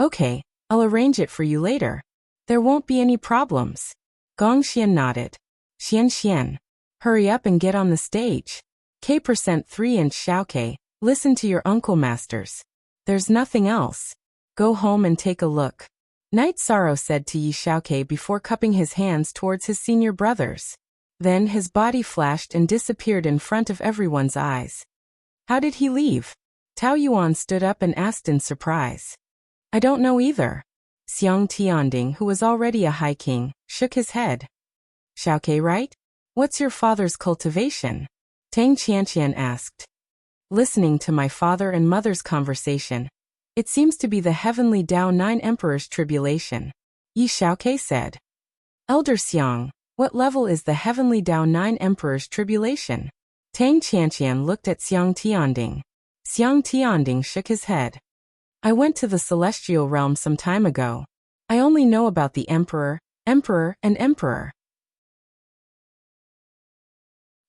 Okay, I'll arrange it for you later. There won't be any problems. Gong Xian nodded. Xian, hurry up and get on the stage. K%3 and Xiaoke, listen to your uncle masters. There's nothing else. Go home and take a look. Night Sorrow said to Yi Xiaoke before cupping his hands towards his senior brothers. Then his body flashed and disappeared in front of everyone's eyes. How did he leave? Tao Yuan stood up and asked in surprise. I don't know either. Xiang Tianding, who was already a high king, shook his head. Xiaoke, right? What's your father's cultivation? Tang Qianqian asked. Listening to my father and mother's conversation, it seems to be the heavenly Dao Nine Emperors tribulation, Yi Xiaoke said. Elder Xiang, what level is the heavenly Dao Nine Emperors tribulation? Tang Qianqian looked at Xiang Tianding. Xiang Tianding shook his head. I went to the celestial realm some time ago. I only know about the emperor, and emperor.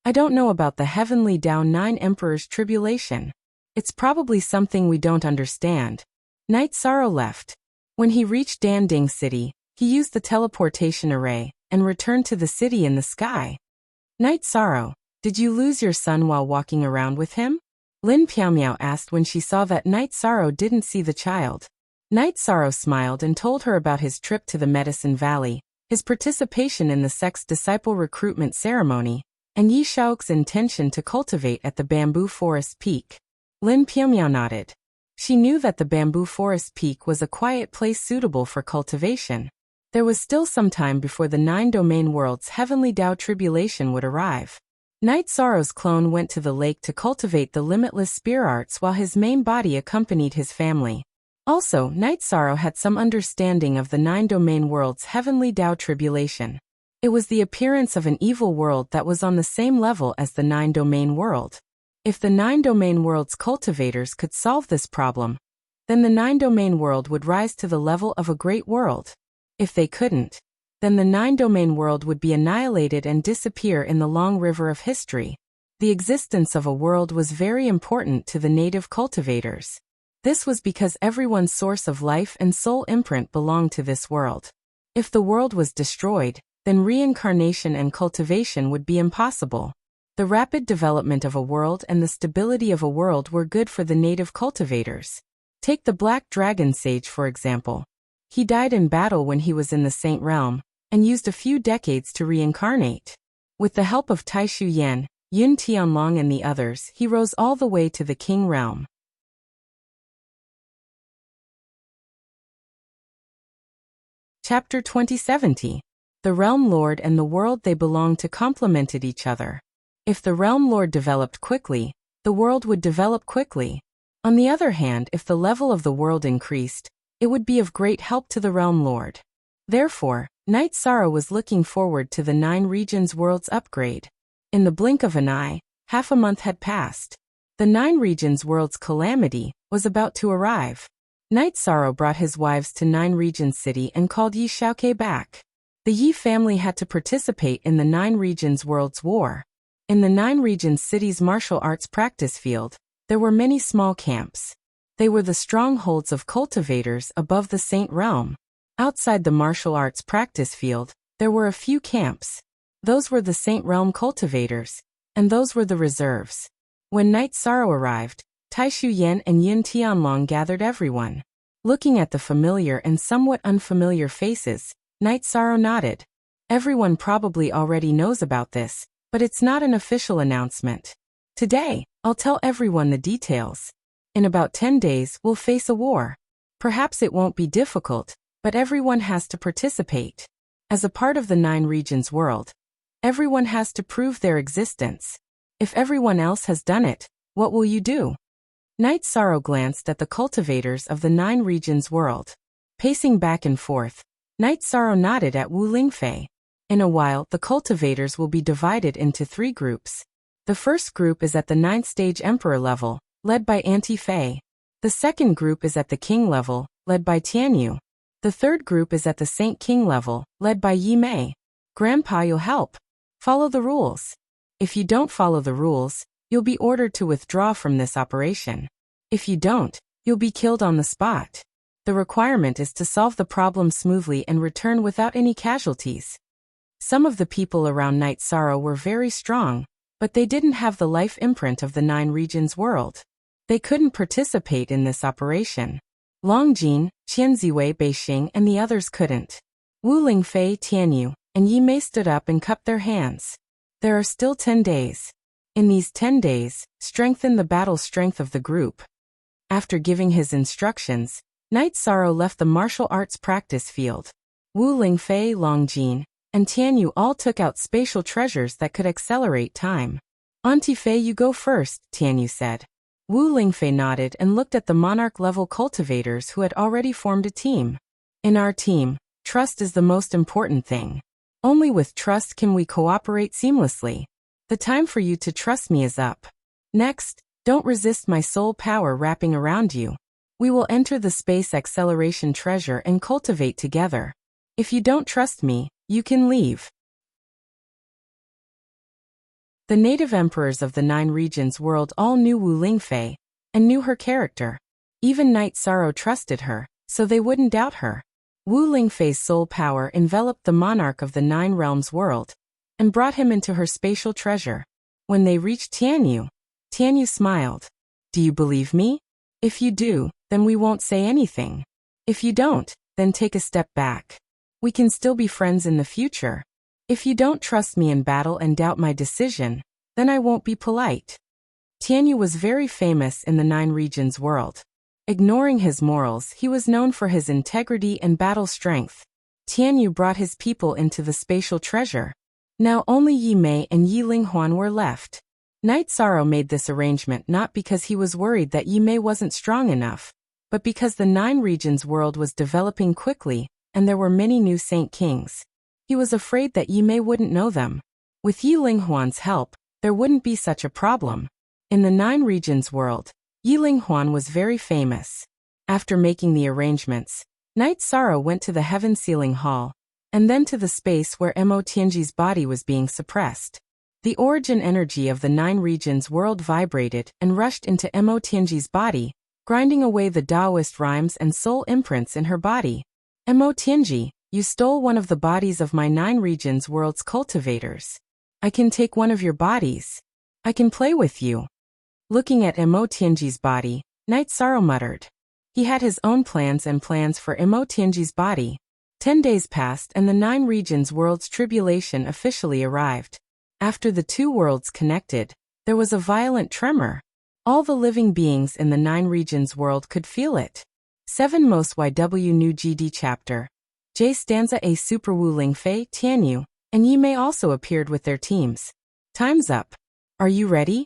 I don't know about the heavenly Dao Nine Emperors tribulation. It's probably something we don't understand. Night Sorrow left. When he reached Danding City, he used the teleportation array and returned to the city in the sky. Night Sorrow, did you lose your son while walking around with him? Lin Piaomiao asked when she saw that Night Sorrow didn't see the child. Night Sorrow smiled and told her about his trip to the Medicine Valley, his participation in the sect's disciple recruitment ceremony, and Yi Xiaoke's intention to cultivate at the Bamboo Forest Peak. Lin Piaomiao nodded. She knew that the Bamboo Forest Peak was a quiet place suitable for cultivation. There was still some time before the Nine Domain World's heavenly Dao tribulation would arrive. Night Sorrow's clone went to the lake to cultivate the limitless spear arts while his main body accompanied his family. Also, Night Sorrow had some understanding of the Nine Domain World's heavenly Dao tribulation. It was the appearance of an evil world that was on the same level as the Nine Domain World. If the Nine Domain World's cultivators could solve this problem, then the Nine Domain World would rise to the level of a great world. If they couldn't, then the Nine Domain World would be annihilated and disappear in the long river of history. The existence of a world was very important to the native cultivators. This was because everyone's source of life and soul imprint belonged to this world. If the world was destroyed, then reincarnation and cultivation would be impossible. The rapid development of a world and the stability of a world were good for the native cultivators. Take the Black Dragon Sage for example. He died in battle when he was in the Saint Realm, and used a few decades to reincarnate. With the help of Taishu Yan, Yun Tianlong and the others, he rose all the way to the King Realm. Chapter 2070. The Realm Lord and the world they belonged to complemented each other. If the Realm Lord developed quickly, the world would develop quickly. On the other hand, if the level of the world increased, it would be of great help to the Realm Lord. Therefore, Night Sorrow was looking forward to the Nine Regions World's upgrade. In the blink of an eye, half a month had passed. The Nine Regions World's calamity was about to arrive. Night Sorrow brought his wives to Nine Regions City and called Yi Xiaoke back. The Yi family had to participate in the Nine Regions World's war. In the Nine Regions City's martial arts practice field, there were many small camps. They were the strongholds of cultivators above the Saint Realm. Outside the martial arts practice field, there were a few camps. Those were the Saint Realm cultivators, and those were the reserves. When Night Sorrow arrived, Taishu Yan and Yin Tianlong gathered everyone. Looking at the familiar and somewhat unfamiliar faces, Night Sorrow nodded. Everyone probably already knows about this, but it's not an official announcement. Today, I'll tell everyone the details. In about 10 days, we'll face a war. Perhaps it won't be difficult, but everyone has to participate. As a part of the Nine Regions world, everyone has to prove their existence. If everyone else has done it, what will you do? Night Sorrow glanced at the cultivators of the Nine Regions world. Pacing back and forth, Night Sorrow nodded at Wu Lingfei. In a while, the cultivators will be divided into 3 groups. The first group is at the 9th stage Emperor level, led by Auntie Fei. The second group is at the King level, led by Tianyu. The third group is at the Saint King level, led by Yi Mei. Grandpa, you'll help. Follow the rules. If you don't follow the rules, you'll be ordered to withdraw from this operation. If you don't, you'll be killed on the spot. The requirement is to solve the problem smoothly and return without any casualties. Some of the people around Night Sorrow were very strong, but they didn't have the life imprint of the Nine Regions world. They couldn't participate in this operation. Long Jin, Qian Ziwei Beixing and the others couldn't. Wu Lingfei, Tianyu, and Yi Mei stood up and cupped their hands. There are still 10 days. In these 10 days, strengthen the battle strength of the group. After giving his instructions, Knight Sorrow left the martial arts practice field. Wu Lingfei, Long Jin, and Tianyu all took out spatial treasures that could accelerate time. Auntie Fei, you go first, Tianyu said. Wu Lingfei nodded and looked at the monarch-level cultivators who had already formed a team. In our team, trust is the most important thing. Only with trust can we cooperate seamlessly. The time for you to trust me is up. Next, don't resist my soul power wrapping around you. We will enter the space acceleration treasure and cultivate together. If you don't trust me, you can leave. The native emperors of the 9 regions world all knew Wu Lingfei, and knew her character. Even Knight Sorrow trusted her, so they wouldn't doubt her. Wu Lingfei's soul power enveloped the monarch of the 9 realms world, and brought him into her spatial treasure. When they reached Tianyu, Tianyu smiled. Do you believe me? If you do, then we won't say anything. If you don't, then take a step back. We can still be friends in the future. If you don't trust me in battle and doubt my decision, then I won't be polite. Tianyu was very famous in the 9 regions world. Ignoring his morals, he was known for his integrity and battle strength. Tianyu brought his people into the spatial treasure. Now only Yi Mei and Yi Linghuan were left. Knight Sorrow made this arrangement not because he was worried that Yi Mei wasn't strong enough, but because the 9 regions world was developing quickly, and there were many new Saint Kings. He was afraid that Yi Mei wouldn't know them. With Yi Linghuan's help, there wouldn't be such a problem. In the 9 regions world, Yi Linghuan was very famous. After making the arrangements, Knight Sorrow went to the Heaven Sealing Hall, and then to the space where Mo Tianji's body was being suppressed. The origin energy of the 9 regions world vibrated and rushed into Mo Tianji's body, grinding away the Taoist rhymes and soul imprints in her body. Mo Tianji, you stole one of the bodies of my 9 regions world's cultivators. I can take one of your bodies. I can play with you. Looking at Mo Tianji's body, Knight Sorrow muttered. He had his own plans for Mo Tianji's body. 10 days passed and the 9 regions world's tribulation officially arrived. After the 2 worlds connected, there was a violent tremor. All the living beings in the 9 regions world could feel it. 7 Most YW New GD Chapter. J Stanza A Super Wu Lingfei, Tianyu, and Yi Mei also appeared with their teams. Time's up. Are you ready?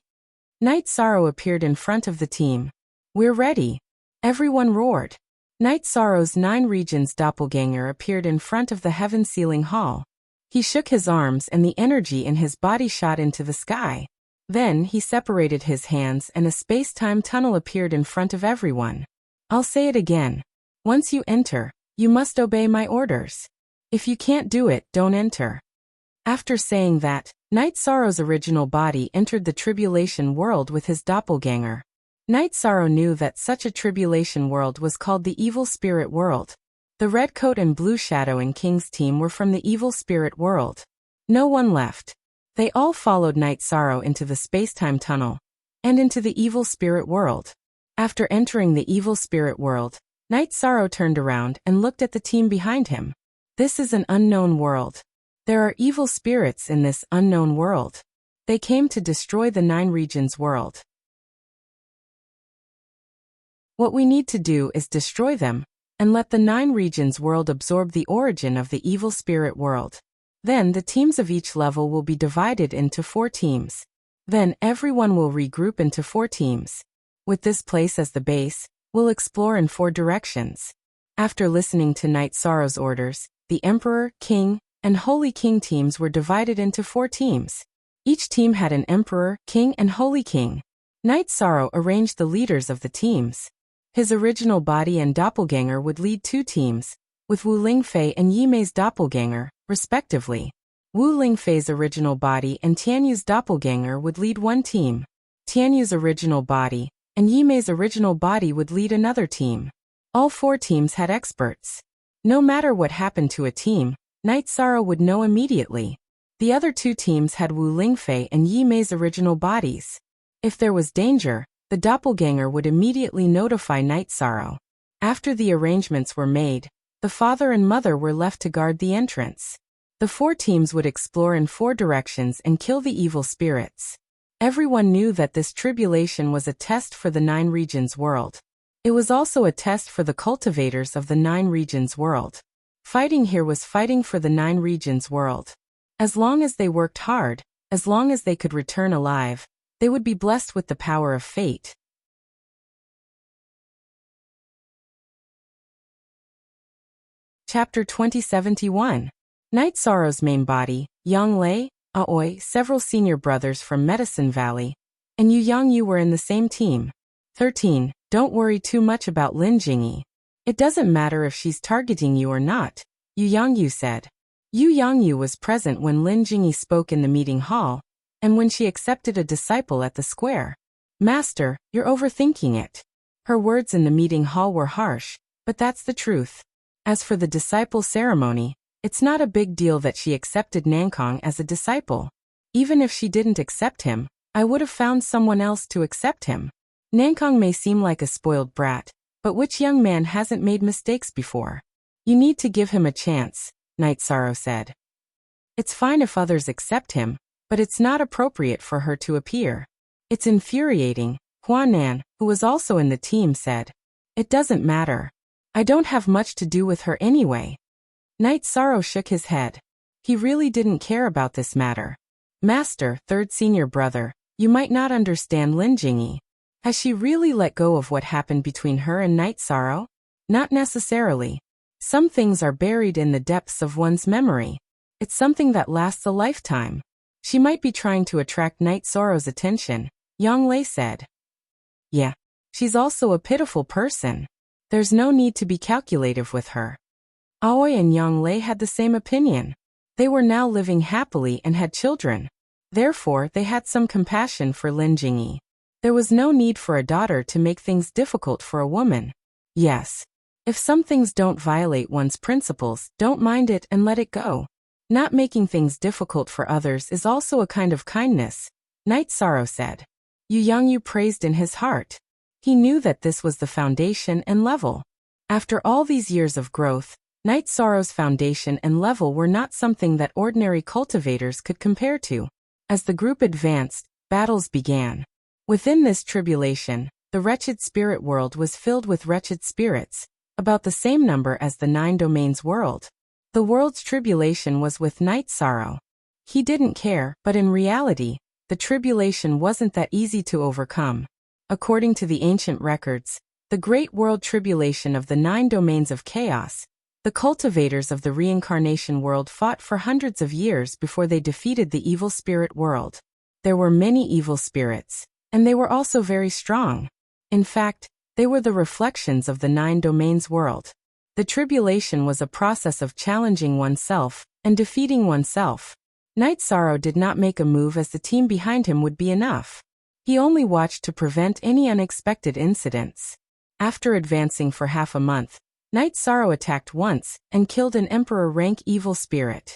Knight Sorrow appeared in front of the team. We're ready. Everyone roared. Knight Sorrow's 9 regions doppelganger appeared in front of the Heaven Sealing Hall. He shook his arms and the energy in his body shot into the sky. Then he separated his hands and a space-time tunnel appeared in front of everyone. I'll say it again. Once you enter, you must obey my orders. If you can't do it, don't enter. After saying that, Knight Sorrow's original body entered the tribulation world with his doppelganger. Knight Sorrow knew that such a tribulation world was called the evil spirit world. The Red Coat and Blue Shadow and King's team were from the evil spirit world. No one left. They all followed Knight Sorrow into the space-time tunnel, and into the evil spirit world. After entering the evil spirit world, Knight Sorrow turned around and looked at the team behind him. This is an unknown world. There are evil spirits in this unknown world. They came to destroy the 9 regions world. What we need to do is destroy them, and let the 9 regions world absorb the origin of the evil spirit world. Then the teams of each level will be divided into 4 teams. Then everyone will regroup into 4 teams. With this place as the base, we'll explore in 4 directions. After listening to Knight Sorrow's orders, the Emperor, King, and Holy King teams were divided into 4 teams. Each team had an Emperor, King, and Holy King. Knight Sorrow arranged the leaders of the teams. His original body and doppelganger would lead 2 teams, with Wu Lingfei and Yi Mei's doppelganger, respectively. Wu Lingfei's original body and Tianyu's doppelganger would lead 1 team. Tianyu's original body and Yi Mei's original body would lead another team. All 4 teams had experts. No matter what happened to a team, Knight Sorrow would know immediately. The other 2 teams had Wu Lingfei and Yi Mei's original bodies. If there was danger, the doppelganger would immediately notify Knight Sorrow. After the arrangements were made, the father and mother were left to guard the entrance. The 4 teams would explore in 4 directions and kill the evil spirits. Everyone knew that this tribulation was a test for the 9 regions world. It was also a test for the cultivators of the 9 regions world. Fighting here was fighting for the 9 regions world. As long as they worked hard, as long as they could return alive, they would be blessed with the power of fate. Chapter 2071. Night Sorrow's main body, Yang Lei, Aoi, several senior brothers from Medicine Valley, and Yu Yang were in the same team. 13. Don't worry too much about Lin Jingyi. It doesn't matter if she's targeting you or not, Yu Yang said. Yu Yang was present when Lin Jingyi spoke in the meeting hall, and when she accepted a disciple at the square. Master, you're overthinking it. Her words in the meeting hall were harsh, but that's the truth. As for the disciple ceremony, it's not a big deal that she accepted Nankong as a disciple. Even if she didn't accept him, I would have found someone else to accept him. Nankong may seem like a spoiled brat, but which young man hasn't made mistakes before? You need to give him a chance, Night Sorrow said. It's fine if others accept him, but it's not appropriate for her to appear. It's infuriating, Huanan, who was also in the team, said. It doesn't matter. I don't have much to do with her anyway. Night Sorrow shook his head. He really didn't care about this matter. Master, 3rd senior brother, you might not understand Lin Jingyi. Has she really let go of what happened between her and Night Sorrow? Not necessarily. Some things are buried in the depths of one's memory. It's something that lasts a lifetime. She might be trying to attract Night Sorrow's attention, Yang Lei said. Yeah. She's also a pitiful person. There's no need to be calculative with her. Aoi and Yang Lei had the same opinion. They were now living happily and had children. Therefore, they had some compassion for Lin Jingyi. There was no need for a daughter to make things difficult for a woman. Yes. If some things don't violate one's principles, don't mind it and let it go. Not making things difficult for others is also a kind of kindness, Night Sorrow said. Yu Yang praised in his heart. He knew that this was the foundation and level. After all these years of growth, Night Sorrow's foundation and level were not something that ordinary cultivators could compare to. As the group advanced, battles began. Within this tribulation, the wretched spirit world was filled with wretched spirits, about the same number as the 9 domains world. The world's tribulation was with Night Sorrow. He didn't care, but in reality, the tribulation wasn't that easy to overcome. According to the ancient records, the great world tribulation of the 9 domains of chaos, the cultivators of the reincarnation world fought for hundreds of years before they defeated the evil spirit world. There were many evil spirits, and they were also very strong. In fact, they were the reflections of the 9 domains world. The tribulation was a process of challenging oneself and defeating oneself. Night Sorrow did not make a move as the team behind him would be enough. He only watched to prevent any unexpected incidents. After advancing for half a month, Night Sorrow attacked once and killed an Emperor-rank evil spirit.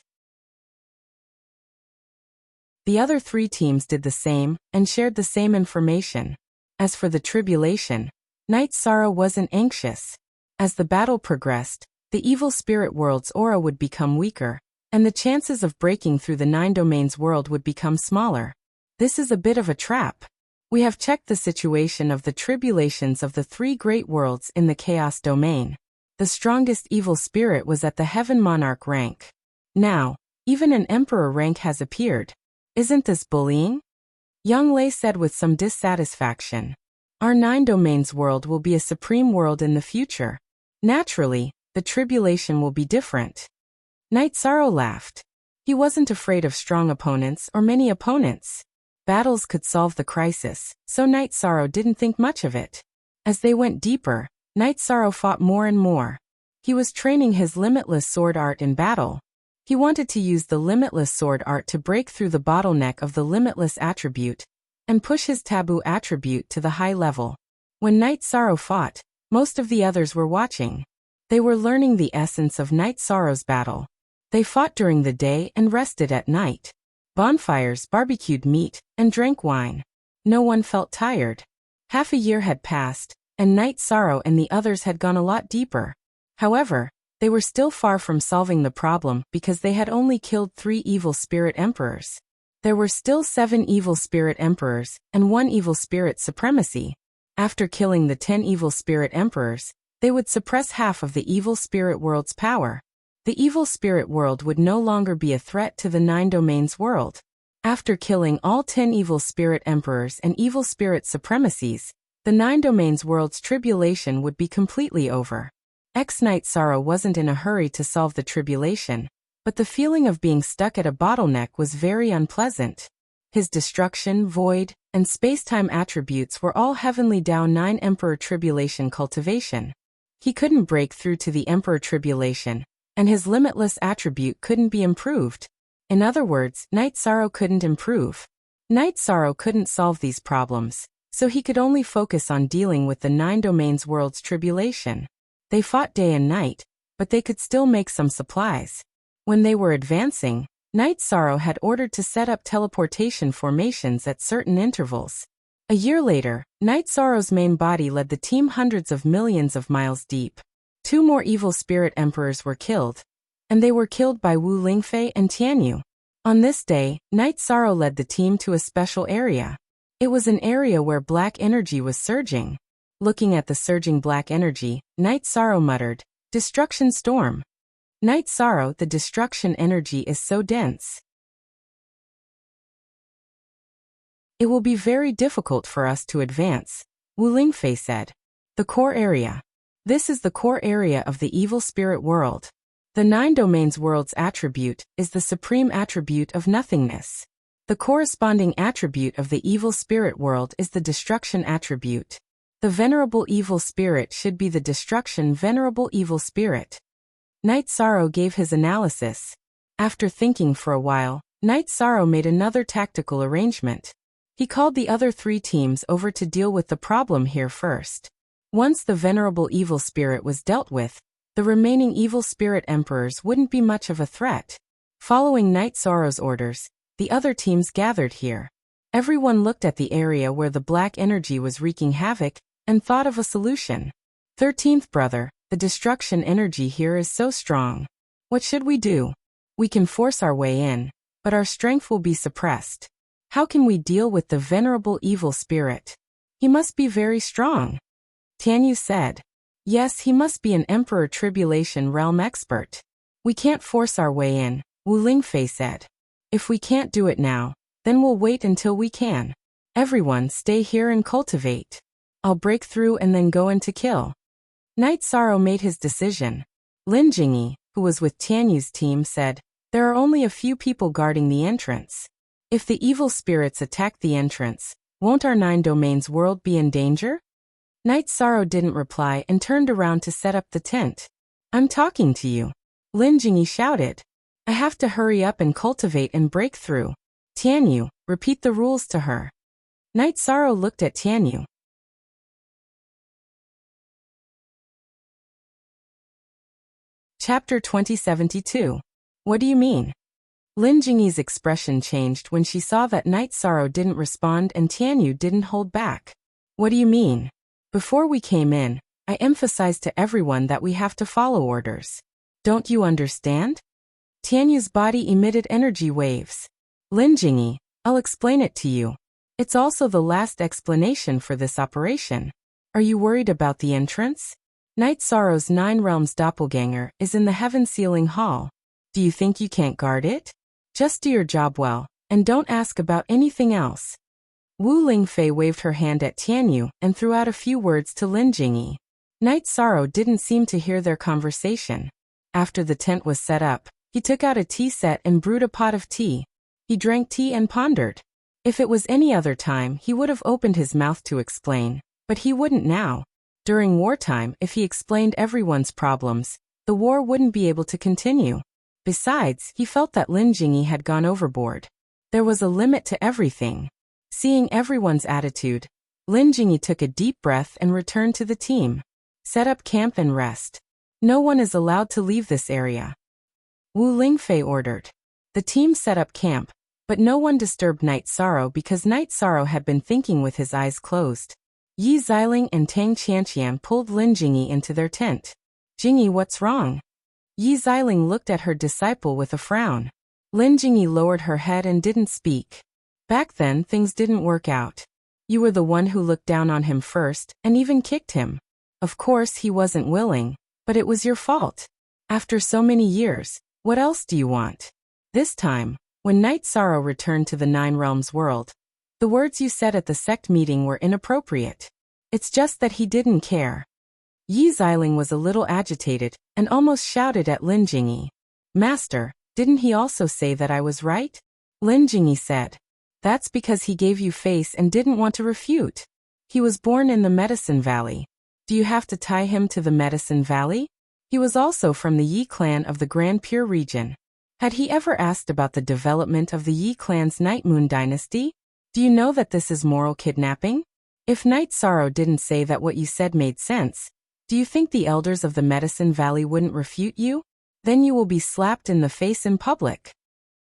The other 3 teams did the same and shared the same information. As for the tribulation, Night Sorrow wasn't anxious. As the battle progressed, the evil spirit world's aura would become weaker, and the chances of breaking through the 9 domains world would become smaller. This is a bit of a trap. We have checked the situation of the tribulations of the 3 great worlds in the chaos domain. The strongest evil spirit was at the heaven monarch rank. Now, even an emperor rank has appeared. Isn't this bullying? Yang Lei said with some dissatisfaction. Our 9 domains world will be a supreme world in the future. Naturally, the tribulation will be different. Night Sorrow laughed. He wasn't afraid of strong opponents or many opponents. Battles could solve the crisis, so Night Sorrow didn't think much of it. As they went deeper, Night Sorrow fought more and more. He was training his limitless sword art in battle. He wanted to use the limitless sword art to break through the bottleneck of the limitless attribute and push his taboo attribute to the high level. When Night Sorrow fought, most of the others were watching. They were learning the essence of Night Sorrow's battle. They fought during the day and rested at night. Bonfires, barbecued meat, and drank wine. No one felt tired. Half a year had passed, and Night Sorrow and the others had gone a lot deeper. However, they were still far from solving the problem because they had only killed 3 evil spirit emperors. There were still 7 evil spirit emperors and 1 evil spirit supremacy. After killing the 10 evil spirit emperors, they would suppress half of the evil spirit world's power. The evil spirit world would no longer be a threat to the 9 domains world. After killing all 10 evil spirit emperors and evil spirit supremacies, the 9 domains world's tribulation would be completely over. Night Sorrow wasn't in a hurry to solve the tribulation, but the feeling of being stuck at a bottleneck was very unpleasant. His destruction, void, and space-time attributes were all heavenly down 9 Emperor Tribulation cultivation. He couldn't break through to the Emperor Tribulation, and his limitless attribute couldn't be improved. In other words, Night Sorrow couldn't improve. Night Sorrow couldn't solve these problems, so he could only focus on dealing with the 9 domains world's tribulation. They fought day and night, but they could still make some supplies. When they were advancing, Night Sorrow had ordered to set up teleportation formations at certain intervals. A year later, Night Sorrow's main body led the team hundreds of millions of miles deep. 2 more evil spirit emperors were killed, and they were killed by Wu Lingfei and Tianyu. On this day, Night Sorrow led the team to a special area. It was an area where black energy was surging. Looking at the surging black energy, Night Sorrow muttered, "Destruction storm." Night Sorrow, the destruction energy is so dense. It will be very difficult for us to advance, Wu Lingfei said. The core area. This is the core area of the evil spirit world. The 9 domains world's attribute is the supreme attribute of nothingness. The corresponding attribute of the evil spirit world is the destruction attribute. The venerable evil spirit should be the destruction venerable evil spirit. Night Sorrow gave his analysis. After thinking for a while, Night Sorrow made another tactical arrangement. He called the other 3 teams over to deal with the problem here first. Once the venerable evil spirit was dealt with, the remaining evil spirit emperors wouldn't be much of a threat. Following Night Sorrow's orders, the other teams gathered here. Everyone looked at the area where the black energy was wreaking havoc and thought of a solution. 13th brother, the destruction energy here is so strong. What should we do? We can force our way in, but our strength will be suppressed. How can we deal with the venerable evil spirit? He must be very strong. Tianyu said. Yes, he must be an Emperor Tribulation realm expert. We can't force our way in, Wu Lingfei said. If we can't do it now, then we'll wait until we can. Everyone stay here and cultivate. I'll break through and then go in to kill. Night Sorrow made his decision. Lin Jingyi, who was with Tianyu's team, said, There are only a few people guarding the entrance. If the evil spirits attack the entrance, won't our 9 domains world be in danger? Night Sorrow didn't reply and turned around to set up the tent. I'm talking to you. Lin Jingyi shouted. I have to hurry up and cultivate and break through. Tianyu, repeat the rules to her. Night Sorrow looked at Tianyu. Chapter 2072. What do you mean? Lin Jingyi's expression changed when she saw that Night Sorrow didn't respond and Tianyu didn't hold back. What do you mean? Before we came in, I emphasized to everyone that we have to follow orders. Don't you understand? Tianyu's body emitted energy waves. Lin Jingyi, I'll explain it to you. It's also the last explanation for this operation. Are you worried about the entrance? Night Sorrow's 9 realms doppelganger is in the heaven ceiling hall. Do you think you can't guard it? Just do your job well, and don't ask about anything else. Wu Lingfei waved her hand at Tianyu and threw out a few words to Lin Jingyi. Night Sorrow didn't seem to hear their conversation. After the tent was set up, he took out a tea set and brewed a pot of tea. He drank tea and pondered. If it was any other time, he would have opened his mouth to explain, but he wouldn't now. During wartime, if he explained everyone's problems, the war wouldn't be able to continue. Besides, he felt that Lin Jingyi had gone overboard. There was a limit to everything. Seeing everyone's attitude, Lin Jingyi took a deep breath and returned to the team. Set up camp and rest. No one is allowed to leave this area. Wu Lingfei ordered. The team set up camp, but no one disturbed Night Sorrow because Night Sorrow had been thinking with his eyes closed. Yi Xiling and Tang Qianqian pulled Lin Jingyi into their tent. Jingyi, what's wrong? Yi Xiling looked at her disciple with a frown. Lin Jingyi lowered her head and didn't speak. Back then, things didn't work out. You were the one who looked down on him first, and even kicked him. Of course, he wasn't willing, but it was your fault. After so many years, what else do you want? This time, when Night Sorrow returned to the Nine Realms world, the words you said at the sect meeting were inappropriate. It's just that he didn't care. Yi Xiling was a little agitated and almost shouted at Lin Jingyi. Master, didn't he also say that I was right? Lin Jingyi said. That's because he gave you face and didn't want to refute. He was born in the Medicine Valley. Do you have to tie him to the Medicine Valley? He was also from the Yi clan of the Grand Pure region. Had he ever asked about the development of the Yi clan's Night Moon dynasty? Do you know that this is moral kidnapping? If Night Sorrow didn't say that what you said made sense, do you think the elders of the Medicine Valley wouldn't refute you? Then you will be slapped in the face in public.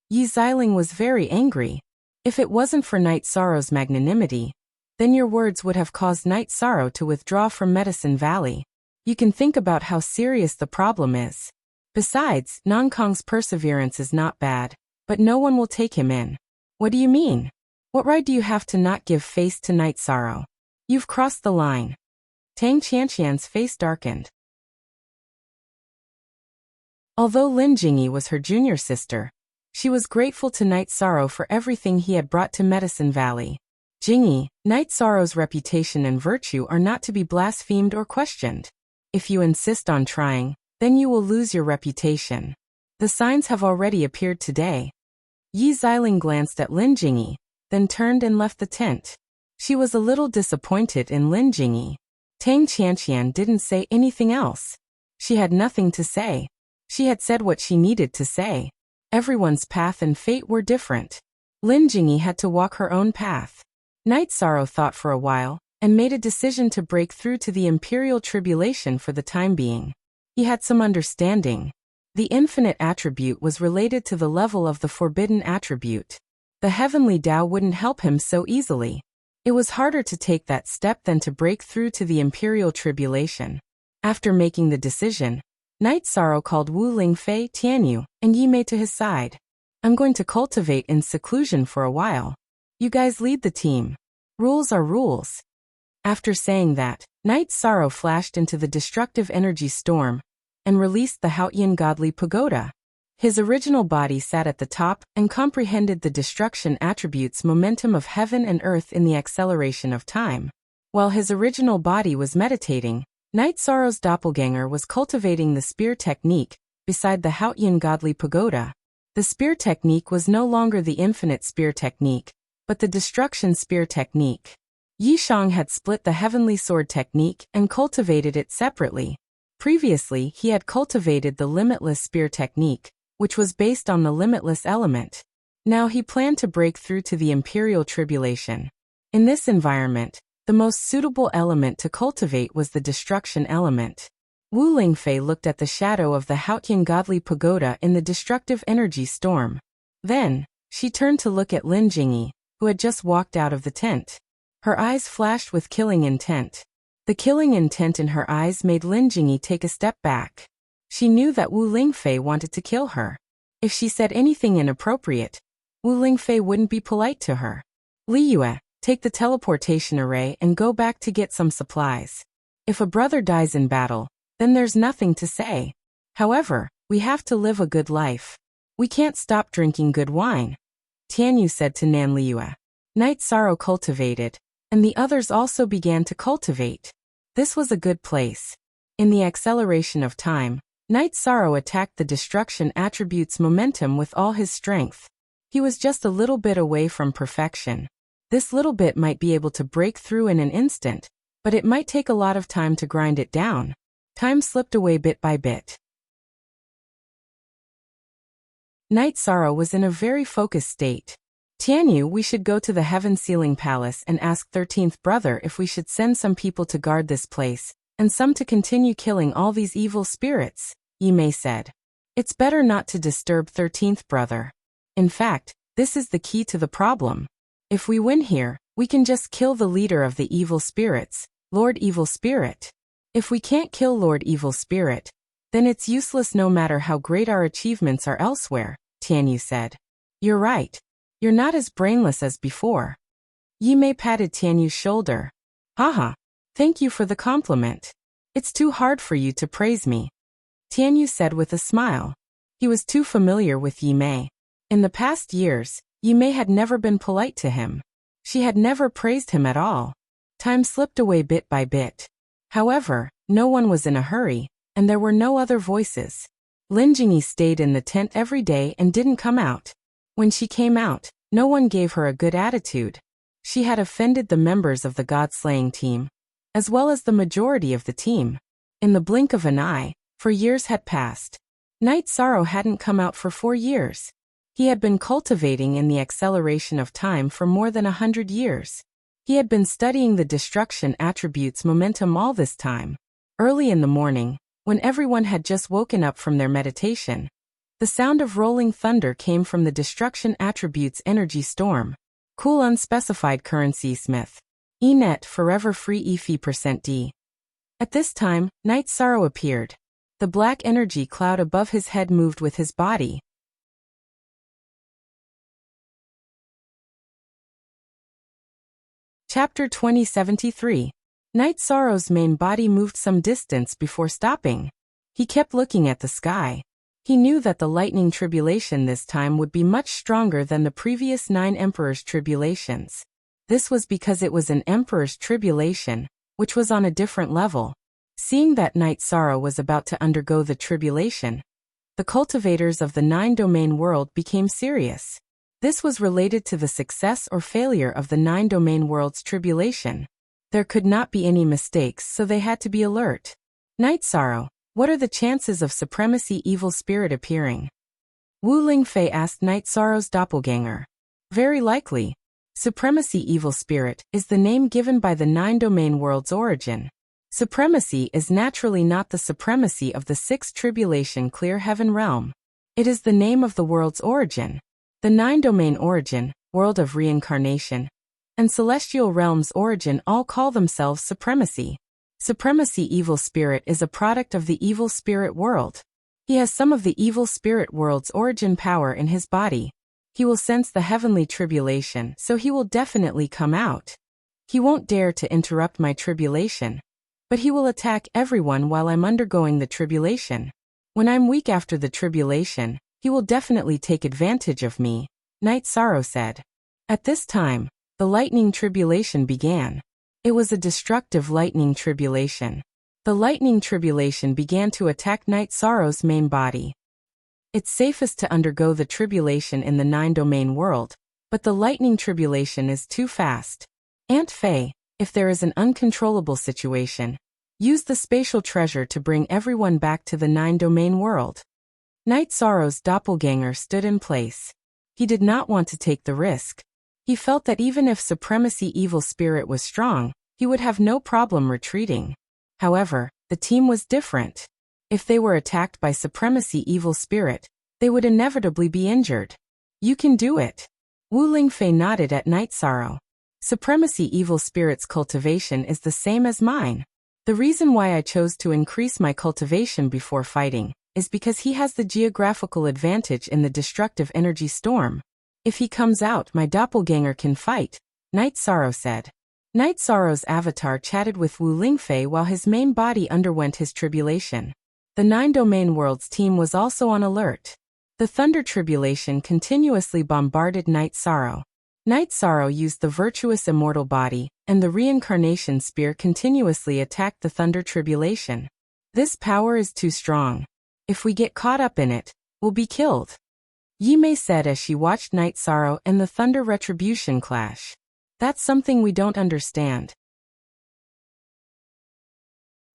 Yi Xiling was very angry. If it wasn't for Night Sorrow's magnanimity, then your words would have caused Night Sorrow to withdraw from Medicine Valley. You can think about how serious the problem is. Besides, Nongkong's perseverance is not bad, but no one will take him in. What do you mean? What right do you have to not give face to Night Sorrow? You've crossed the line. Tang Qianqian's face darkened. Although Lin Jingyi was her junior sister, she was grateful to Night Sorrow for everything he had brought to Medicine Valley. Jingyi, Night Sorrow's reputation and virtue are not to be blasphemed or questioned. If you insist on trying, then you will lose your reputation. The signs have already appeared today. Yi Xiling glanced at Lin Jingyi, then turned and left the tent. She was a little disappointed in Lin Jingyi. Tang Qianqian didn't say anything else. She had nothing to say. She had said what she needed to say. Everyone's path and fate were different. Lin Jingyi had to walk her own path. Night Sorrow thought for a while, and made a decision to break through to the Imperial Tribulation for the time being. He had some understanding. The infinite attribute was related to the level of the forbidden attribute. The heavenly Tao wouldn't help him so easily. It was harder to take that step than to break through to the Imperial Tribulation. After making the decision, Night Sorrow called Wu Lingfei, Tianyu, and Yi Mei to his side. I'm going to cultivate in seclusion for a while. You guys lead the team. Rules are rules. After saying that, Night Sorrow flashed into the destructive energy storm and released the Haotian godly pagoda. His original body sat at the top and comprehended the destruction attributes momentum of heaven and earth in the acceleration of time. While his original body was meditating, Night Sorrow's doppelganger was cultivating the spear technique beside the Haotian godly pagoda. The spear technique was no longer the infinite spear technique, but the destruction spear technique. Yi Shang had split the heavenly sword technique and cultivated it separately. Previously, he had cultivated the limitless spear technique, which was based on the limitless element. Now he planned to break through to the Imperial Tribulation. In this environment, the most suitable element to cultivate was the destruction element. Wu Lingfei looked at the shadow of the Haotian godly pagoda in the destructive energy storm. Then, she turned to look at Lin Jingyi, who had just walked out of the tent. Her eyes flashed with killing intent. The killing intent in her eyes made Lin Jingyi take a step back. She knew that Wu Lingfei wanted to kill her. If she said anything inappropriate, Wu Lingfei wouldn't be polite to her. Li Yue, take the teleportation array and go back to get some supplies. If a brother dies in battle, then there's nothing to say. However, we have to live a good life. We can't stop drinking good wine. Tianyu said to Nan Liyue. Night Sorrow cultivated, and the others also began to cultivate. This was a good place. In the acceleration of time, Night Sorrow attacked the destruction attribute's momentum with all his strength. He was just a little bit away from perfection. This little bit might be able to break through in an instant, but it might take a lot of time to grind it down. Time slipped away bit by bit. Night Sorrow was in a very focused state. Tianyu, we should go to the Heaven Sealing Palace and ask 13th Brother if we should send some people to guard this place, and some to continue killing all these evil spirits, Yi Mei said. It's better not to disturb 13th Brother. In fact, this is the key to the problem. If we win here, We can just kill the leader of the evil spirits, Lord Evil Spirit. If we can't kill Lord Evil Spirit, then it's useless no matter how great our achievements are elsewhere, Tianyu said. You're right. You're not as brainless as before. Yimei patted Tianyu's shoulder. Haha. Thank you for the compliment. It's too hard for you to praise me, Tianyu said with a smile. He was too familiar with Yimei. In the past years, Yimei had never been polite to him. She had never praised him at all. Time slipped away bit by bit. However, no one was in a hurry, and there were no other voices. Lin Jingyi stayed in the tent every day and didn't come out. When she came out, no one gave her a good attitude. She had offended the members of the god-slaying team, as well as the majority of the team. In the blink of an eye, for years had passed. Night Sorrow hadn't come out for 4 years. He had been cultivating in the acceleration of time for more than 100 years. He had been studying the destruction attributes momentum all this time. Early in the morning, when everyone had just woken up from their meditation, the sound of rolling thunder came from the destruction attributes energy storm. Cool unspecified currency Smith. E-net forever free EFI%D. At this time, Night Sorrow appeared. The black energy cloud above his head moved with his body. Chapter 2073. Night Sorrow's main body moved some distance before stopping. He kept looking at the sky. He knew that the lightning tribulation this time would be much stronger than the previous 9 emperors' tribulations. This was because it was an emperor's tribulation, which was on a different level. Seeing that Night Sorrow was about to undergo the tribulation, the cultivators of the 9-domain world became serious. This was related to the success or failure of the 9-domain world's tribulation. There could not be any mistakes, so they had to be alert. Night Sorrow, what are the chances of Supremacy Evil Spirit appearing? Wu Lingfei asked Night Sorrow's doppelganger. Very likely. Supremacy Evil Spirit is the name given by the 9-domain world's origin. Supremacy is naturally not the supremacy of the 6th tribulation clear heaven realm. It is the name of the world's origin. The 9-domain origin, world of reincarnation, and celestial realm's origin all call themselves supremacy. Supremacy Evil Spirit is a product of the evil spirit world. He has some of the evil spirit world's origin power in his body. He will sense the heavenly tribulation, so he will definitely come out. He won't dare to interrupt my tribulation, but he will attack everyone while I'm undergoing the tribulation. When I'm weak after the tribulation, he will definitely take advantage of me, Night Sorrow said. At this time, the lightning tribulation began. It was a destructive lightning tribulation. The lightning tribulation began to attack Night Sorrow's main body. It's safest to undergo the tribulation in the 9-domain world, but the lightning tribulation is too fast. Aunt Fei, if there is an uncontrollable situation, use the spatial treasure to bring everyone back to the 9-domain world. Night Sorrow's doppelganger stood in place. He did not want to take the risk. He felt that even if Supremacy Evil Spirit was strong, he would have no problem retreating. However, the team was different. If they were attacked by Supremacy Evil Spirit, they would inevitably be injured. You can do it. Wu Lingfei nodded at Night Sorrow. Supremacy Evil Spirit's cultivation is the same as mine. The reason why I chose to increase my cultivation before fighting is because he has the geographical advantage in the destructive energy storm. If he comes out, my doppelganger can fight, Night Sorrow said. Night Sorrow's avatar chatted with Wu Lingfei while his main body underwent his tribulation. The 9-domain world's team was also on alert. The thunder tribulation continuously bombarded Night Sorrow. Night Sorrow used the virtuous immortal body, and the reincarnation spear continuously attacked the thunder tribulation. This power is too strong. If we get caught up in it, we'll be killed, Yimei said as she watched Night Sorrow and the thunder retribution clash. That's something we don't understand.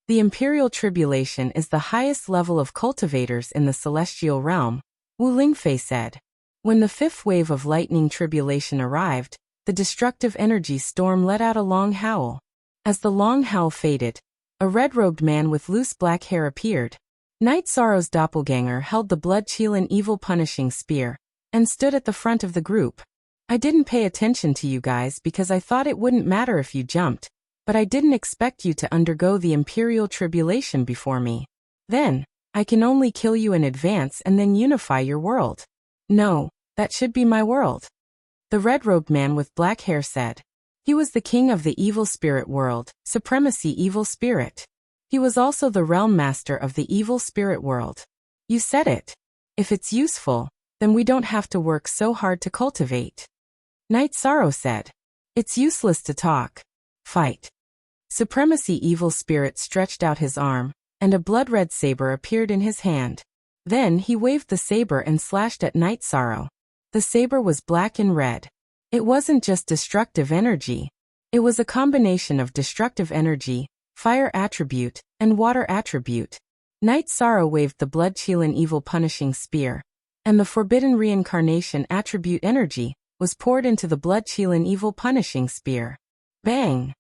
The Imperial Tribulation is the highest level of cultivators in the celestial realm, Wu Lingfei said. When the 5th wave of lightning tribulation arrived, the destructive energy storm let out a long howl. As the long howl faded, a red-robed man with loose black hair appeared. Night Sorrow's doppelganger held the blood-chilling evil punishing spear, and stood at the front of the group. I didn't pay attention to you guys because I thought it wouldn't matter if you jumped, but I didn't expect you to undergo the imperial tribulation before me. Then, I can only kill you in advance and then unify your world. No, that should be my world. The red-robed man with black hair said. He was the king of the evil spirit world, supremacy evil spirit. He was also the realm master of the evil spirit world. You said it. If it's useful, then we don't have to work so hard to cultivate. Night Sorrow said. It's useless to talk. Fight. Supremacy evil spirit stretched out his arm, and a blood-red saber appeared in his hand. Then he waved the saber and slashed at Night Sorrow. The saber was black and red. It wasn't just destructive energy. It was a combination of destructive energy, fire attribute, and water attribute. Night Sorrow waved the blood-chilling evil punishing spear, and the forbidden reincarnation attribute energy was poured into the blood-chilling evil punishing spear. Bang!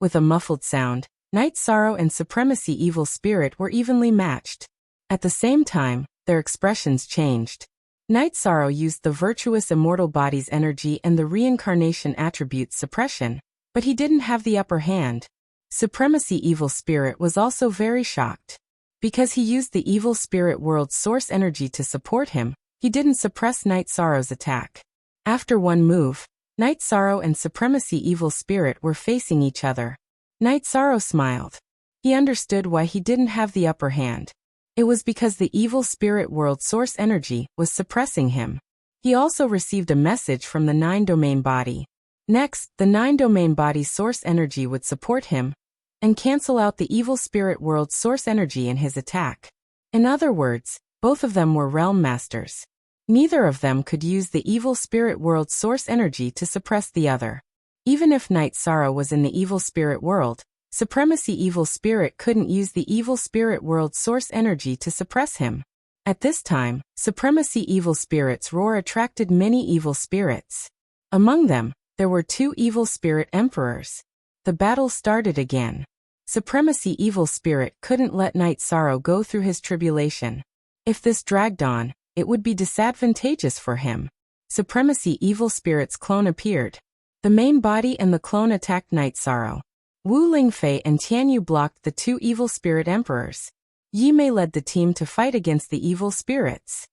With a muffled sound, Night Sorrow and Supremacy Evil Spirit were evenly matched. At the same time, their expressions changed. Night Sorrow used the virtuous immortal body's energy and the reincarnation attribute suppression, but he didn't have the upper hand. Supremacy Evil Spirit was also very shocked. Because he used the evil spirit world's source energy to support him, he didn't suppress Night Sorrow's attack. After one move, Night Sorrow and Supremacy Evil Spirit were facing each other. Night Sorrow smiled. He understood why he didn't have the upper hand. It was because the evil spirit world source energy was suppressing him. He also received a message from the 9-domain body. Next, the 9-domain body's source energy would support him and cancel out the evil spirit world's source energy in his attack. In other words, both of them were realm masters. Neither of them could use the evil spirit world's source energy to suppress the other. Even if Night Sorrow was in the evil spirit world, Supremacy Evil Spirit couldn't use the evil spirit world's source energy to suppress him. At this time, Supremacy Evil Spirit's roar attracted many evil spirits. Among them, there were 2 evil spirit emperors. The battle started again. Supremacy Evil Spirit couldn't let Night Sorrow go through his tribulation. If this dragged on, it would be disadvantageous for him. Supremacy Evil Spirit's clone appeared. The main body and the clone attacked Night Sorrow. Wu Lingfei and Tianyu blocked the 2 evil spirit emperors. Yi Mei led the team to fight against the evil spirits.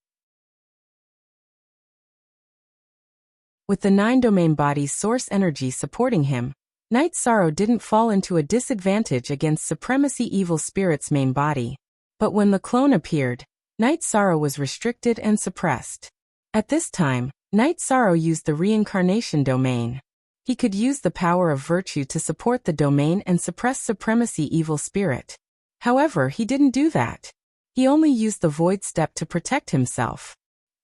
With the 9-domain body's source energy supporting him, Night Sorrow didn't fall into a disadvantage against Supremacy Evil Spirit's main body. But when the clone appeared, Night Sorrow was restricted and suppressed. At this time, Night Sorrow used the reincarnation domain. He could use the power of virtue to support the domain and suppress Supremacy Evil Spirit. However, he didn't do that. He only used the void step to protect himself.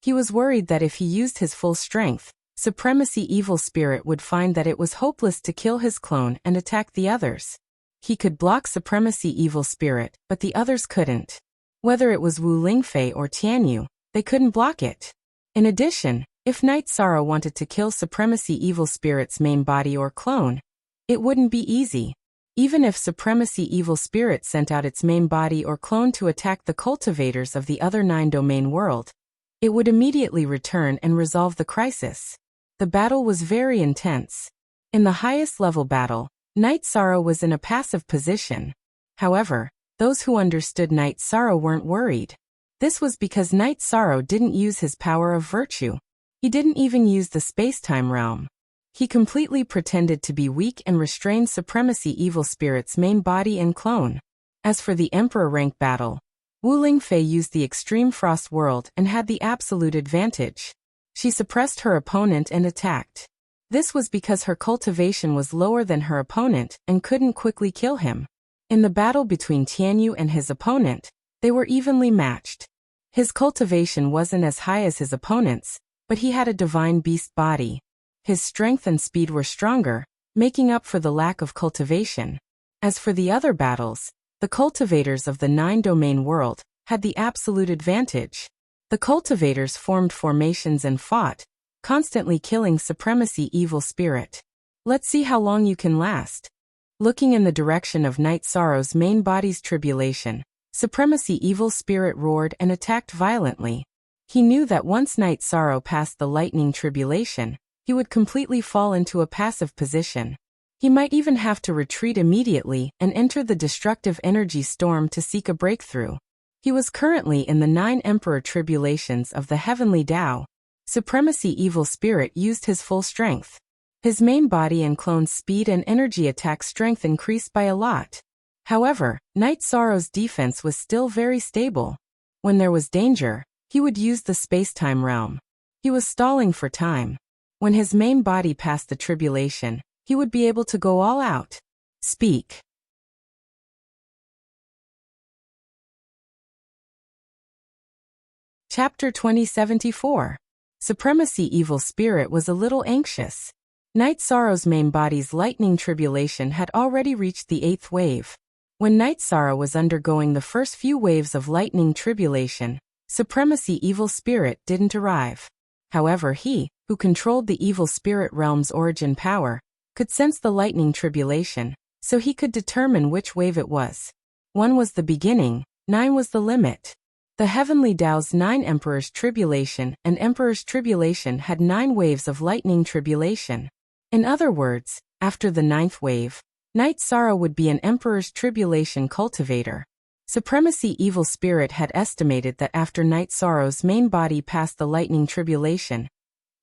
He was worried that if he used his full strength, Supremacy Evil Spirit would find that it was hopeless to kill his clone and attack the others. He could block Supremacy Evil Spirit, but the others couldn't. Whether it was Wu Lingfei or Tianyu, they couldn't block it. In addition, if Night Sorrow wanted to kill Supremacy Evil Spirit's main body or clone, it wouldn't be easy. Even if Supremacy Evil Spirit sent out its main body or clone to attack the cultivators of the other 9-domain world, it would immediately return and resolve the crisis. The battle was very intense. In the highest level battle, Night Sorrow was in a passive position. However, those who understood Night Sorrow weren't worried. This was because Night Sorrow didn't use his power of virtue. He didn't even use the space-time realm. He completely pretended to be weak and restrained Supremacy Evil Spirit's main body and clone. As for the Emperor rank battle, Wu Lingfei used the Extreme Frost World and had the absolute advantage. She suppressed her opponent and attacked. This was because her cultivation was lower than her opponent and couldn't quickly kill him. In the battle between Tianyu and his opponent, they were evenly matched. His cultivation wasn't as high as his opponent's, but he had a divine beast body. His strength and speed were stronger, making up for the lack of cultivation. As for the other battles, the cultivators of the 9-domain world had the absolute advantage. The cultivators formed formations and fought, constantly killing Supremacy Evil Spirit. Let's see how long you can last. Looking in the direction of Night Sorrow's main body's tribulation, Supremacy Evil Spirit roared and attacked violently. He knew that once Night Sorrow passed the lightning tribulation, he would completely fall into a passive position. He might even have to retreat immediately and enter the destructive energy storm to seek a breakthrough. He was currently in the 9 Emperor tribulations of the heavenly Tao. Supremacy Evil Spirit used his full strength. His main body and clone's speed and energy attack strength increased by a lot. However, Night Sorrow's defense was still very stable. When there was danger, he would use the space-time realm. He was stalling for time. When his main body passed the tribulation, he would be able to go all out. Speak. Chapter 2074. Supremacy Evil Spirit was a little anxious. Night Sorrow's main body's lightning tribulation had already reached the 8th wave. When Night Sorrow was undergoing the first few waves of lightning tribulation, Supremacy Evil Spirit didn't arrive. However, he, who controlled the evil spirit realm's origin power, could sense the lightning tribulation, so he could determine which wave it was. 1 was the beginning, 9 was the limit. The heavenly Tao's 9 Emperor's tribulation and Emperor's tribulation had 9 waves of lightning tribulation. In other words, after the 9th wave, Night Sorrow would be an Emperor's tribulation cultivator. Supremacy Evil Spirit had estimated that after Night Sorrow's main body passed the lightning tribulation,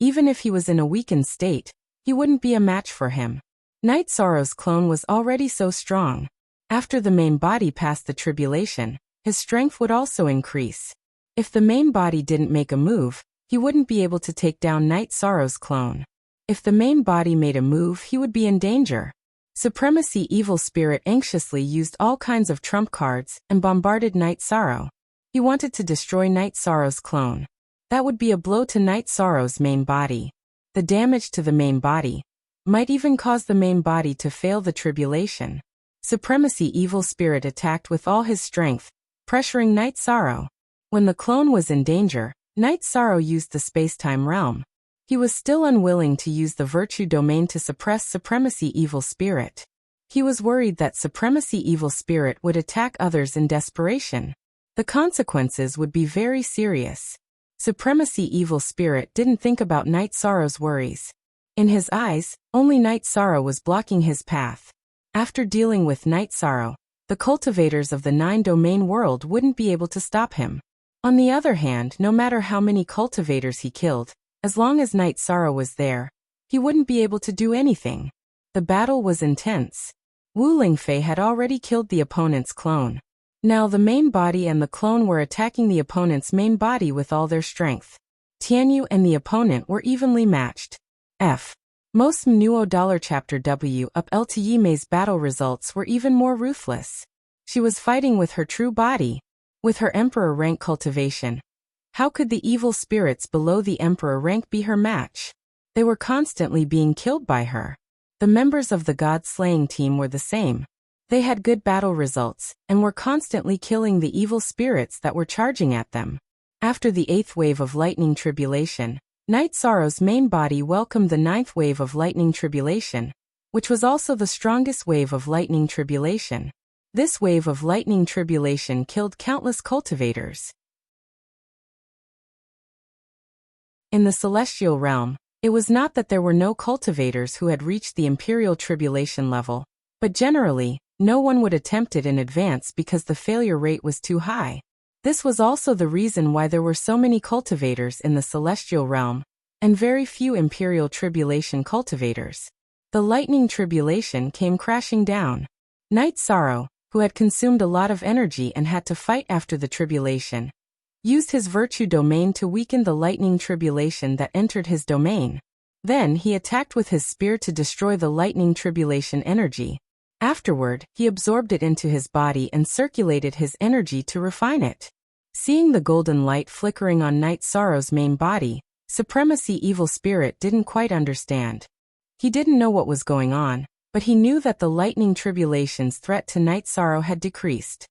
even if he was in a weakened state, he wouldn't be a match for him. Night Sorrow's clone was already so strong. After the main body passed the tribulation, his strength would also increase. If the main body didn't make a move, he wouldn't be able to take down Night Sorrow's clone. If the main body made a move, he would be in danger. Supremacy Evil Spirit anxiously used all kinds of trump cards and bombarded Night Sorrow. He wanted to destroy Night Sorrow's clone. That would be a blow to Night Sorrow's main body. The damage to the main body might even cause the main body to fail the tribulation. Supremacy Evil Spirit attacked with all his strength, pressuring Night Sorrow. When the clone was in danger, Night Sorrow used the space-time realm. He was still unwilling to use the virtue domain to suppress Supremacy Evil Spirit. He was worried that Supremacy Evil Spirit would attack others in desperation. The consequences would be very serious. Supremacy Evil Spirit didn't think about Night Sorrow's worries. In his eyes, only Night Sorrow was blocking his path. After dealing with Night Sorrow, the cultivators of the 9-domain world wouldn't be able to stop him. On the other hand, no matter how many cultivators he killed, as long as Night Sorrow was there, he wouldn't be able to do anything. The battle was intense. Wu Lingfei had already killed the opponent's clone. Now the main body and the clone were attacking the opponent's main body with all their strength. Tianyu and the opponent were evenly matched. F. Most Mnuo Chapter W up LTE Mei's battle results were even more ruthless. She was fighting with her true body. With her Emperor rank cultivation, how could the evil spirits below the Emperor rank be her match? They were constantly being killed by her. The members of the God-slaying team were the same. They had good battle results, and were constantly killing the evil spirits that were charging at them. After the 8th wave of lightning tribulation, Night Sorrow's main body welcomed the 9th wave of lightning tribulation, which was also the strongest wave of lightning tribulation. This wave of lightning tribulation killed countless cultivators. In the celestial realm, it was not that there were no cultivators who had reached the imperial tribulation level, but generally, no one would attempt it in advance because the failure rate was too high. This was also the reason why there were so many cultivators in the celestial realm, and very few imperial tribulation cultivators. The lightning tribulation came crashing down. Night Sorrow, who had consumed a lot of energy and had to fight after the tribulation, used his virtue domain to weaken the lightning tribulation that entered his domain. Then he attacked with his spear to destroy the lightning tribulation energy. Afterward, he absorbed it into his body and circulated his energy to refine it. Seeing the golden light flickering on Night Sorrow's main body, Supremacy Evil Spirit didn't quite understand. He didn't know what was going on, but he knew that the lightning tribulation's threat to Night Sorrow had decreased.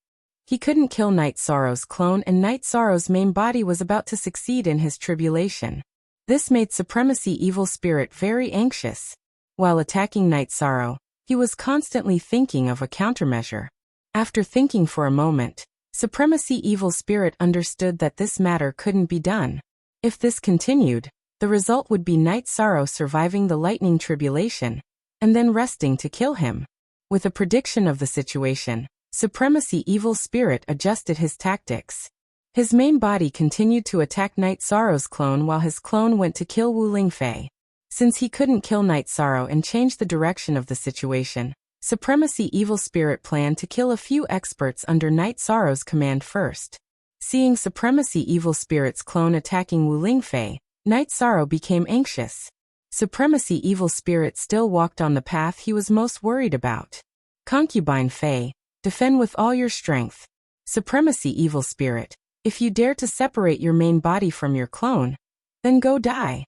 He couldn't kill Night Sorrow's clone, and Night Sorrow's main body was about to succeed in his tribulation. This made Supremacy Evil Spirit very anxious. While attacking Night Sorrow, he was constantly thinking of a countermeasure. After thinking for a moment, Supremacy Evil Spirit understood that this matter couldn't be done. If this continued, The result would be Night Sorrow surviving the lightning tribulation, and then resting to kill him. With a prediction of the situation, Supremacy Evil Spirit adjusted his tactics. His main body continued to attack Night Sorrow's clone while his clone went to kill Wu Lingfei. Since he couldn't kill Night Sorrow and change the direction of the situation, Supremacy Evil Spirit planned to kill a few experts under Night Sorrow's command first. Seeing Supremacy Evil Spirit's clone attacking Wu Lingfei, Night Sorrow became anxious. Supremacy Evil Spirit still walked on the path he was most worried about. Concubine Fei, defend with all your strength. Supremacy Evil Spirit, if you dare to separate your main body from your clone, then go die.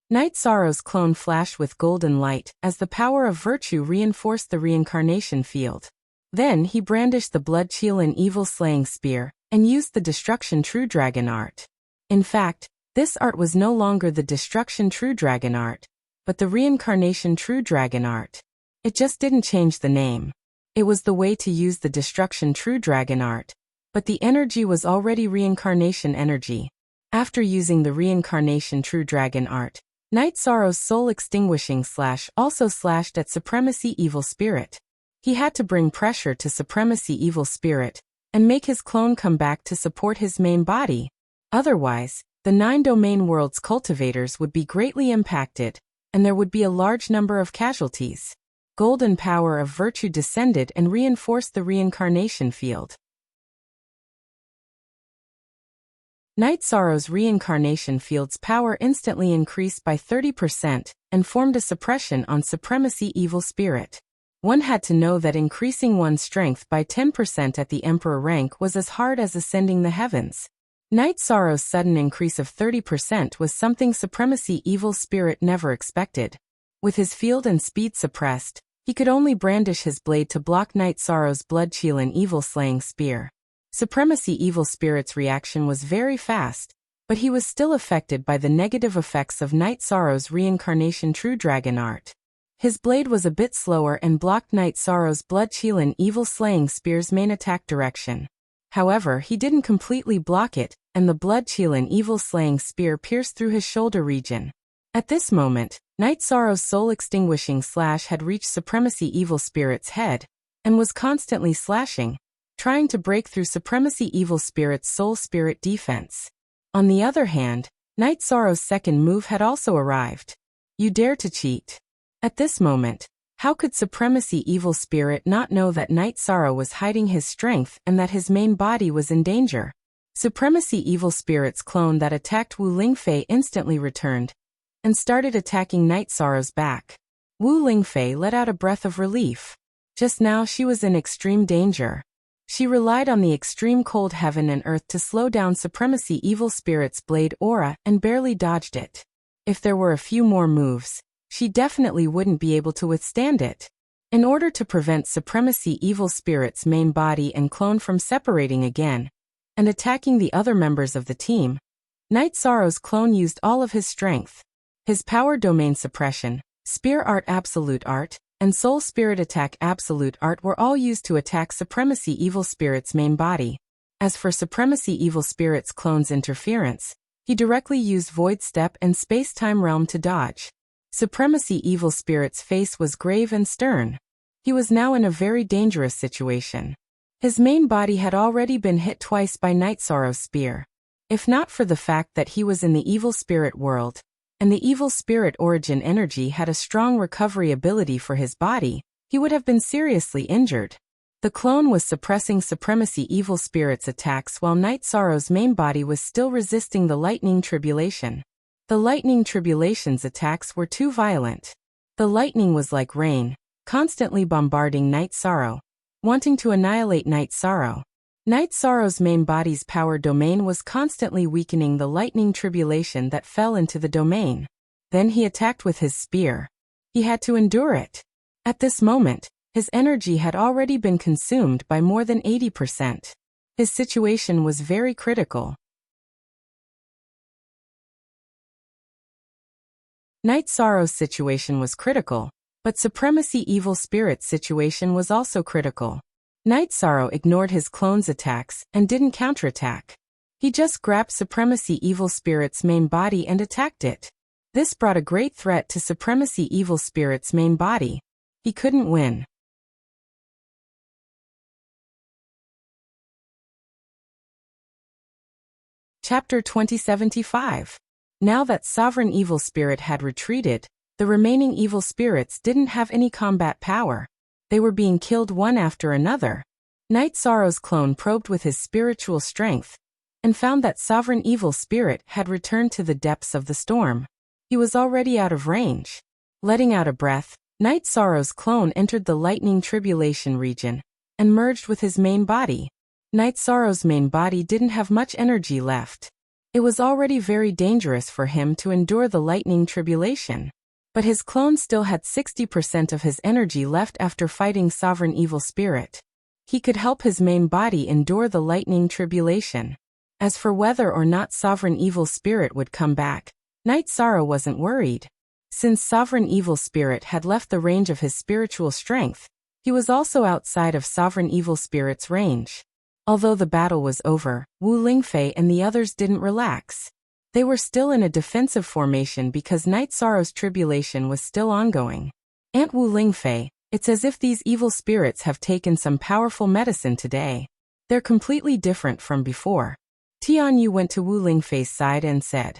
Night Sorrow's clone flashed with golden light as the power of virtue reinforced the reincarnation field. Then he brandished the Blood Qilin Evil Slaying Spear and used the Destruction True Dragon art. In fact, this art was no longer the Destruction True Dragon art, but the Reincarnation True Dragon art. It just didn't change the name. It was the way to use the Destruction True Dragon art, but the energy was already Reincarnation energy. After using the Reincarnation True Dragon art, Night Sorrow's soul extinguishing slash also slashed at Supremacy Evil Spirit. He had to bring pressure to Supremacy Evil Spirit and make his clone come back to support his main body. Otherwise, the 9 domain world's cultivators would be greatly impacted, and there would be a large number of casualties. Golden power of virtue descended and reinforced the reincarnation field. Night Sorrow's reincarnation field's power instantly increased by 30% and formed a suppression on Supremacy Evil Spirit. One had to know that increasing one's strength by 10% at the Emperor rank was as hard as ascending the heavens. Night Sorrow's sudden increase of 30% was something Supremacy Evil Spirit never expected. With his field and speed suppressed, he could only brandish his blade to block Night Sorrow's Blood Qilin Evil Slaying Spear. Supremacy Evil Spirit's reaction was very fast, but he was still affected by the negative effects of Night Sorrow's Reincarnation True Dragon art. His blade was a bit slower and blocked Night Sorrow's Blood Qilin Evil Slaying Spear's main attack direction. However, he didn't completely block it, and the Blood Qilin Evil Slaying Spear pierced through his shoulder region. At this moment, Night Sorrow's soul extinguishing slash had reached Supremacy Evil Spirit's head, and was constantly slashing, trying to break through Supremacy Evil Spirit's soul spirit defense. On the other hand, Night Sorrow's second move had also arrived. You dare to cheat. At this moment, how could Supremacy Evil Spirit not know that Night Sorrow was hiding his strength and that his main body was in danger? Supremacy Evil Spirit's clone that attacked Wu Lingfei instantly returned and started attacking Night Sorrow's back. Wu Lingfei let out a breath of relief. Just now she was in extreme danger. She relied on the extreme cold heaven and earth to slow down Supremacy Evil Spirit's blade aura and barely dodged it. If there were a few more moves, she definitely wouldn't be able to withstand it. In order to prevent Supremacy Evil Spirit's main body and clone from separating again and attacking the other members of the team, Night Sorrow's clone used all of his strength. His Power Domain Suppression, Spear Art Absolute Art, and Soul Spirit Attack Absolute Art were all used to attack Supremacy Evil Spirit's main body. As for Supremacy Evil Spirit's clone's interference, he directly used Void Step and Space-Time Realm to dodge. Supremacy Evil Spirit's face was grave and stern. He was now in a very dangerous situation. His main body had already been hit twice by Night Sorrow's spear. If not for the fact that he was in the Evil Spirit world, and the Evil Spirit origin energy had a strong recovery ability for his body, he would have been seriously injured. The clone was suppressing Supremacy Evil Spirit's attacks while Night Sorrow's main body was still resisting the Lightning Tribulation. The Lightning Tribulation's attacks were too violent. The lightning was like rain, constantly bombarding Night Sorrow, wanting to annihilate Night Sorrow. Night Sorrow's main body's power domain was constantly weakening the Lightning Tribulation that fell into the domain. Then he attacked with his spear. He had to endure it. At this moment, his energy had already been consumed by more than 80%. His situation was very critical. Night Sorrow's situation was critical, but Supremacy Evil Spirit's situation was also critical. Night Sorrow ignored his clone's attacks and didn't counterattack. He just grabbed Supremacy Evil Spirit's main body and attacked it. This brought a great threat to Supremacy Evil Spirit's main body. He couldn't win. Chapter 2075. Now that Sovereign Evil Spirit had retreated, the remaining evil spirits didn't have any combat power. They were being killed one after another. Night Sorrow's clone probed with his spiritual strength and found that Sovereign Evil Spirit had returned to the depths of the storm. He was already out of range. Letting out a breath, Night Sorrow's clone entered the Lightning Tribulation region and merged with his main body. Night Sorrow's main body didn't have much energy left. It was already very dangerous for him to endure the Lightning Tribulation. But his clone still had 60% of his energy left after fighting Sovereign Evil Spirit. He could help his main body endure the Lightning Tribulation. As for whether or not Sovereign Evil Spirit would come back, Night Sorrow wasn't worried. Since Sovereign Evil Spirit had left the range of his spiritual strength, he was also outside of Sovereign Evil Spirit's range. Although the battle was over, Wu Lingfei and the others didn't relax. They were still in a defensive formation because Night Sorrow's tribulation was still ongoing. Aunt Wu Lingfei, it's as if these evil spirits have taken some powerful medicine today. They're completely different from before. Tianyu went to Wu Lingfei's side and said,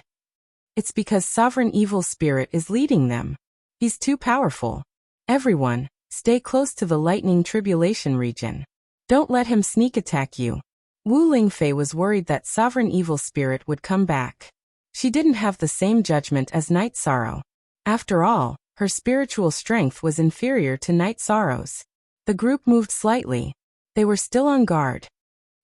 "It's because Sovereign Evil Spirit is leading them. He's too powerful. Everyone, stay close to the Lightning Tribulation region. Don't let him sneak attack you." Wu Lingfei was worried that Sovereign Evil Spirit would come back. She didn't have the same judgment as Night Sorrow. After all, her spiritual strength was inferior to Night Sorrow's. The group moved slightly. They were still on guard.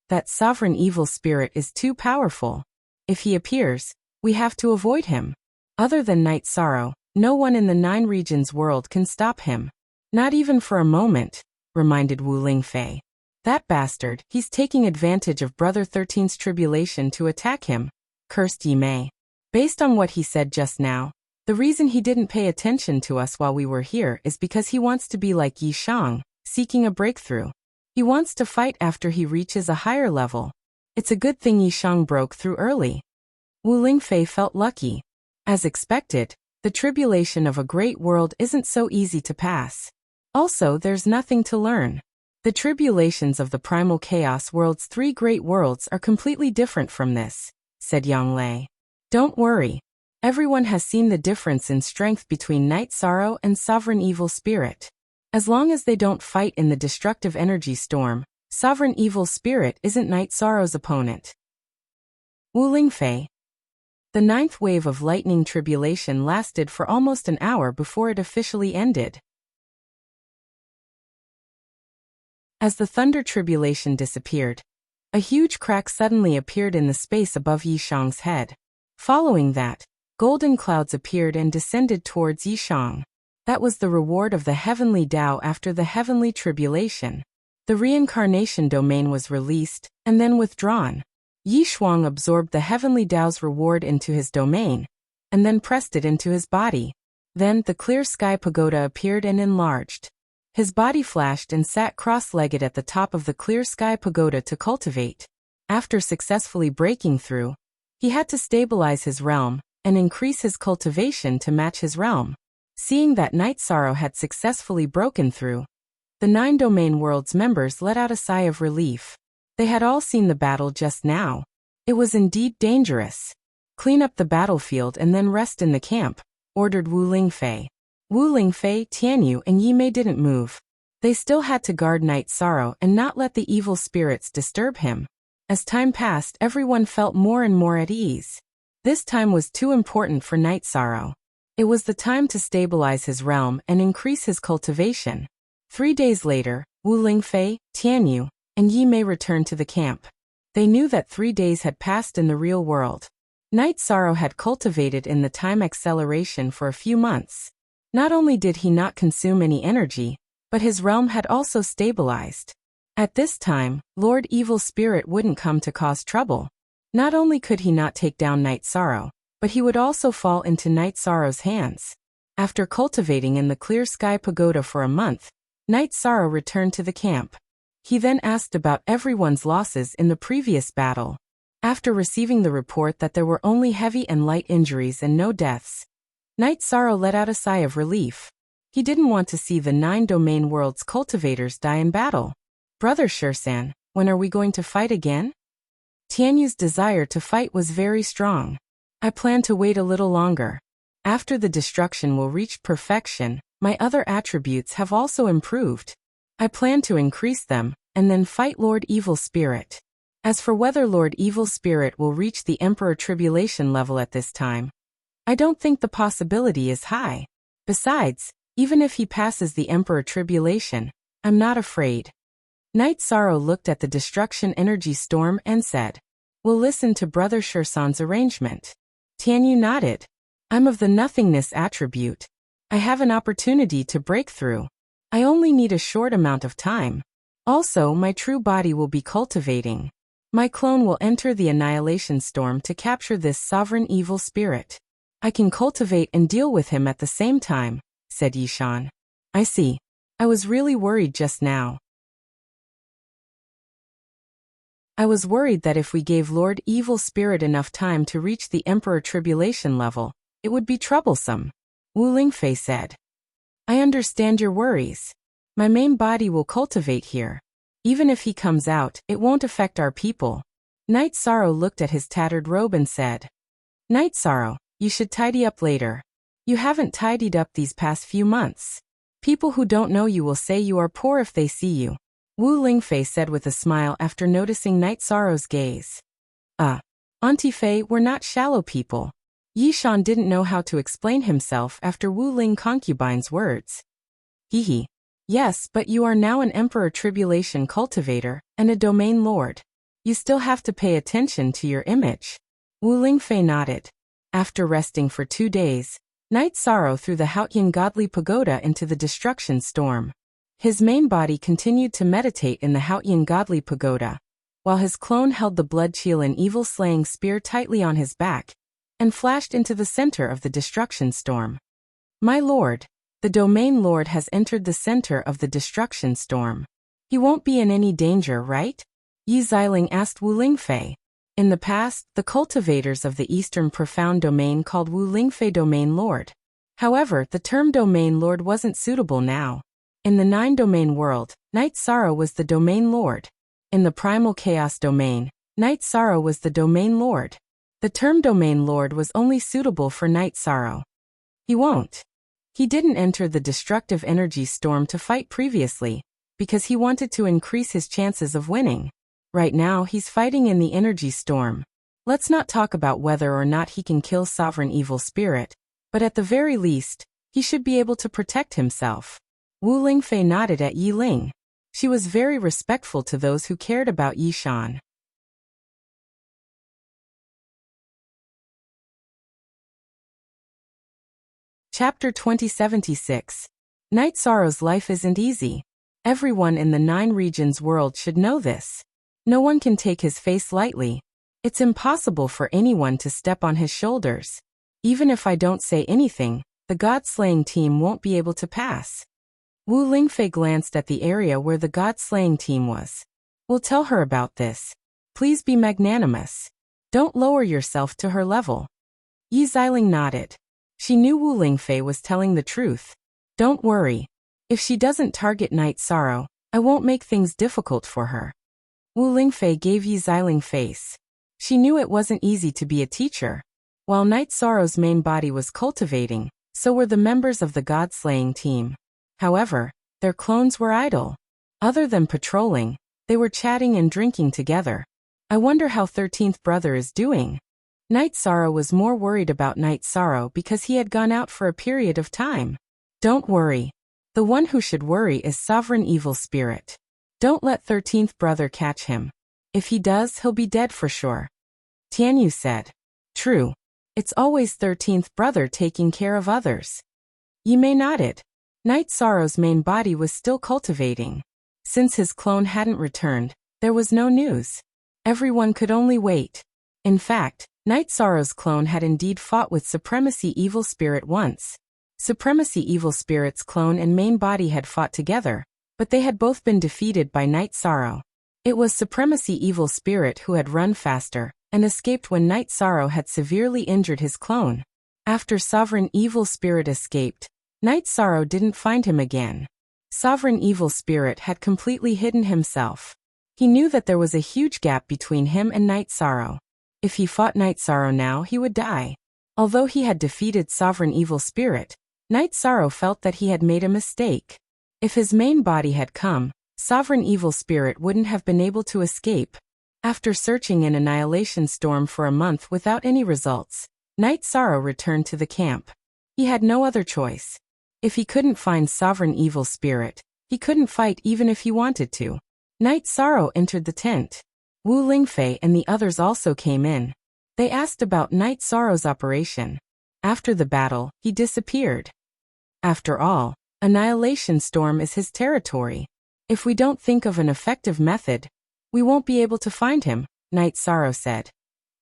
That Sovereign Evil Spirit is too powerful. If he appears, we have to avoid him. Other than Night Sorrow, no one in the 9 regions world can stop him. Not even for a moment, reminded Wu Lingfei. That bastard, he's taking advantage of Brother 13's tribulation to attack him, cursed Yi Mei. Based on what he said just now, the reason he didn't pay attention to us while we were here is because he wants to be like Yi Shang, seeking a breakthrough. He wants to fight after he reaches a higher level. It's a good thing Yi Shang broke through early. Wu Lingfei felt lucky. As expected, the tribulation of a great world isn't so easy to pass. Also, there's nothing to learn. The tribulations of the primal chaos world's 3 great worlds are completely different from this, said Yang Lei. Don't worry. Everyone has seen the difference in strength between Night Sorrow and Sovereign Evil Spirit. As long as they don't fight in the destructive energy storm, Sovereign Evil Spirit isn't Night Sorrow's opponent. Wu Lingfei. The 9th wave of lightning tribulation lasted for almost an hour before it officially ended. As the thunder tribulation disappeared, a huge crack suddenly appeared in the space above Yi Shang's head. Following that, golden clouds appeared and descended towards Yi Shang. That was the reward of the heavenly Tao after the heavenly tribulation. The reincarnation domain was released and then withdrawn. Yi Shuang absorbed the heavenly Tao's reward into his domain and then pressed it into his body. Then the clear sky pagoda appeared and enlarged. His body flashed and sat cross-legged at the top of the clear sky pagoda to cultivate. After successfully breaking through, he had to stabilize his realm and increase his cultivation to match his realm. Seeing that Night Sorrow had successfully broken through, the 9 domain worlds members let out a sigh of relief. They had all seen the battle just now. It was indeed dangerous. Clean up the battlefield and then rest in the camp, ordered Wu Lingfei. Wu Lingfei, Tianyu, and Yi Mei didn't move. They still had to guard Night Sorrow and not let the evil spirits disturb him. As time passed, everyone felt more and more at ease. This time was too important for Night Sorrow. It was the time to stabilize his realm and increase his cultivation. 3 days later, Wu Lingfei, Tianyu, and Yi Mei returned to the camp. They knew that 3 days had passed in the real world. Night Sorrow had cultivated in the time acceleration for a few months. Not only did he not consume any energy, but his realm had also stabilized. At this time, Lord Evil Spirit wouldn't come to cause trouble. Not only could he not take down Night Sorrow, but he would also fall into Night Sorrow's hands. After cultivating in the clear sky pagoda for a month, Night Sorrow returned to the camp. He then asked about everyone's losses in the previous battle. After receiving the report that there were only heavy and light injuries and no deaths, Night Sorrow let out a sigh of relief. He didn't want to see the 9 domain world's cultivators die in battle. Brother Shursan, when are we going to fight again? Tianyu's desire to fight was very strong. I plan to wait a little longer. After the destruction will reach perfection, my other attributes have also improved. I plan to increase them, and then fight Lord Evil Spirit. As for whether Lord Evil Spirit will reach the Emperor Tribulation level at this time, I don't think the possibility is high. Besides, even if he passes the Emperor Tribulation, I'm not afraid. Night Sorrow looked at the destruction energy storm and said, "We'll listen to Brother Shursan's arrangement." Tianyu nodded. "I'm of the nothingness attribute. I have an opportunity to break through. I only need a short amount of time. Also, my true body will be cultivating. My clone will enter the annihilation storm to capture this sovereign evil spirit. I can cultivate and deal with him at the same time," said Yishan. "I see. I was really worried just now. I was worried that if we gave Lord Evil Spirit enough time to reach the Emperor Tribulation level, it would be troublesome," Wu Lingfei said. "I understand your worries. My main body will cultivate here. Even if he comes out, it won't affect our people." Night Sorrow looked at his tattered robe and said, "Night Sorrow, you should tidy up later. You haven't tidied up these past few months. People who don't know you will say you are poor if they see you," Wu Lingfei said with a smile after noticing Night Sorrow's gaze. Auntie Fei, we're not shallow people." Yishan didn't know how to explain himself after Wu Ling concubine's words. Hehe. "Yes, but you are now an Emperor Tribulation cultivator, and a domain lord. You still have to pay attention to your image." Wu Lingfei nodded. After resting for 2 days, Night Sorrow threw the Haotian godly pagoda into the destruction storm. His main body continued to meditate in the Haotian godly pagoda, while his clone held the blood chill and evil slaying spear tightly on his back, and flashed into the center of the destruction storm. "My lord, the domain lord has entered the center of the destruction storm. He won't be in any danger, right?" Yi Xiling asked Wu Lingfei. In the past, the cultivators of the Eastern Profound Domain called Wu Lingfei Domain Lord. However, the term Domain Lord wasn't suitable now. In the 9-domain world, Night Sorrow was the Domain Lord. In the Primal Chaos Domain, Night Sorrow was the Domain Lord. The term Domain Lord was only suitable for Night Sorrow. He won't. He didn't enter the destructive energy storm to fight previously, because he wanted to increase his chances of winning. Right now he's fighting in the energy storm. Let's not talk about whether or not he can kill Sovereign Evil Spirit, but at the very least, he should be able to protect himself. Wu Lingfei nodded at Yi Ling. She was very respectful to those who cared about Yishan. Chapter 2076. Night Sorrow's life isn't easy. Everyone in the 9 regions world should know this. No one can take his face lightly. It's impossible for anyone to step on his shoulders. Even if I don't say anything, the God-slaying team won't be able to pass. Wu Lingfei glanced at the area where the God-slaying team was. "We'll tell her about this. Please be magnanimous. Don't lower yourself to her level." Yi Xiling nodded. She knew Wu Lingfei was telling the truth. "Don't worry. If she doesn't target Night Sorrow, I won't make things difficult for her." Wu Lingfei gave Yi Xiling face. She knew it wasn't easy to be a teacher. While Night Sorrow's main body was cultivating, so were the members of the God-slaying team. However, their clones were idle. Other than patrolling, they were chatting and drinking together. I wonder how 13th brother is doing. Night Sorrow was more worried about Night Sorrow because he had gone out for a period of time. Don't worry. The one who should worry is Sovereign Evil Spirit. Don't let 13th brother catch him. If he does, he'll be dead for sure. Tianyu said. True. It's always 13th brother taking care of others. Yimei nodded. Night Sorrow's main body was still cultivating. Since his clone hadn't returned, there was no news. Everyone could only wait. In fact, Night Sorrow's clone had indeed fought with Supremacy Evil Spirit once. Supremacy Evil Spirit's clone and main body had fought together, but they had both been defeated by Night Sorrow. It was Supremacy Evil Spirit who had run faster and escaped when Night Sorrow had severely injured his clone. After Sovereign Evil Spirit escaped, Night Sorrow didn't find him again. Sovereign Evil Spirit had completely hidden himself. He knew that there was a huge gap between him and Night Sorrow. If he fought Night Sorrow now, he would die. Although he had defeated Sovereign Evil Spirit, Night Sorrow felt that he had made a mistake. If his main body had come, Sovereign Evil Spirit wouldn't have been able to escape. After searching in Annihilation Storm for a month without any results, Night Sorrow returned to the camp. He had no other choice. If he couldn't find Sovereign Evil Spirit, he couldn't fight even if he wanted to. Night Sorrow entered the tent. Wu Lingfei and the others also came in. They asked about Night Sorrow's operation. After the battle, he disappeared. After all, Annihilation Storm is his territory. If we don't think of an effective method, we won't be able to find him, Night Sorrow said.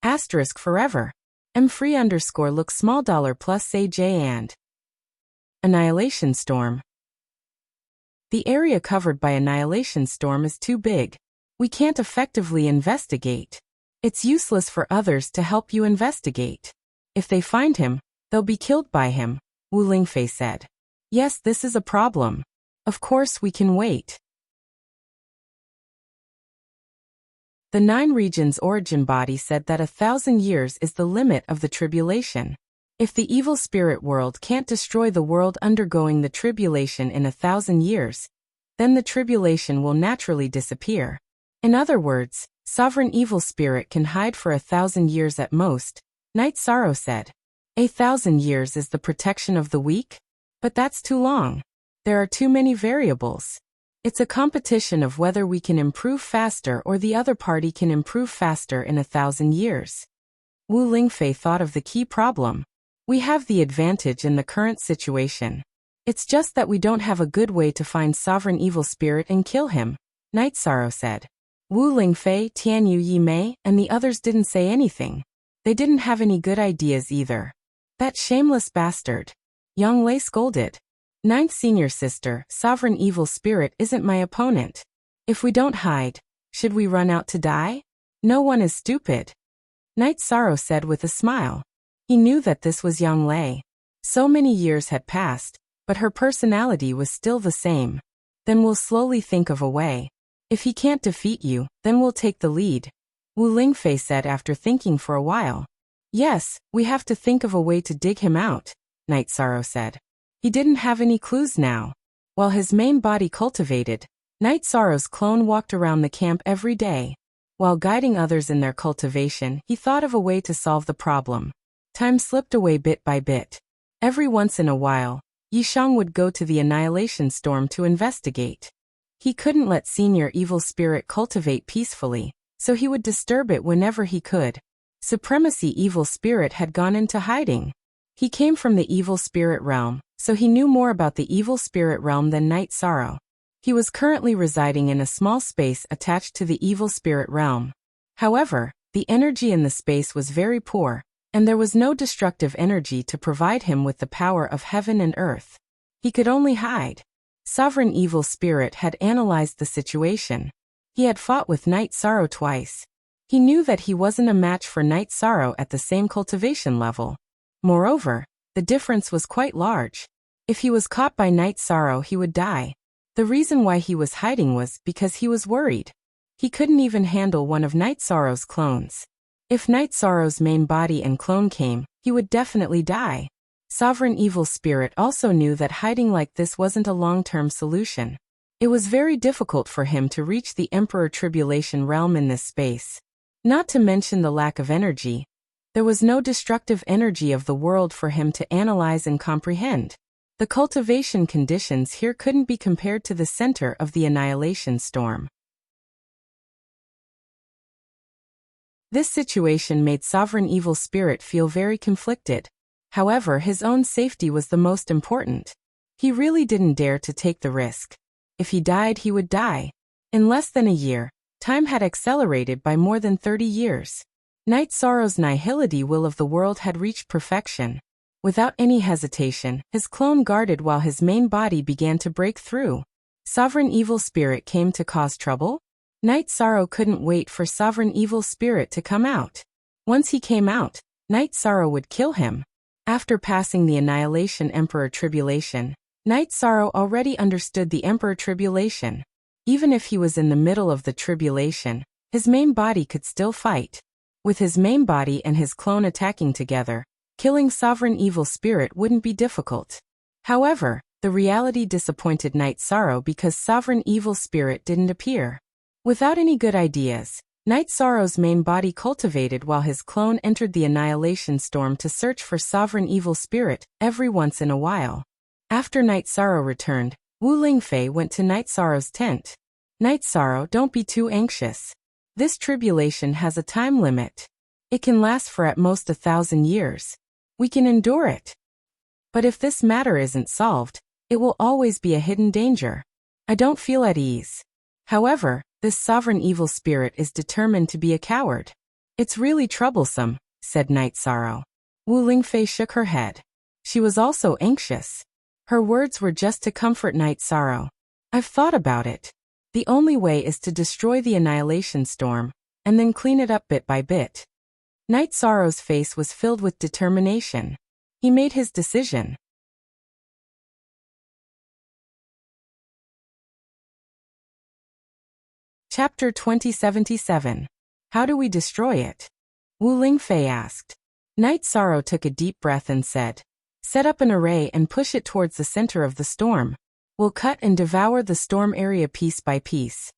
Asterisk forever. M free_look small dollar plus say J and Annihilation Storm. The area covered by Annihilation Storm is too big. We can't effectively investigate. It's useless for others to help you investigate. If they find him, they'll be killed by him, Wu Lingfei said. Yes, this is a problem. Of course we can wait. The 9 regions origin body said that 1,000 years is the limit of the tribulation. If the evil spirit world can't destroy the world undergoing the tribulation in 1,000 years, then the tribulation will naturally disappear. In other words, Sovereign Evil Spirit can hide for 1,000 years at most, Night Sorrow said. 1,000 years is the protection of the weak? But that's too long. There are too many variables. It's a competition of whether we can improve faster or the other party can improve faster in 1,000 years. Wu Lingfei thought of the key problem. We have the advantage in the current situation. It's just that we don't have a good way to find Sovereign Evil Spirit and kill him, Night Sorrow said. Wu Lingfei, Tianyu Yimei, and the others didn't say anything. They didn't have any good ideas either. That shameless bastard. Yang Lei scolded. 9th Senior Sister, Sovereign Evil Spirit isn't my opponent. If we don't hide, should we run out to die? No one is stupid. Night Sorrow said with a smile. He knew that this was Yang Lei. So many years had passed, but her personality was still the same. Then we'll slowly think of a way. If he can't defeat you, then we'll take the lead, Wu Lingfei said after thinking for a while. Yes, we have to think of a way to dig him out, Night Sorrow said. He didn't have any clues now. While his main body cultivated, Night Sorrow's clone walked around the camp every day. While guiding others in their cultivation, he thought of a way to solve the problem. Time slipped away bit by bit. Every once in a while, Yishang would go to the Annihilation Storm to investigate. He couldn't let Senior Evil Spirit cultivate peacefully, so he would disturb it whenever he could. Supremacy Evil Spirit had gone into hiding. He came from the Evil Spirit realm, so he knew more about the Evil Spirit realm than Night Sorrow. He was currently residing in a small space attached to the Evil Spirit realm. However, the energy in the space was very poor, and there was no destructive energy to provide him with the power of heaven and earth. He could only hide. Sovereign Evil Spirit had analyzed the situation. He had fought with Night Sorrow twice. He knew that he wasn't a match for Night Sorrow at the same cultivation level. Moreover, the difference was quite large. If he was caught by Night Sorrow, he would die. The reason why he was hiding was because he was worried. He couldn't even handle one of Night Sorrow's clones. If Night Sorrow's main body and clone came, he would definitely die. Sovereign Evil Spirit also knew that hiding like this wasn't a long-term solution. It was very difficult for him to reach the Emperor Tribulation realm in this space. Not to mention the lack of energy. There was no destructive energy of the world for him to analyze and comprehend. The cultivation conditions here couldn't be compared to the center of the Annihilation Storm. This situation made Sovereign Evil Spirit feel very conflicted. However, his own safety was the most important. He really didn't dare to take the risk. If he died, he would die. In less than a year, time had accelerated by more than 30 years. Night Sorrow's nihility will of the world had reached perfection. Without any hesitation, his clone guarded while his main body began to break through. Sovereign Evil Spirit came to cause trouble? Night Sorrow couldn't wait for Sovereign Evil Spirit to come out. Once he came out, Night Sorrow would kill him. After passing the Annihilation Emperor Tribulation, Night Sorrow already understood the Emperor Tribulation. Even if he was in the middle of the tribulation, his main body could still fight. With his main body and his clone attacking together, killing Sovereign Evil Spirit wouldn't be difficult. However, the reality disappointed Night Sorrow because Sovereign Evil Spirit didn't appear. Without any good ideas, Night Sorrow's main body cultivated while his clone entered the Annihilation Storm to search for Sovereign Evil Spirit every once in a while. After Night Sorrow returned, Wu Lingfei went to Night Sorrow's tent. Night Sorrow, don't be too anxious. This tribulation has a time limit. It can last for at most 1,000 years. We can endure it. But if this matter isn't solved, it will always be a hidden danger. I don't feel at ease. However, this Sovereign Evil Spirit is determined to be a coward. It's really troublesome, said Night Sorrow. Wu Lingfei shook her head. She was also anxious. Her words were just to comfort Night Sorrow. I've thought about it. The only way is to destroy the Annihilation Storm, and then clean it up bit by bit. Night Sorrow's face was filled with determination. He made his decision. Chapter 2077. How do we destroy it? Wu Lingfei asked. Night Sorrow took a deep breath and said, set up an array and push it towards the center of the storm. We'll cut and devour the storm area piece by piece.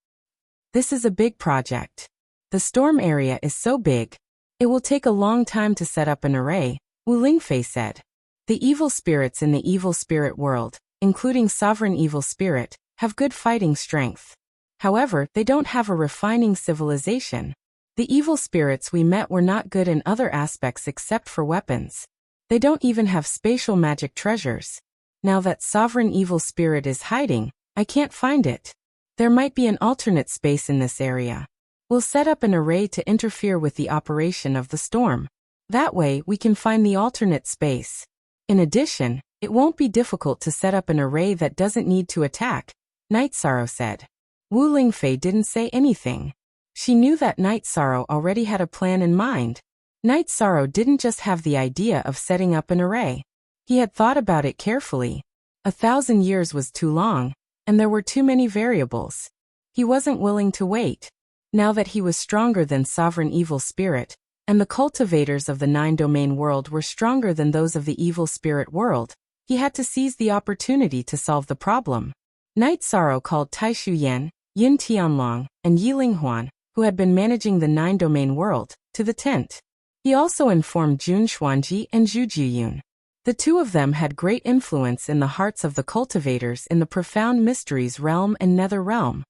This is a big project. The storm area is so big. It will take a long time to set up an array, Wu Lingfei said. The evil spirits in the evil spirit world, including Sovereign Evil Spirit, have good fighting strength. However, they don't have a refining civilization. The evil spirits we met were not good in other aspects except for weapons. They don't even have spatial magic treasures. Now that Sovereign Evil Spirit is hiding, I can't find it. There might be an alternate space in this area. We'll set up an array to interfere with the operation of the storm. That way, we can find the alternate space. In addition, it won't be difficult to set up an array that doesn't need to attack, Night Sorrow said. Wu Lingfei didn't say anything. She knew that Night Sorrow already had a plan in mind. Night Sorrow didn't just have the idea of setting up an array. He had thought about it carefully. 1,000 years was too long, and there were too many variables. He wasn't willing to wait. Now that he was stronger than Sovereign Evil Spirit, and the cultivators of the 9-domain world were stronger than those of the evil spirit world, he had to seize the opportunity to solve the problem. Night Sorrow called Taishu Yan, Yin Tianlong, and Yi Linghuan, who had been managing the 9-domain world, to the tent. He also informed Jun Xuanji and Zhu Jiyun. The two of them had great influence in the hearts of the cultivators in the Profound Mysteries realm and Nether realm.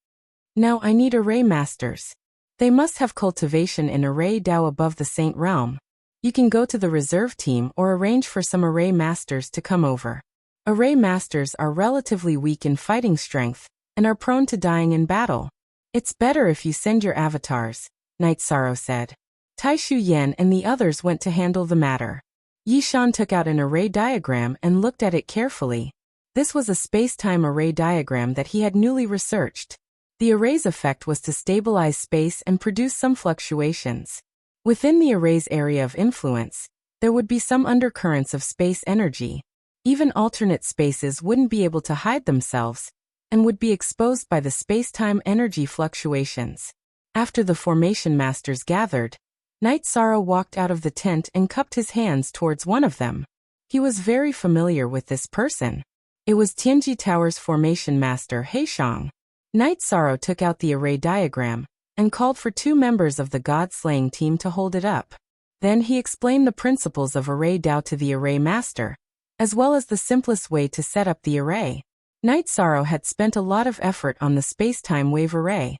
Now I need array masters. They must have cultivation in Array Dao above the Saint realm. You can go to the reserve team or arrange for some array masters to come over. Array masters are relatively weak in fighting strength, and are prone to dying in battle. It's better if you send your avatars, Night Sorrow said. Taishu Yan and the others went to handle the matter. Yishan took out an array diagram and looked at it carefully. This was a space-time array diagram that he had newly researched. The array's effect was to stabilize space and produce some fluctuations. Within the array's area of influence, there would be some undercurrents of space energy. Even alternate spaces wouldn't be able to hide themselves, and would be exposed by the space-time energy fluctuations. After the formation masters gathered, Night Sorrow walked out of the tent and cupped his hands towards one of them. He was very familiar with this person. It was Tianji Tower's formation master Heishang. Night Sorrow took out the array diagram, and called for 2 members of the God-slaying team to hold it up. Then he explained the principles of Array Dao to the array master, as well as the simplest way to set up the array. Night Sorrow had spent a lot of effort on the space-time wave array.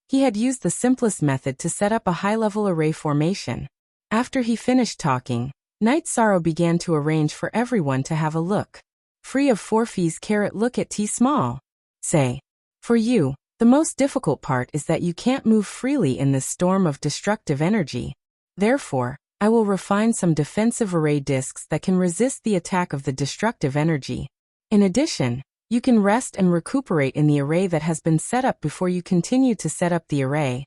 He had used the simplest method to set up a high-level array formation. After he finished talking, Night Sorrow began to arrange for everyone to have a look. Free of forfees. Look at T small. Say. For you, the most difficult part is that you can't move freely in this storm of destructive energy. Therefore, I will refine some defensive array discs that can resist the attack of the destructive energy. In addition, you can rest and recuperate in the array that has been set up before you continue to set up the array.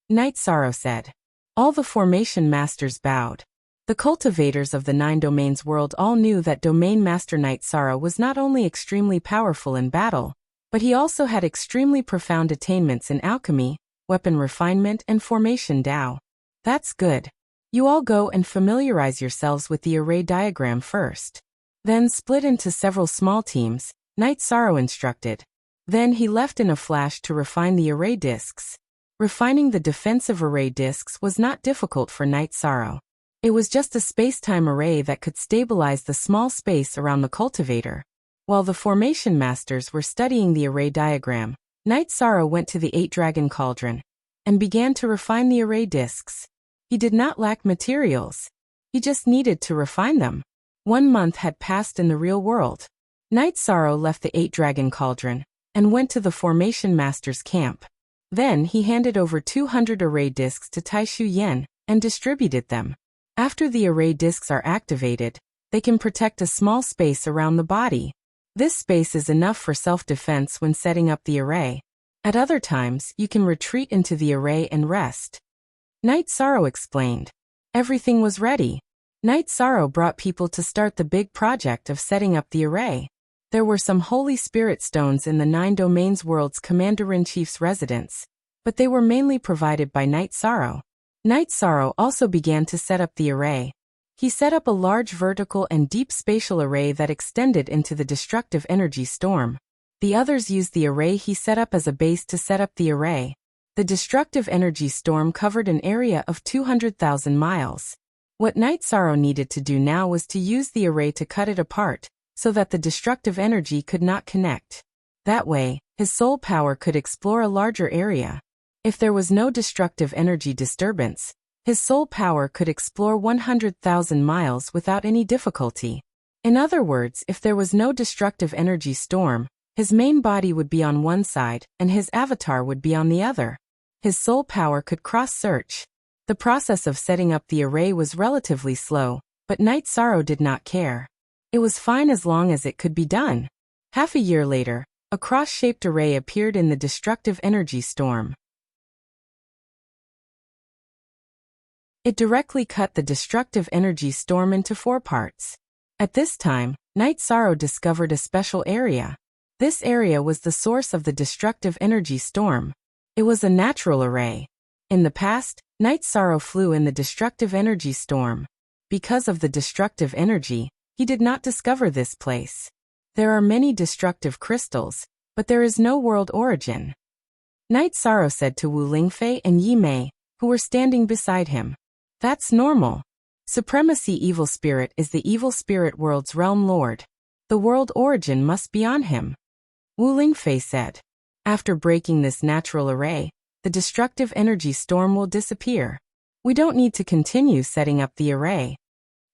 Night Sorrow said. All the formation masters bowed. The cultivators of the 9 domains world all knew that Domain Master Night Sara was not only extremely powerful in battle, but he also had extremely profound attainments in alchemy, weapon refinement and formation Tao. That's good. You all go and familiarize yourselves with the array diagram first. Then split into several small teams, Night Sara instructed. Then he left in a flash to refine the array discs. Refining the defensive array discs was not difficult for Night Sara. It was just a space-time array that could stabilize the small space around the cultivator. While the formation masters were studying the array diagram, Night Sara went to the 8-dragon cauldron and began to refine the array discs. He did not lack materials. He just needed to refine them. 1 month had passed in the real world. Night Sara left the 8-dragon cauldron and went to the formation master's camp. Then he handed over 200 array discs to Taishu Yen and distributed them. After the array discs are activated, they can protect a small space around the body. This space is enough for self-defense when setting up the array. At other times, you can retreat into the array and rest. Night Sara explained. Everything was ready. Night Sara brought people to start the big project of setting up the array. There were some Holy Spirit stones in the 9 domains world's Commander-in-Chief's residence, but they were mainly provided by Night Sara. Night Sara also began to set up the array. He set up a large vertical and deep spatial array that extended into the destructive energy storm. The others used the array he set up as a base to set up the array. The destructive energy storm covered an area of 200,000 miles. What Night Sara needed to do now was to use the array to cut it apart, so that the destructive energy could not connect. That way, his soul power could explore a larger area. If there was no destructive energy disturbance, his soul power could explore 100,000 miles without any difficulty. In other words, if there was no destructive energy storm, his main body would be on one side and his avatar would be on the other. His soul power could cross-search. The process of setting up the array was relatively slow, but Night Sara did not care. It was fine as long as it could be done. Half a year later, a cross-shaped array appeared in the destructive energy storm. It directly cut the destructive energy storm into 4 parts. At this time, Night Sara discovered a special area. This area was the source of the destructive energy storm. It was a natural array. In the past, Night Sara flew in the destructive energy storm. Because of the destructive energy, he did not discover this place. There are many destructive crystals, but there is no world origin. Night Sara said to Wu Lingfei and Yi Mei, who were standing beside him. That's normal. Supremacy Evil Spirit is the evil spirit world's realm lord. The world origin must be on him. Wu Lingfei said. After breaking this natural array, the destructive energy storm will disappear. We don't need to continue setting up the array.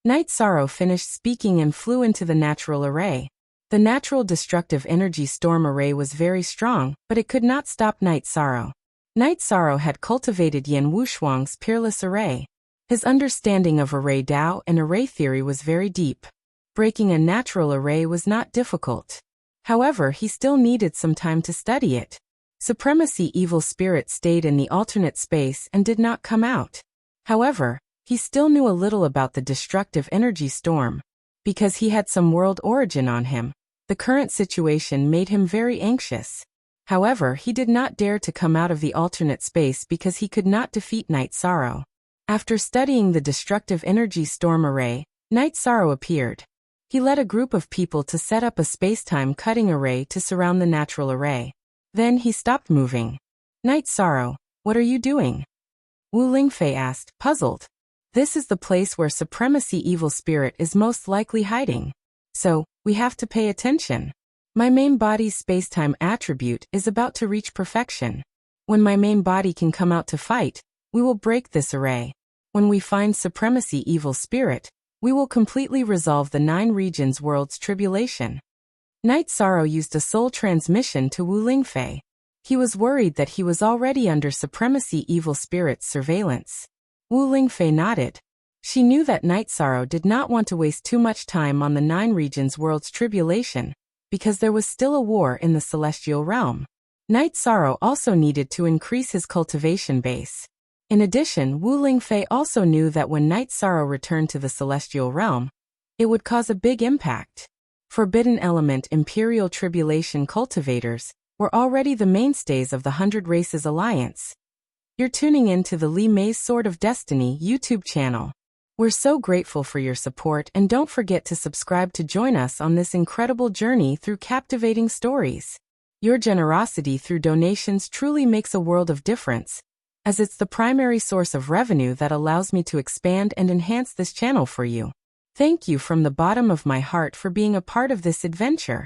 Night Sara finished speaking and flew into the natural array. The natural destructive energy storm array was very strong, but it could not stop Night Sara. Night Sara had cultivated Yan Wushuang's peerless array. His understanding of array Tao and array theory was very deep. Breaking a natural array was not difficult. However, he still needed some time to study it. Supremacy Evil Spirit stayed in the alternate space and did not come out. However, he still knew a little about the destructive energy storm. Because he had some world origin on him, the current situation made him very anxious. However, he did not dare to come out of the alternate space because he could not defeat Night Sara. After studying the destructive energy storm array, Night Sara appeared. He led a group of people to set up a space-time cutting array to surround the natural array. Then he stopped moving. Night Sara, what are you doing? Wu Lingfei asked, puzzled. This is the place where Supremacy Evil Spirit is most likely hiding. So, we have to pay attention. My main body's space-time attribute is about to reach perfection. When my main body can come out to fight, we will break this array. When we find Supremacy Evil Spirit, we will completely resolve the 9 regions world's tribulation. Night Sara used a soul transmission to Wu Lingfei. He was worried that he was already under Supremacy Evil Spirit's surveillance. Wu Lingfei nodded. She knew that Night Sara did not want to waste too much time on the 9 regions world's tribulation, because there was still a war in the celestial realm. Night Sara also needed to increase his cultivation base. In addition, Wu Lingfei also knew that when Night Sorrow returned to the celestial realm, it would cause a big impact. Forbidden Element Imperial Tribulation cultivators were already the mainstays of the 100 Races Alliance. You're tuning in to the Li Mei's Sword of Destiny YouTube channel. We're so grateful for your support, and don't forget to subscribe to join us on this incredible journey through captivating stories. Your generosity through donations truly makes a world of difference, as it's the primary source of revenue that allows me to expand and enhance this channel for you. Thank you from the bottom of my heart for being a part of this adventure.